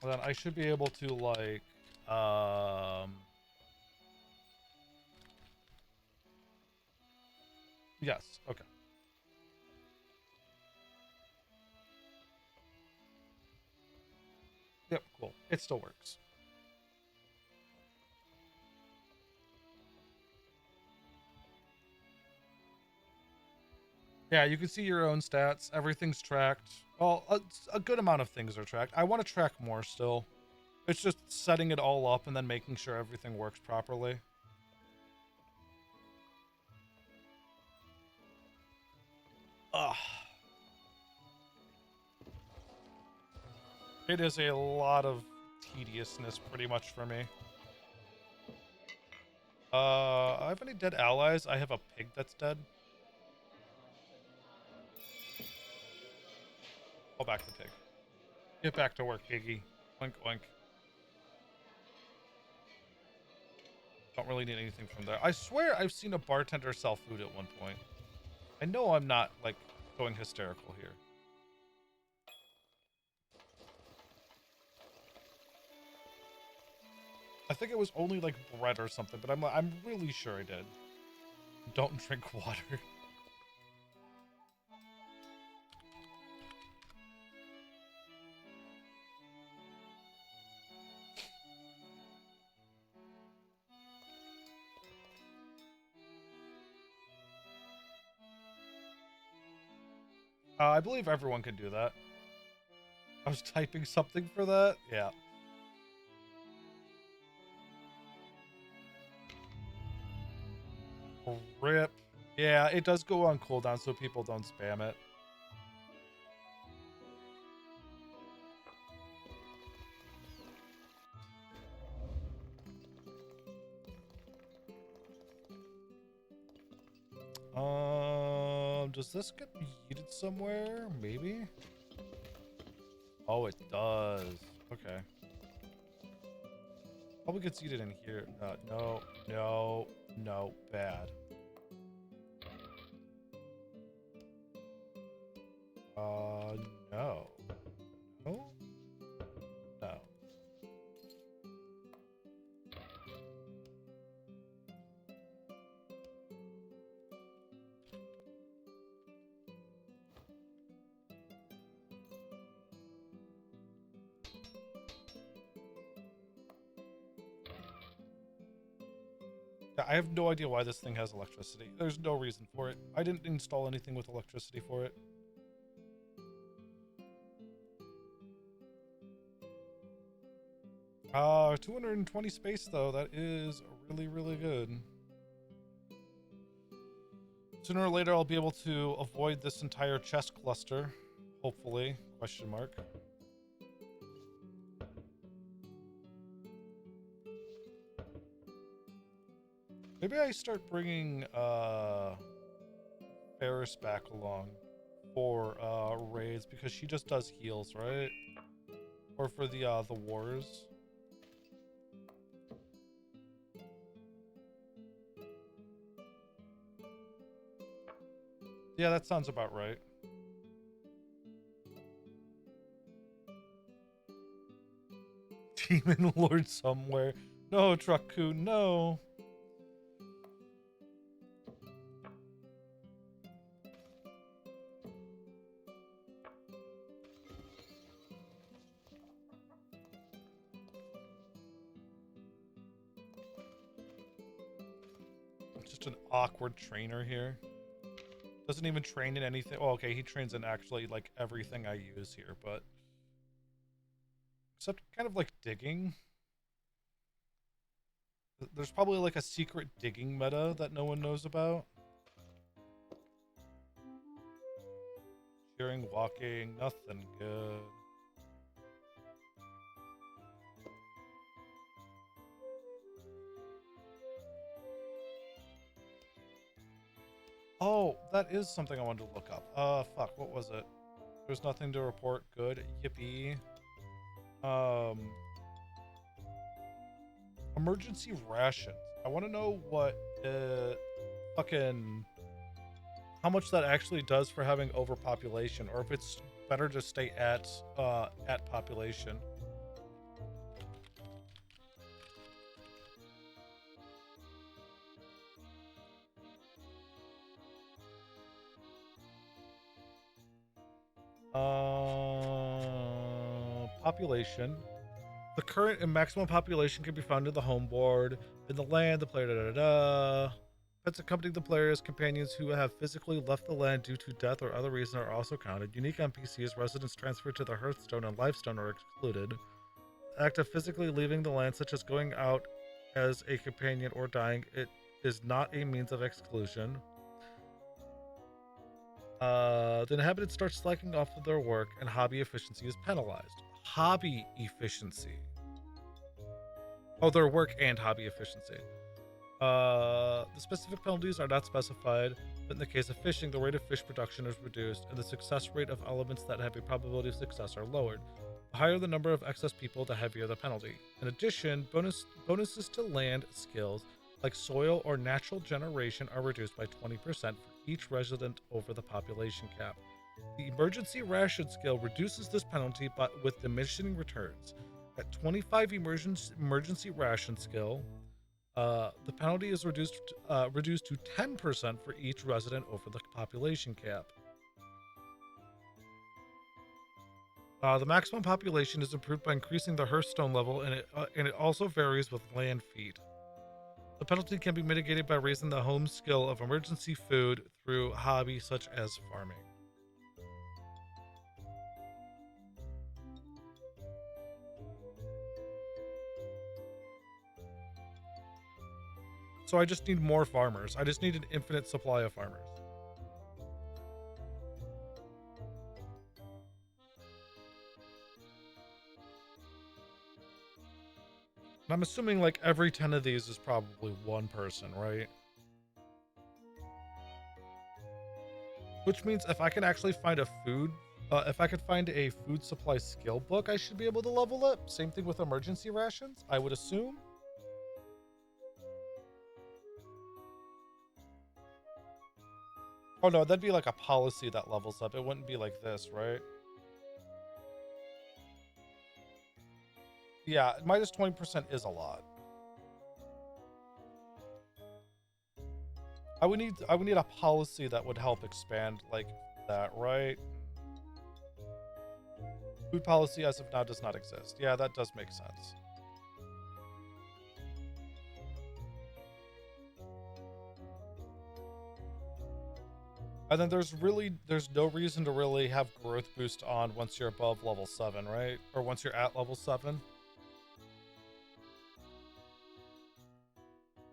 Well, then I should be able to, like, yes, okay. Yep, cool. It still works. Yeah, you can see your own stats. Everything's tracked. Well, a good amount of things are tracked. I want to track more still. It's just setting it all up and then making sure everything works properly. Ugh. It is a lot of tediousness pretty much for me. I have any dead allies? I have a pig that's dead. Call back the pig. Get back to work, piggy. Oink, oink. Don't really need anything from there. I swear I've seen a bartender sell food at one point. I know I'm not, like, going hysterical here. I think it was only, like, bread or something, but I'm really sure I did. Don't drink water. I believe everyone can do that. I was typing something for that. Yeah. Rip. Yeah, it does go on cooldown so people don't spam it. Does this get yeeted somewhere? Maybe? Oh, it does. Okay. Probably gets yeeted in here. No. Bad. No. No? No. I have no idea why this thing has electricity. There's no reason for it. I didn't install anything with electricity for it. Uh, 220 space though. That is really, really good. Sooner or later, I'll be able to avoid this entire chest cluster. Hopefully. Question mark. Maybe I start bringing Ferris back along for raids because she just does heals, right? Or for the wars. Yeah, that sounds about right. Demon Lord somewhere. No, Truck-kun, no. Just an awkward trainer here. Doesn't even train in anything. Oh, okay, he trains in actually like everything I use here, but except kind of like digging. There's probably like a secret digging meta that no one knows about. Shearing, walking, nothing good. Oh, that is something I wanted to look up. Fuck, what was it? There's nothing to report. Good. Yippee. Emergency rations. I want to know what, fucking, how much that actually does for having overpopulation, or if it's better to stay at population. Population. The current and maximum population can be found in the home board, in the land, the player, da. Pets accompanying the player as companions who have physically left the land due to death or other reason are also counted. Unique NPCs, residents transferred to the Hearthstone and Lifestone are excluded. The act of physically leaving the land, such as going out as a companion or dying, it is not a means of exclusion. The inhabitants start slacking off of their work and hobby efficiency is penalized. Hobby efficiency. Oh, their work and hobby efficiency. The specific penalties are not specified, but in the case of fishing, the rate of fish production is reduced, and the success rate of elements that have a probability of success are lowered. The higher the number of excess people, the heavier the penalty. In addition, bonuses to land skills, like soil or natural generation, are reduced by 20% for each resident over the population cap. The emergency ration skill reduces this penalty, but with diminishing returns. At 25 emergency ration skill, the penalty is reduced to 10% for each resident over the population cap. The maximum population is improved by increasing the Hearthstone level, and it also varies with land feat. The penalty can be mitigated by raising the home skill of emergency food through hobbies such as farming. So I just need more farmers. I just need an infinite supply of farmers. And I'm assuming like every 10 of these is probably one person, right? Which means if I can actually find a food, if I could find a food supply skill book, I should be able to level it. Same thing with emergency rations, I would assume. Oh no, that'd be like a policy that levels up. It wouldn't be like this, right? Yeah, minus 20% is a lot. I would need a policy that would help expand like that, right? Food policy as of now does not exist. Yeah, that does make sense. And then there's no reason to really have growth boost on once you're above level 7, right? Or once you're at level 7.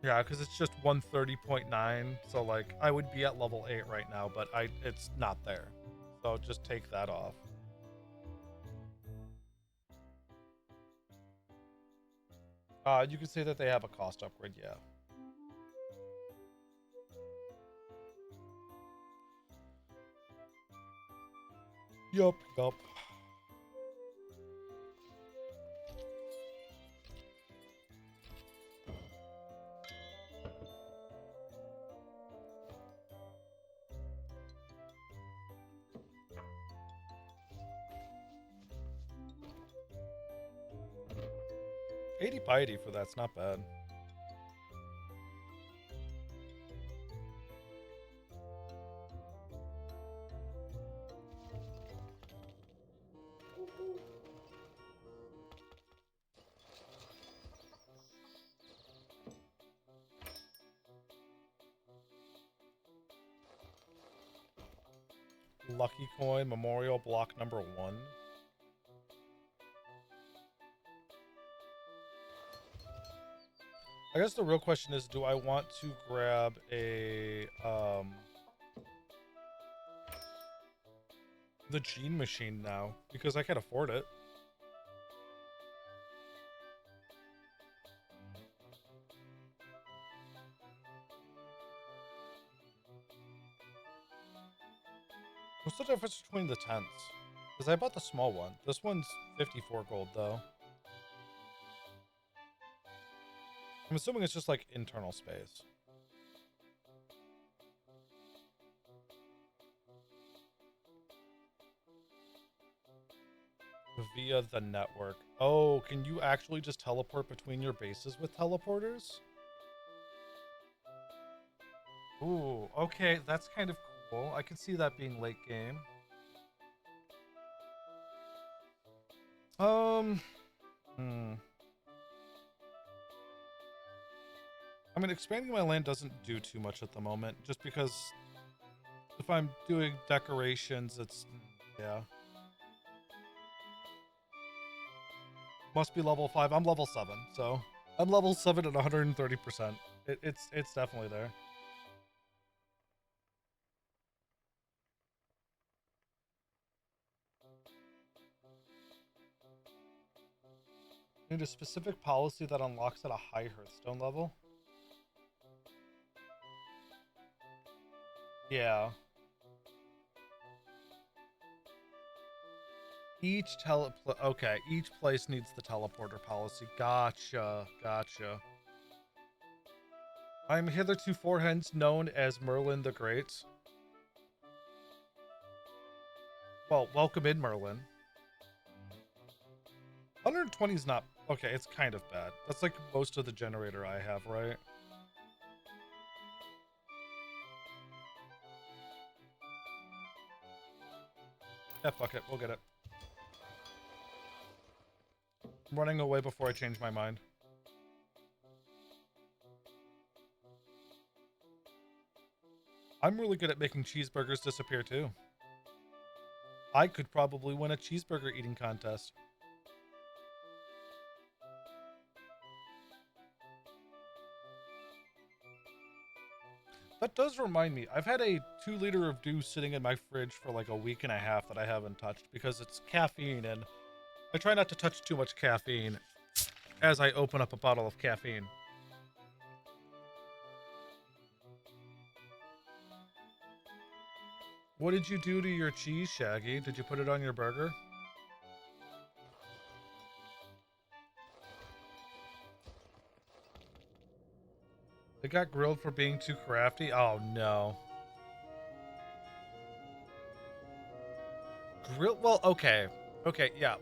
Yeah, because it's just 130.9. So like I would be at level 8 right now, but it's not there. So just take that off. You could say that they have a cost upgrade, yeah. Yup. 80 piety for that's not bad. Lucky coin, memorial block number 1. I guess the real question is, do I want to grab a the gene machine now because I can afford it. What's the difference between the tents? Because I bought the small one. This one's 54 gold though. I'm assuming it's just like internal space. Via the network. Oh, can you actually just teleport between your bases with teleporters? Ooh, okay, that's kind of cool. I can see that being late game. I mean, expanding my land doesn't do too much at the moment, just because if I'm doing decorations, it's, yeah. Must be level 5. I'm level 7, so I'm level 7 at 130%. It's definitely there. Need a specific policy that unlocks at a high Hearthstone level. Yeah. Each place needs the teleporter policy. Gotcha. I'm hitherto hence known as Merlin the Great. Well, welcome in, Merlin. 120 is not... Okay, it's kind of bad. That's like most of the generator I have, right? Yeah, fuck it. We'll get it. I'm running away before I change my mind. I'm really good at making cheeseburgers disappear, too. I could probably win a cheeseburger eating contest. That does remind me. I've had a 2 liter of dew sitting in my fridge for like a week and a half that I haven't touched because it's caffeine, and I try not to touch too much caffeine as I open up a bottle of caffeine. What did you do to your cheese, Shaggy? Did you put it on your burger? They got grilled for being too crafty? Oh no. Grill? Well, okay. Okay, yeah.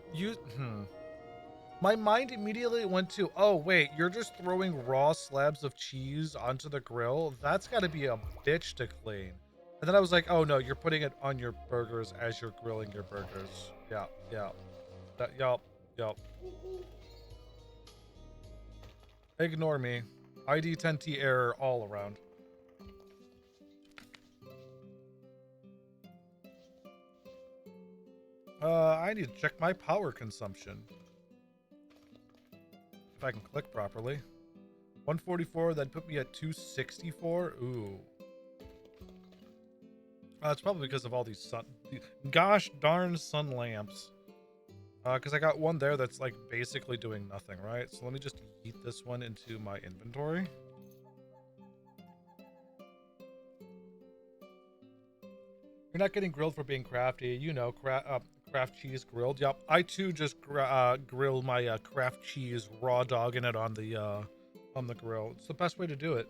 My mind immediately went to, oh wait, you're just throwing raw slabs of cheese onto the grill? That's gotta be a bitch to clean. And then I was like, oh no, you're putting it on your burgers as you're grilling your burgers. Yeah, yeah. Yup. Ignore me. ID 10T error all around. I need to check my power consumption. If I can click properly. 144, that'd put me at 264. Ooh. It's probably because of all these gosh darn sun lamps. Because I got one there that's like basically doing nothing, right? So let me just yeet this one into my inventory. You're not getting grilled for being crafty. You know, craft cheese grilled. Yep, I too just grill my craft cheese raw dogging it on the grill. It's the best way to do it.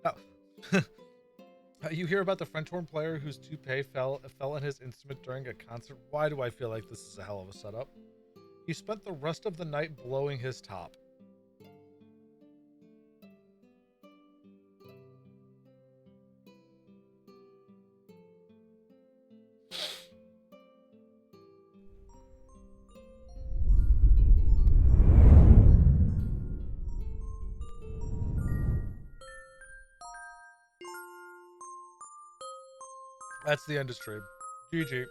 Now, you hear about the French horn player whose toupee fell on his instrument during a concert? Why do I feel like this is a hell of a setup? He spent the rest of the night blowing his top. That's the industry. GG.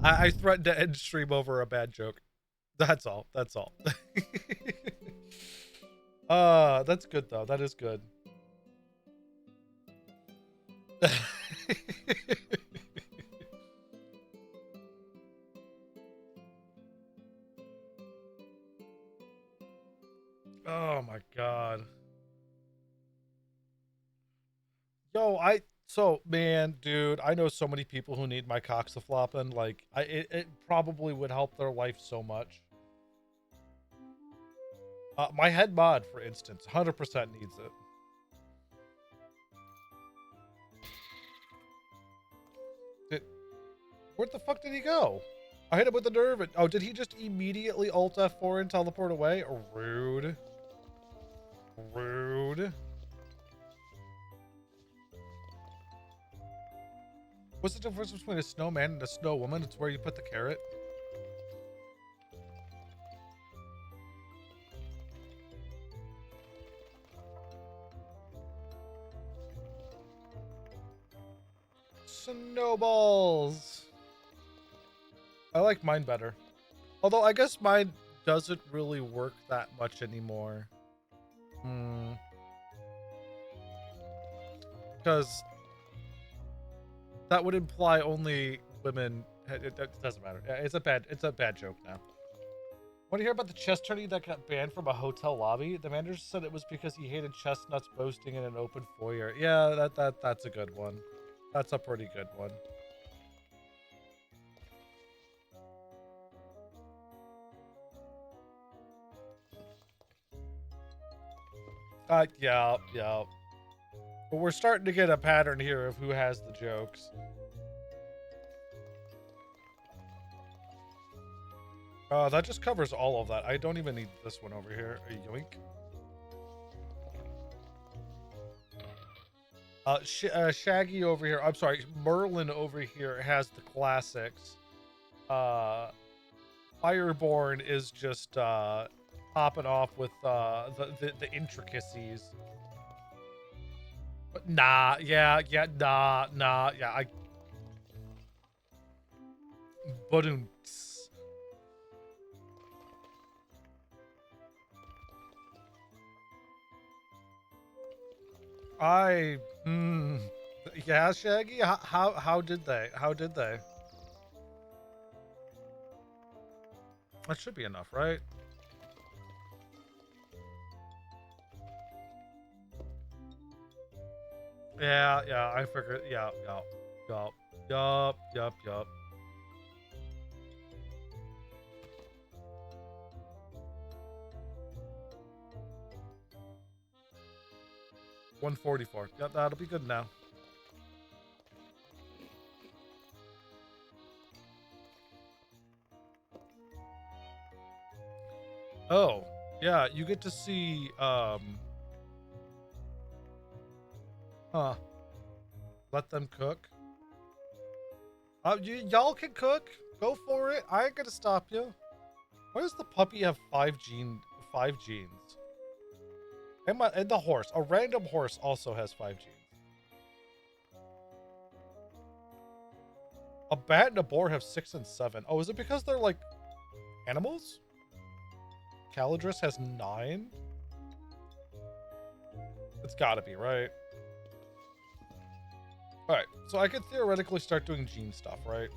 I threatened to end stream over a bad joke. That's all. That's all. That's good though. That is good. Oh my god. Yo, man, dude, I know so many people who need my coxaflopping. Like, it probably would help their life so much. My head mod, for instance, 100% needs it. Where the fuck did he go? I hit him with the nerve. Oh, did he just immediately Alt F4 and teleport away? Rude. Rude. What's the difference between a snowman and a snow woman? It's where you put the carrot. Snowballs. I like mine better. Although I guess mine doesn't really work that much anymore. Because that would imply only women. It doesn't matter. It's a bad joke now. Want to hear about the chess tourney that got banned from a hotel lobby? The manager said it was because he hated chestnuts boasting in an open foyer. Yeah, that's a good one. That's a pretty good one. Yeah. But we're starting to get a pattern here of who has the jokes. That just covers all of that. I don't even need this one over here. Yoink. Shaggy over here. I'm sorry, Merlin over here has the classics. Fireborn is just popping off with the intricacies. But nah, yeah, I but I yeah, Shaggy, how did they? How did they? That should be enough, right? Yeah, I figured. Yeah. 144. Yep, that'll be good now. Oh, yeah, you get to see, let them cook. Y'all can cook. Go for it. I ain't gonna stop you. Why does the puppy have five genes? And the horse. A random horse also has 5 genes. A bat and a boar have 6 and 7. Oh, is it because they're like animals? Calidris has 9? It's gotta be, right? Alright, so I could theoretically start doing gene stuff, right?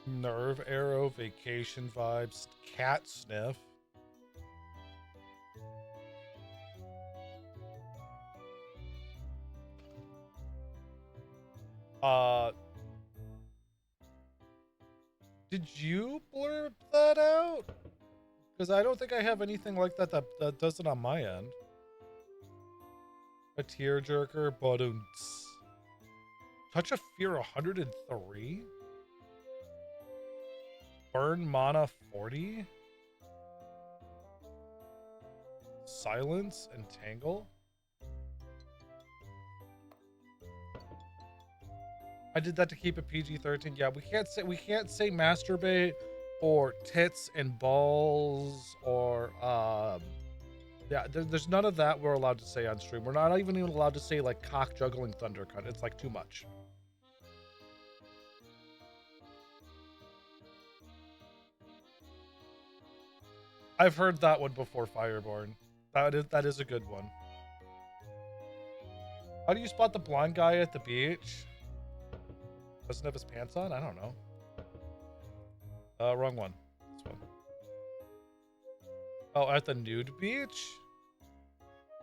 Nerve arrow, vacation vibes, cat sniff. Did you blurb that out? Because I don't think I have anything like that that does it on my end. A tearjerker, badunts. Touch of Fear 103? Burn mana 40? Silence and Tangle? I did that to keep it PG-13. Yeah, we can't say masturbate or tits and balls or yeah, there's none of that we're allowed to say on stream. We're not even allowed to say like cock juggling thundercut. It's like too much. I've heard that one before, Fireborn. That is a good one. How do you spot the blonde guy at the beach? Doesn't have his pants on? I don't know. Wrong one. This one. Oh, at the nude beach?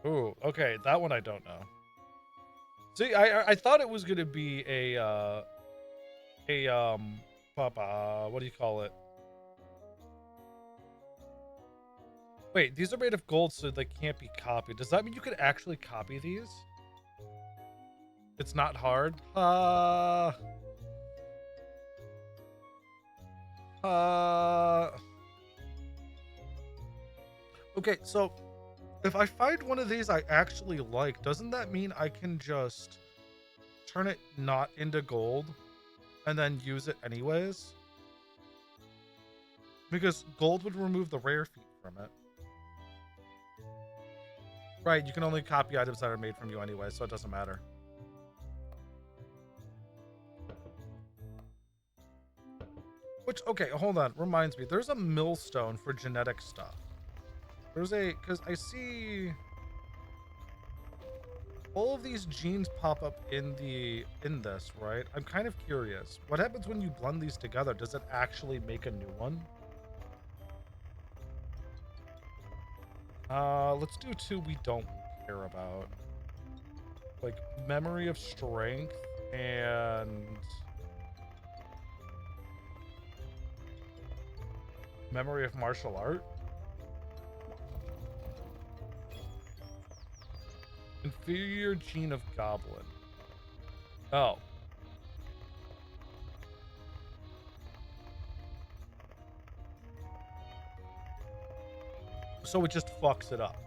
Ooh, okay, that one I don't know. See, I thought it was gonna be what do you call it? Wait, these are made of gold, so they can't be copied. Does that mean you could actually copy these? It's not hard. Okay, so if I find one of these I actually like, doesn't that mean I can just turn it not into gold and then use it anyways? Because gold would remove the rare feat from it. Right, you can only copy items that are made from you anyway, so it doesn't matter. Which, okay, hold on. Reminds me, there's a millstone for genetic stuff. There's because I see all of these genes pop up in this, right? I'm kind of curious. What happens when you blend these together? Does it actually make a new one? Let's do 2 we don't care about. Like, Memory of Strength and Memory of Martial Art. Inferior Gene of Goblin. Oh. So it just fucks it up.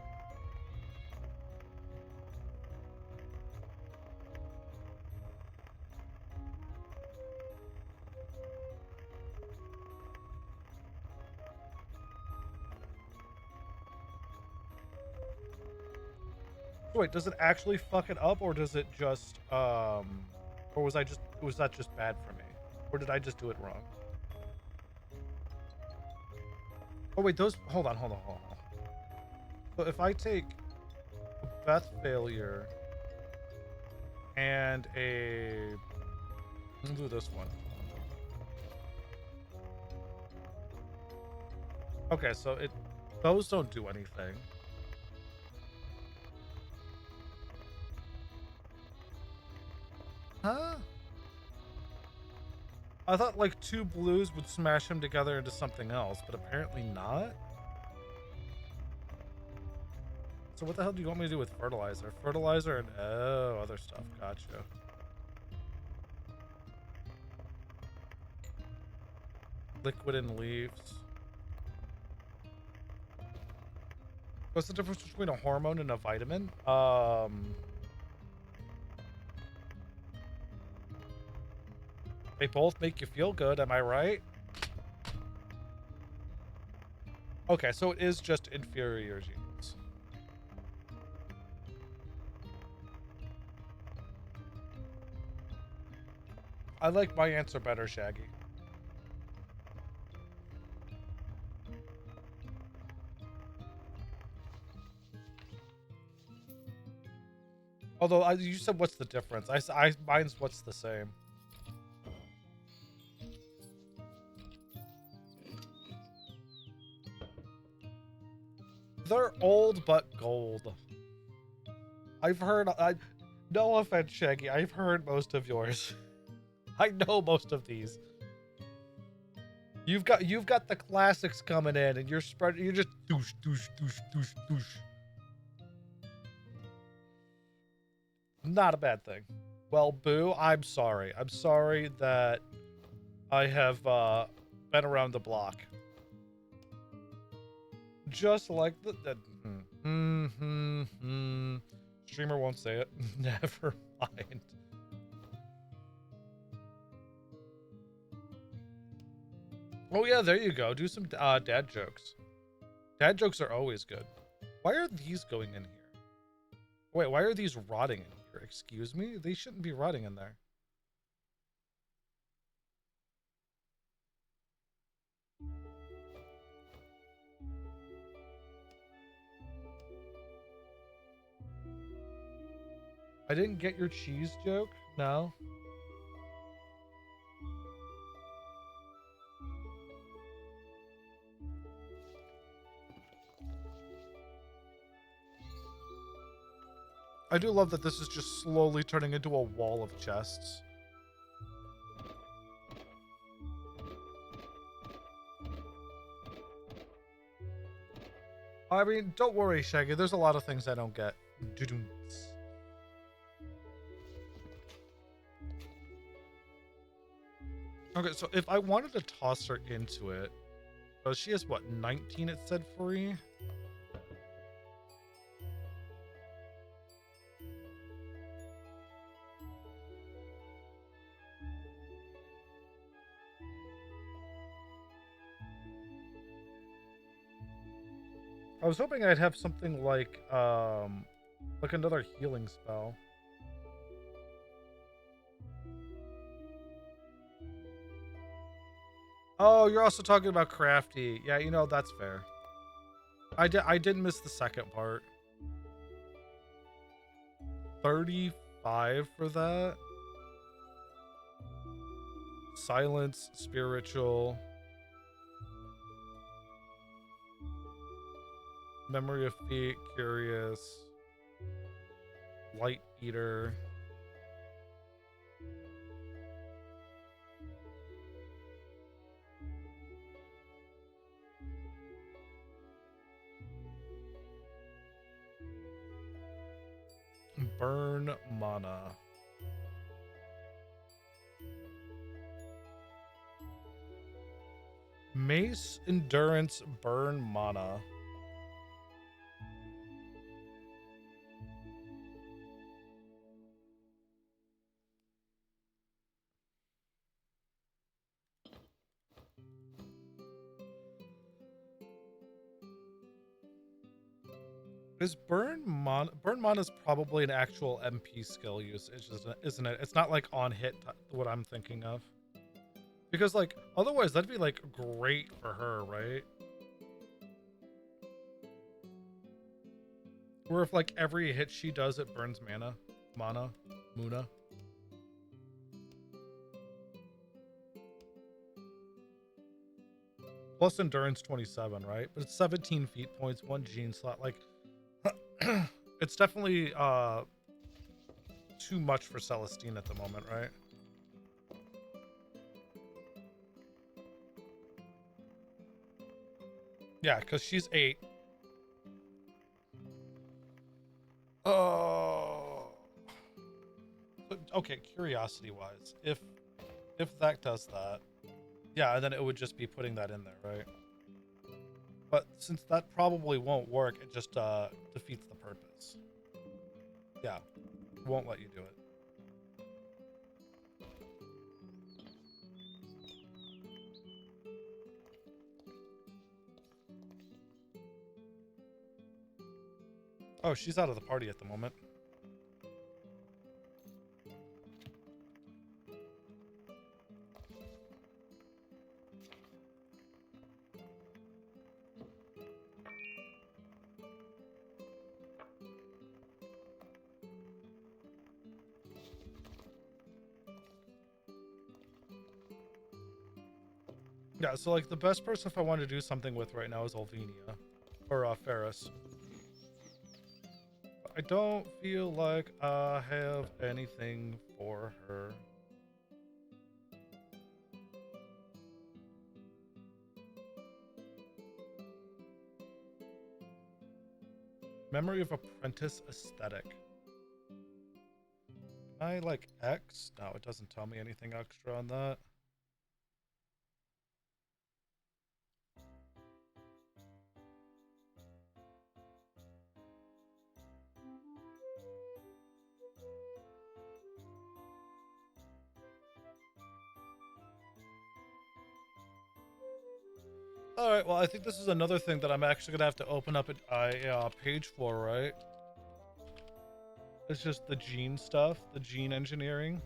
Wait, does it actually fuck it up, or does it just, or was that just bad for me? Or did I just do it wrong? Oh wait, hold on. So if I take a Beth failure and we'll do this one. Okay, so those don't do anything. Huh? I thought like 2 blues would smash him together into something else, but apparently not. So what the hell do you want me to do with fertilizer? Fertilizer and other stuff. Gotcha. Liquid and leaves. What's the difference between a hormone and a vitamin? They both make you feel good, am I right? Okay, so it is just inferior genes. I like my answer better, Shaggy. Although you said what's the difference? Mine's what's the same. They're old but gold. No offense, Shaggy. I've heard most of yours. I know most of these. You've got the classics coming in, and you're just douche. Not a bad thing. Well, Boo, I'm sorry. I'm sorry that I have been around the block. Just like the streamer won't say it. Never mind. Oh yeah, there you go. Do some dad jokes. Dad jokes are always good. Why are these going in here? Wait, why are these rotting in here? Excuse me? They shouldn't be rotting in there. I didn't get your cheese joke? No. I do love that this is just slowly turning into a wall of chests. I mean, don't worry, Shaggy. There's a lot of things I don't get. Okay, so if I wanted to toss her into it, oh, she has what, 19 it said free? I was hoping I'd have something like another healing spell. Oh, you're also talking about crafty. Yeah, you know, that's fair. I did miss the second part. 35 for that. Silence, spiritual. Memory of feet, curious. Light eater. Burn mana. Mace, endurance, burn mana. Is burn mana is probably an actual MP skill usage, isn't it? It's not like on hit what I'm thinking of. Because like otherwise that'd be like great for her, right? Or if like every hit she does it burns Muna. Plus endurance 27, right? But it's 17 feet points, 1 gene slot. Like it's definitely too much for Celestine at the moment, right? Yeah, because she's 8. Oh. Okay, curiosity wise, if that does that, yeah, then it would just be putting that in there, right? But since that probably won't work, it just defeats the purpose. Yeah, it won't let you do it. Oh, she's out of the party at the moment. Yeah, so like the best person if I want to do something with right now is Olvenia or Ferris. I don't feel like I have anything for her. Memory of Apprentice aesthetic. Can I like X? No, it doesn't tell me anything extra on that. All right, well, I think this is another thing that I'm actually gonna have to open up a page for, right? It's just the gene stuff, the gene engineering.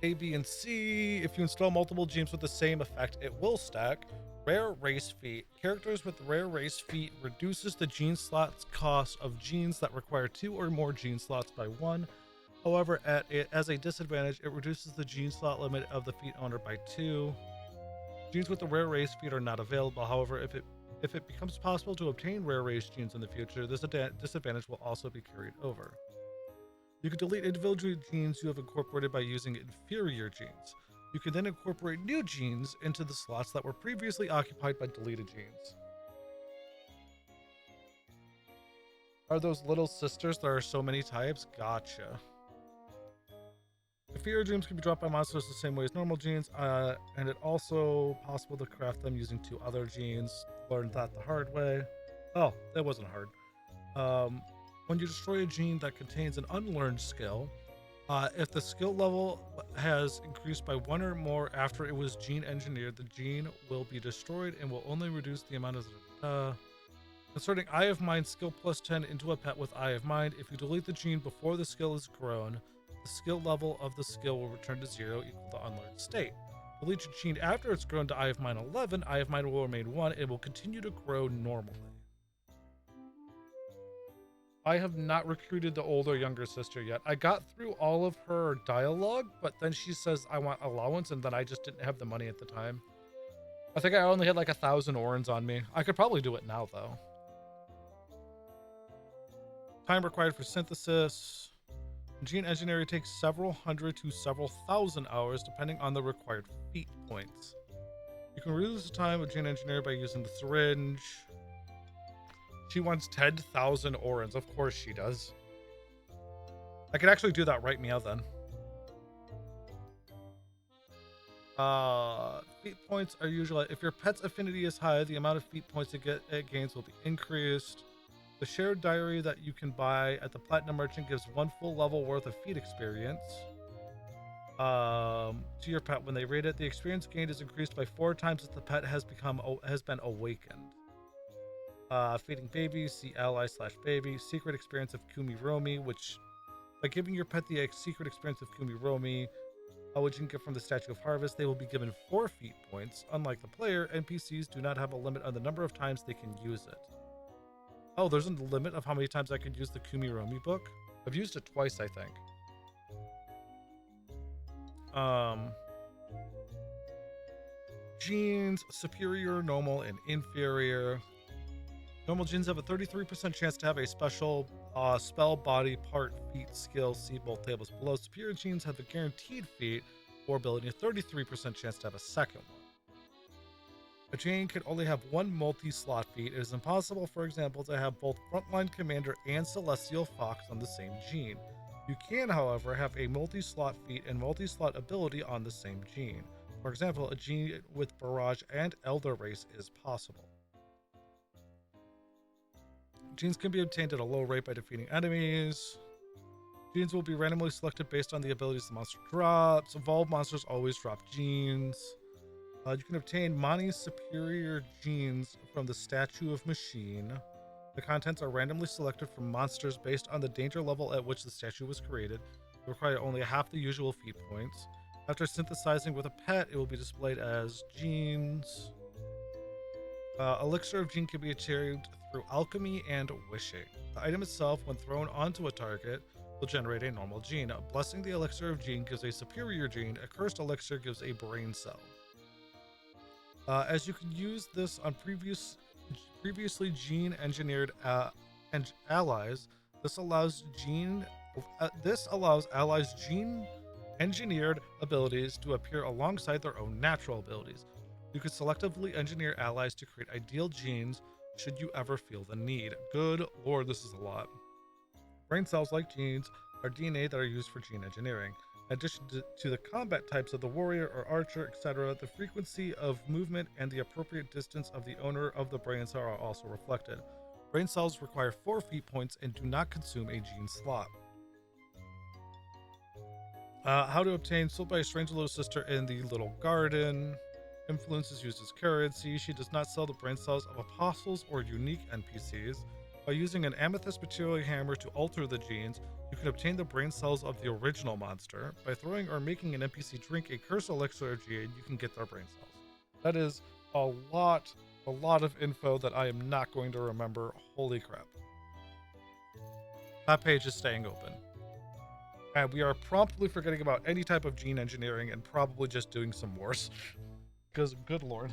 A, B, and C. If you install multiple genes with the same effect, it will stack. Rare race feat. Characters with rare race feat reduces the gene slots cost of genes that require 2 or more gene slots by 1. However, as a disadvantage, it reduces the gene slot limit of the feat owner by 2. Genes with the rare race feat are not available. However, if it becomes possible to obtain rare race genes in the future, this disadvantage will also be carried over. You can delete individual genes you have incorporated by using inferior genes. You can then incorporate new genes into the slots that were previously occupied by deleted genes. Are those little sisters? There are so many types. Gotcha. Inferior genes can be dropped by monsters the same way as normal genes, and it also possible to craft them using 2 other genes. Learned that the hard way. Oh, that wasn't hard. When you destroy a gene that contains an unlearned skill, if the skill level has increased by 1 or more after it was gene engineered, the gene will be destroyed and will only reduce the amount of... Inserting Eye of Mind skill plus 10 into a pet with Eye of Mind. If you delete the gene before the skill is grown, the skill level of the skill will return to 0 equal to unlearned state. Delete your gene after it's grown to Eye of Mind 11, Eye of Mind will remain 1 and will continue to grow normally. I have not recruited the older younger sister yet. I got through all of her dialogue, but then she says I want allowance, and then I just didn't have the money at the time. I think I only had like 1,000 orans on me. I could probably do it now, though. Time required for synthesis. Gene engineering takes several hundred to several thousand hours, depending on the required feat points. You can reduce the time of gene engineering by using the syringe. She wants 10,000 orans. Of course she does. I could actually do that right meow then. Feat points are usually... If your pet's affinity is high, the amount of feat points it gains will be increased. The shared diary that you can buy at the Platinum Merchant gives 1 full level worth of feat experience to your pet. When they rate it, the experience gained is increased by 4 times if the pet has been awakened. Feeding babies, see ally / baby. Secret experience of Kumi Romi, which by giving your pet the secret experience of Kumi Romi, which you can get from the Statue of Harvest, they will be given 4 feat points. Unlike the player, NPCs do not have a limit on the number of times they can use it. Oh, there's a limit of how many times I can use the Kumi Romi book? I've used it twice, I think. Genes, superior, normal, and inferior. Normal genes have a 33% chance to have a special spell, body, part, feat, skill. See both tables below. Superior genes have a guaranteed feat or ability, a 33% chance to have a second one. A gene can only have 1 multi-slot feat. It is impossible, for example, to have both Frontline Commander and Celestial Fox on the same gene. You can, however, have a multi-slot feat and multi-slot ability on the same gene. For example, a gene with Barrage and Elder Race is possible. Genes can be obtained at a low rate by defeating enemies. Genes will be randomly selected based on the abilities the monster drops. Evolved monsters always drop genes. You can obtain Mani's superior genes from the Statue of Machine. The contents are randomly selected from monsters based on the danger level at which the statue was created. They require only half the usual feat points. After synthesizing with a pet, it will be displayed as genes. Elixir of Gene can be achieved through alchemy and wishing. The item itself, when thrown onto a target, will generate a normal gene. Blessing the Elixir of Gene gives a superior gene. A cursed elixir gives a brain cell. As you can use this on previously gene-engineered allies, this allows allies gene-engineered abilities to appear alongside their own natural abilities. You could selectively engineer allies to create ideal genes should you ever feel the need. Good lord, this is a lot. Brain cells, like genes, are DNA that are used for gene engineering. In addition to the combat types of the warrior or archer, etc., the frequency of movement and the appropriate distance of the owner of the brain cell are also reflected. Brain cells require 4 feat points and do not consume a gene slot. How to obtain sold by a strange little sister in the little garden. Influence is used as currency. She does not sell the brain cells of apostles or unique NPCs. By using an amethyst material hammer to alter the genes, you can obtain the brain cells of the original monster. By throwing or making an NPC drink a cursed elixir of gene, you can get their brain cells. That is a lot of info that I am not going to remember. Holy crap. That page is staying open. And we are promptly forgetting about any type of gene engineering and probably just doing some wars. Because, good lord.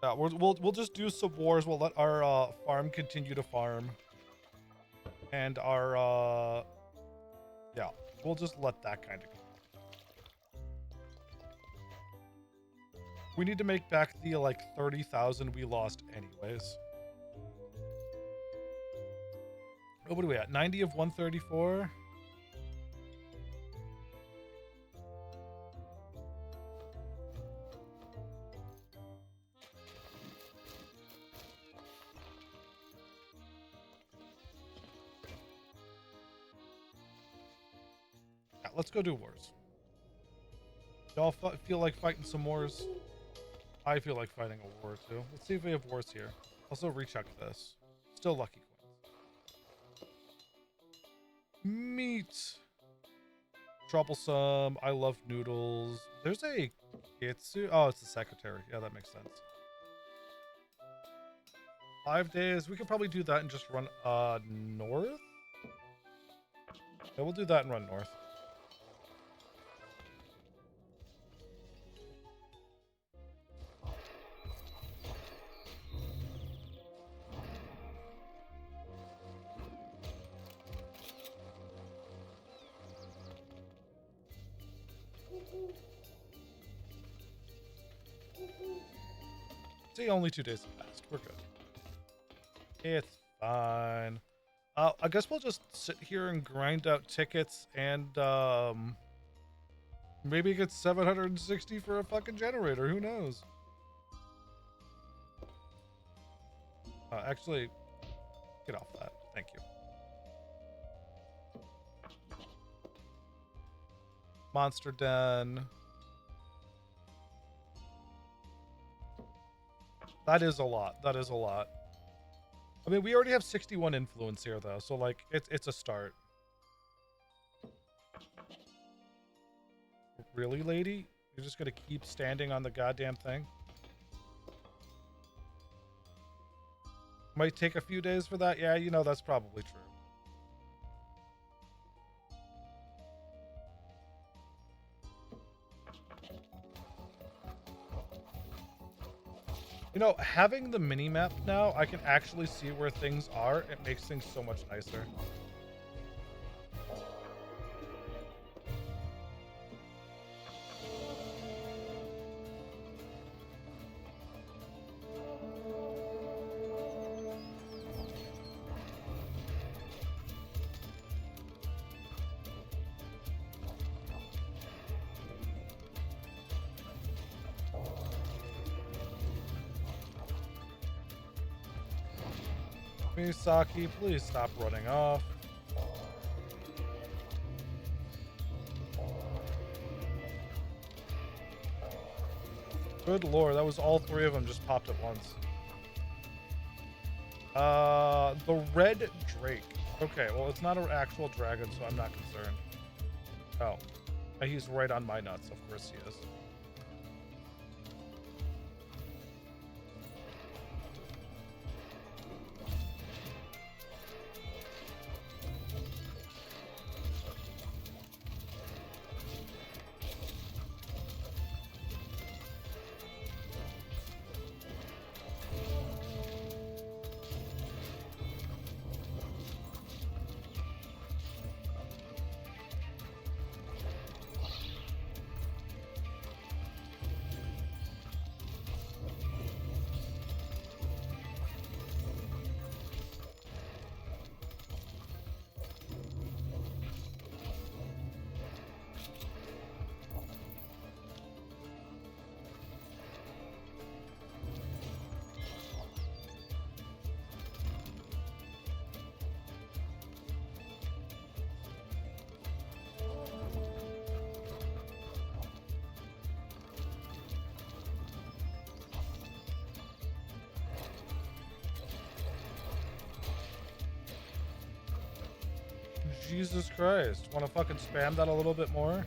We'll just do some wars. We'll let our farm continue to farm. And our, yeah, we'll just let that kind of go. We need to make back the, like, 30,000 we lost anyways. Oh, what are we at? 90 of 134? Yeah, let's go do wars. Y'all feel like fighting some wars? I feel like fighting a war too. Let's see if we have wars here. Also recheck this. Still lucky coins. Meat. Troublesome. I love noodles. There's a Kitsu. Oh, it's the secretary. Yeah, that makes sense. 5 days. We could probably do that and just run north. Yeah, we'll do that and run north. See, only 2 days have passed. We're good. It's fine. I guess we'll just sit here and grind out tickets and Maybe it gets 760 for a fucking generator. Who knows? Actually, get off that. Thank you. Monster Den. That is a lot. That is a lot. I mean, we already have 61 influence here, though, so, like, it's a start. Really, lady? You're just gonna keep standing on the goddamn thing? Might take a few days for that? Yeah, you know, that's probably true. You know, having the mini-map now, I can actually see where things are. It makes things so much nicer. Misaki, please stop running off. Good lord, that was all three of them just popped at once. The red drake. Okay, well, it's not an actual dragon, so I'm not concerned. Oh, he's right on my nuts. Of course he is. Jesus Christ. Want to fucking spam that a little bit more?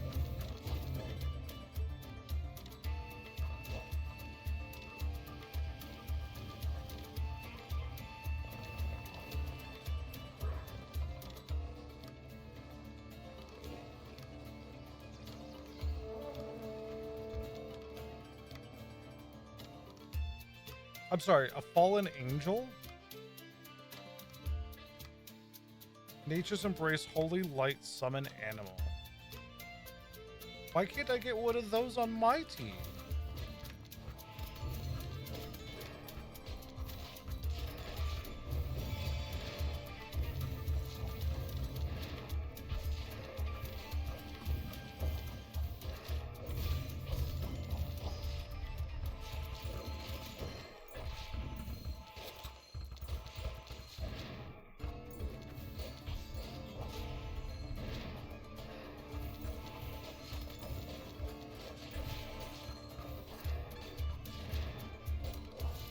I'm sorry, a fallen angel? Nature's Embrace, Holy Light, Summon Animal. Why can't I get one of those on my team?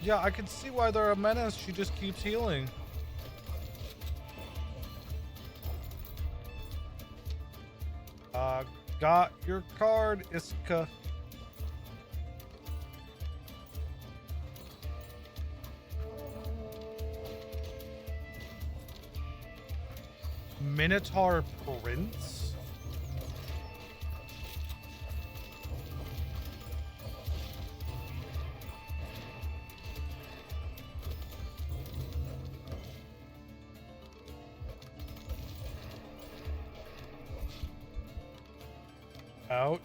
Yeah, I can see why they're a menace. She just keeps healing. Got your card, Iska. Minotaur Prince? Ouch.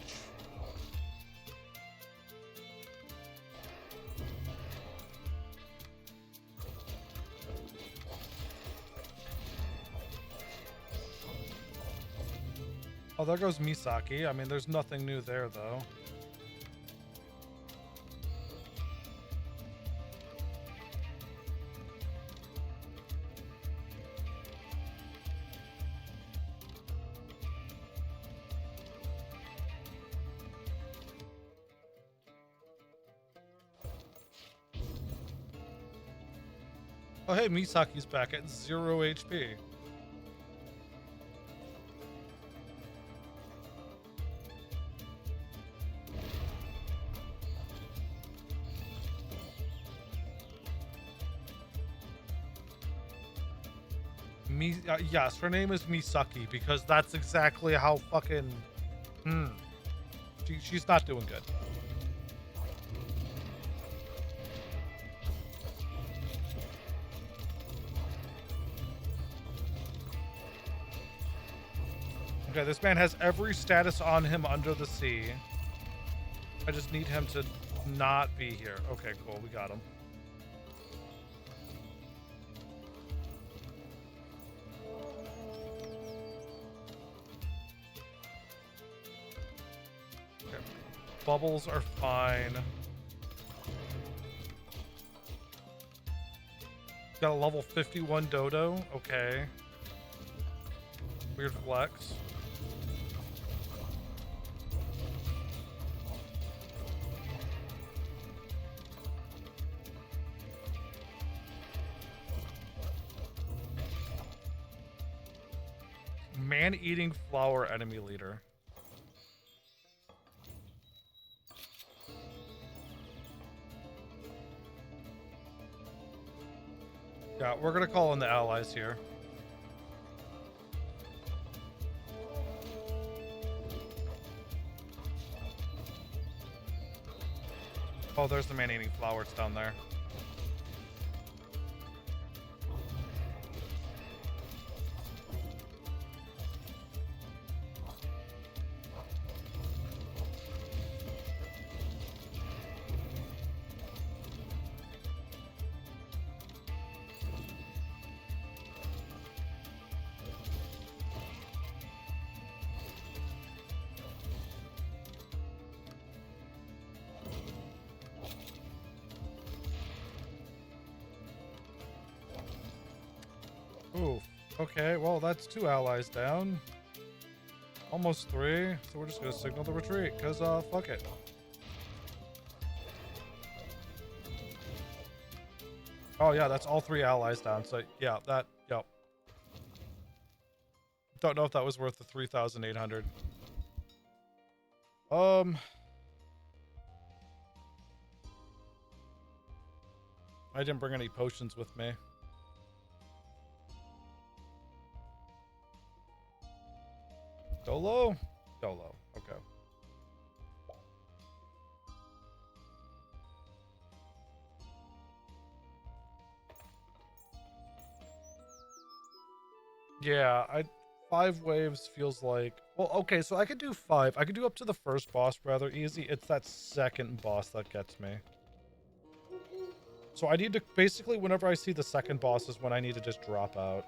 Oh, there goes Misaki. I mean, there's nothing new there, though. Oh, hey, Misaki's back at 0 HP. Yes, her name is Misaki because that's exactly how fucking. She's not doing good. Okay, this man has every status on him under the sea. I just need him to not be here. Okay, cool. We got him. Okay. Bubbles are fine. Got a level 51 dodo. Okay. Weird flex. Man-eating flower enemy leader. Yeah, we're gonna call in the allies here. Oh, there's the man-eating flowers down there. Ooh, okay, well, that's 2 allies down. Almost 3, so we're just gonna signal the retreat, because, fuck it. Oh, yeah, that's all 3 allies down, so, yeah, yep. Don't know if that was worth the 3,800. I didn't bring any potions with me. Dolo? Dolo. Okay. Yeah, 5 waves feels like... Well, okay, so I could do 5. I could do up to the first boss rather easy. It's that second boss that gets me. So I need to... Basically, whenever I see the second boss is when I need to just drop out.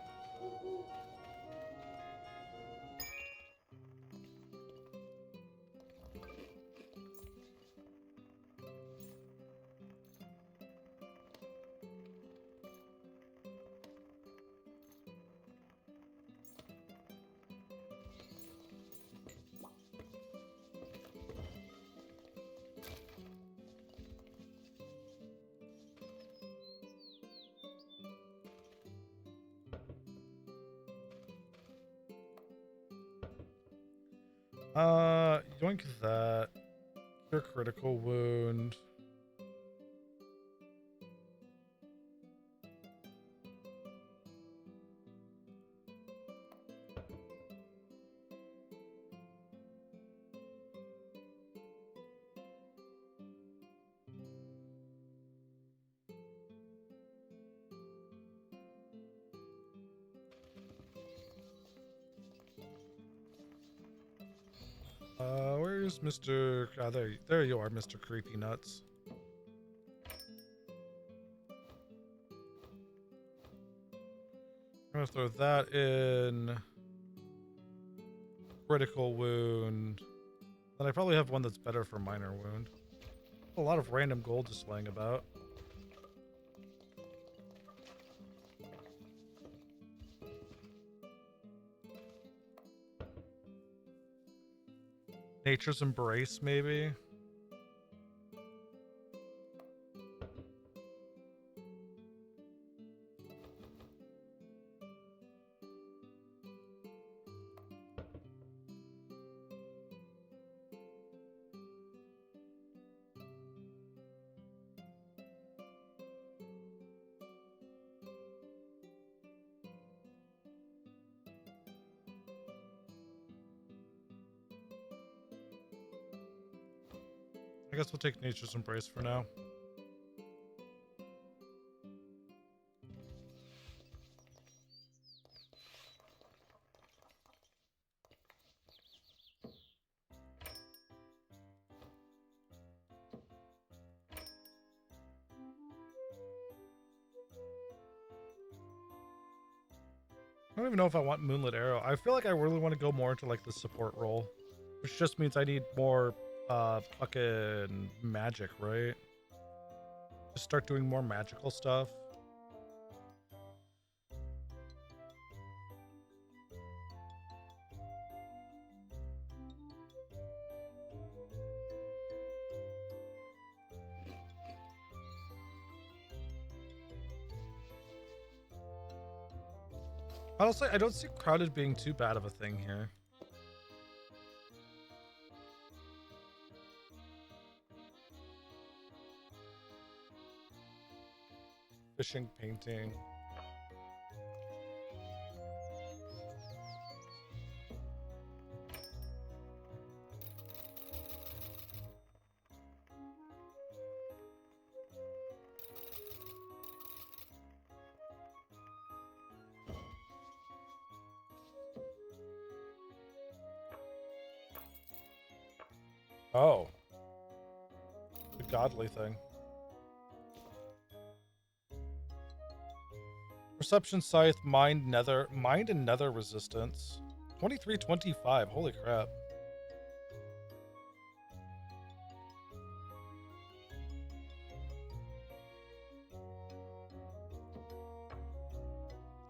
Yoink that. Your critical wound. Where's Mr. There you are, Mr. Creepy Nuts. I'm gonna throw that in critical wound. Then I probably have one that's better for minor wound. A lot of random gold just laying about. Nature's Embrace, maybe? I guess we'll take Nature's Embrace for now. I don't even know if I want Moonlit Arrow. I feel like I really want to go more into like the support role, which just means I need more fucking magic, right? Just start doing more magical stuff. Honestly, I don't see crowded being too bad of a thing here. Fishing, painting. Oh. The godly thing. Perception Scythe, Mind and Nether resistance. 2325, holy crap.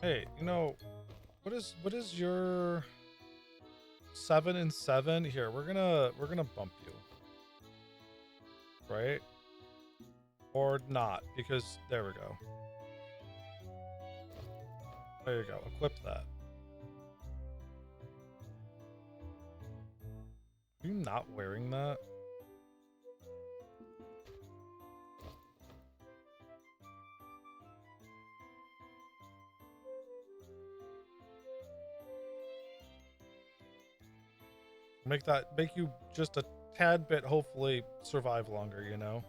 Hey, you know, what is your 7 and 7? Here, we're gonna bump you. Right? Or not, because there we go. There you go. Equip that. Are you not wearing that? Make you just a tad bit, hopefully survive longer, you know?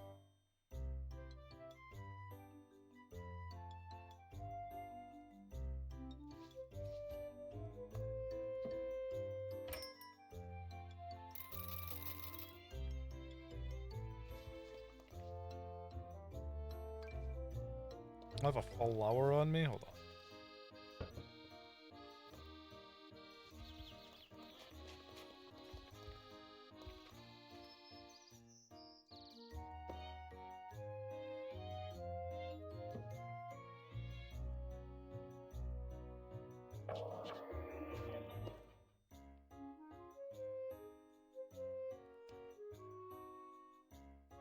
I have a flower on me. Hold on.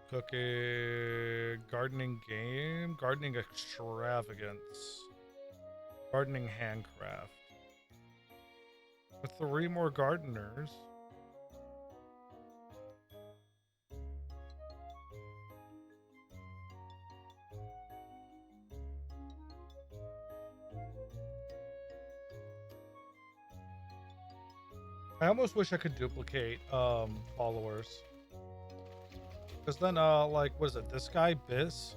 Cookie, gardening game, gardening extravagance, gardening handcraft. With 3 more gardeners. I almost wish I could duplicate followers. Because then, like, what is it? This guy, Biz?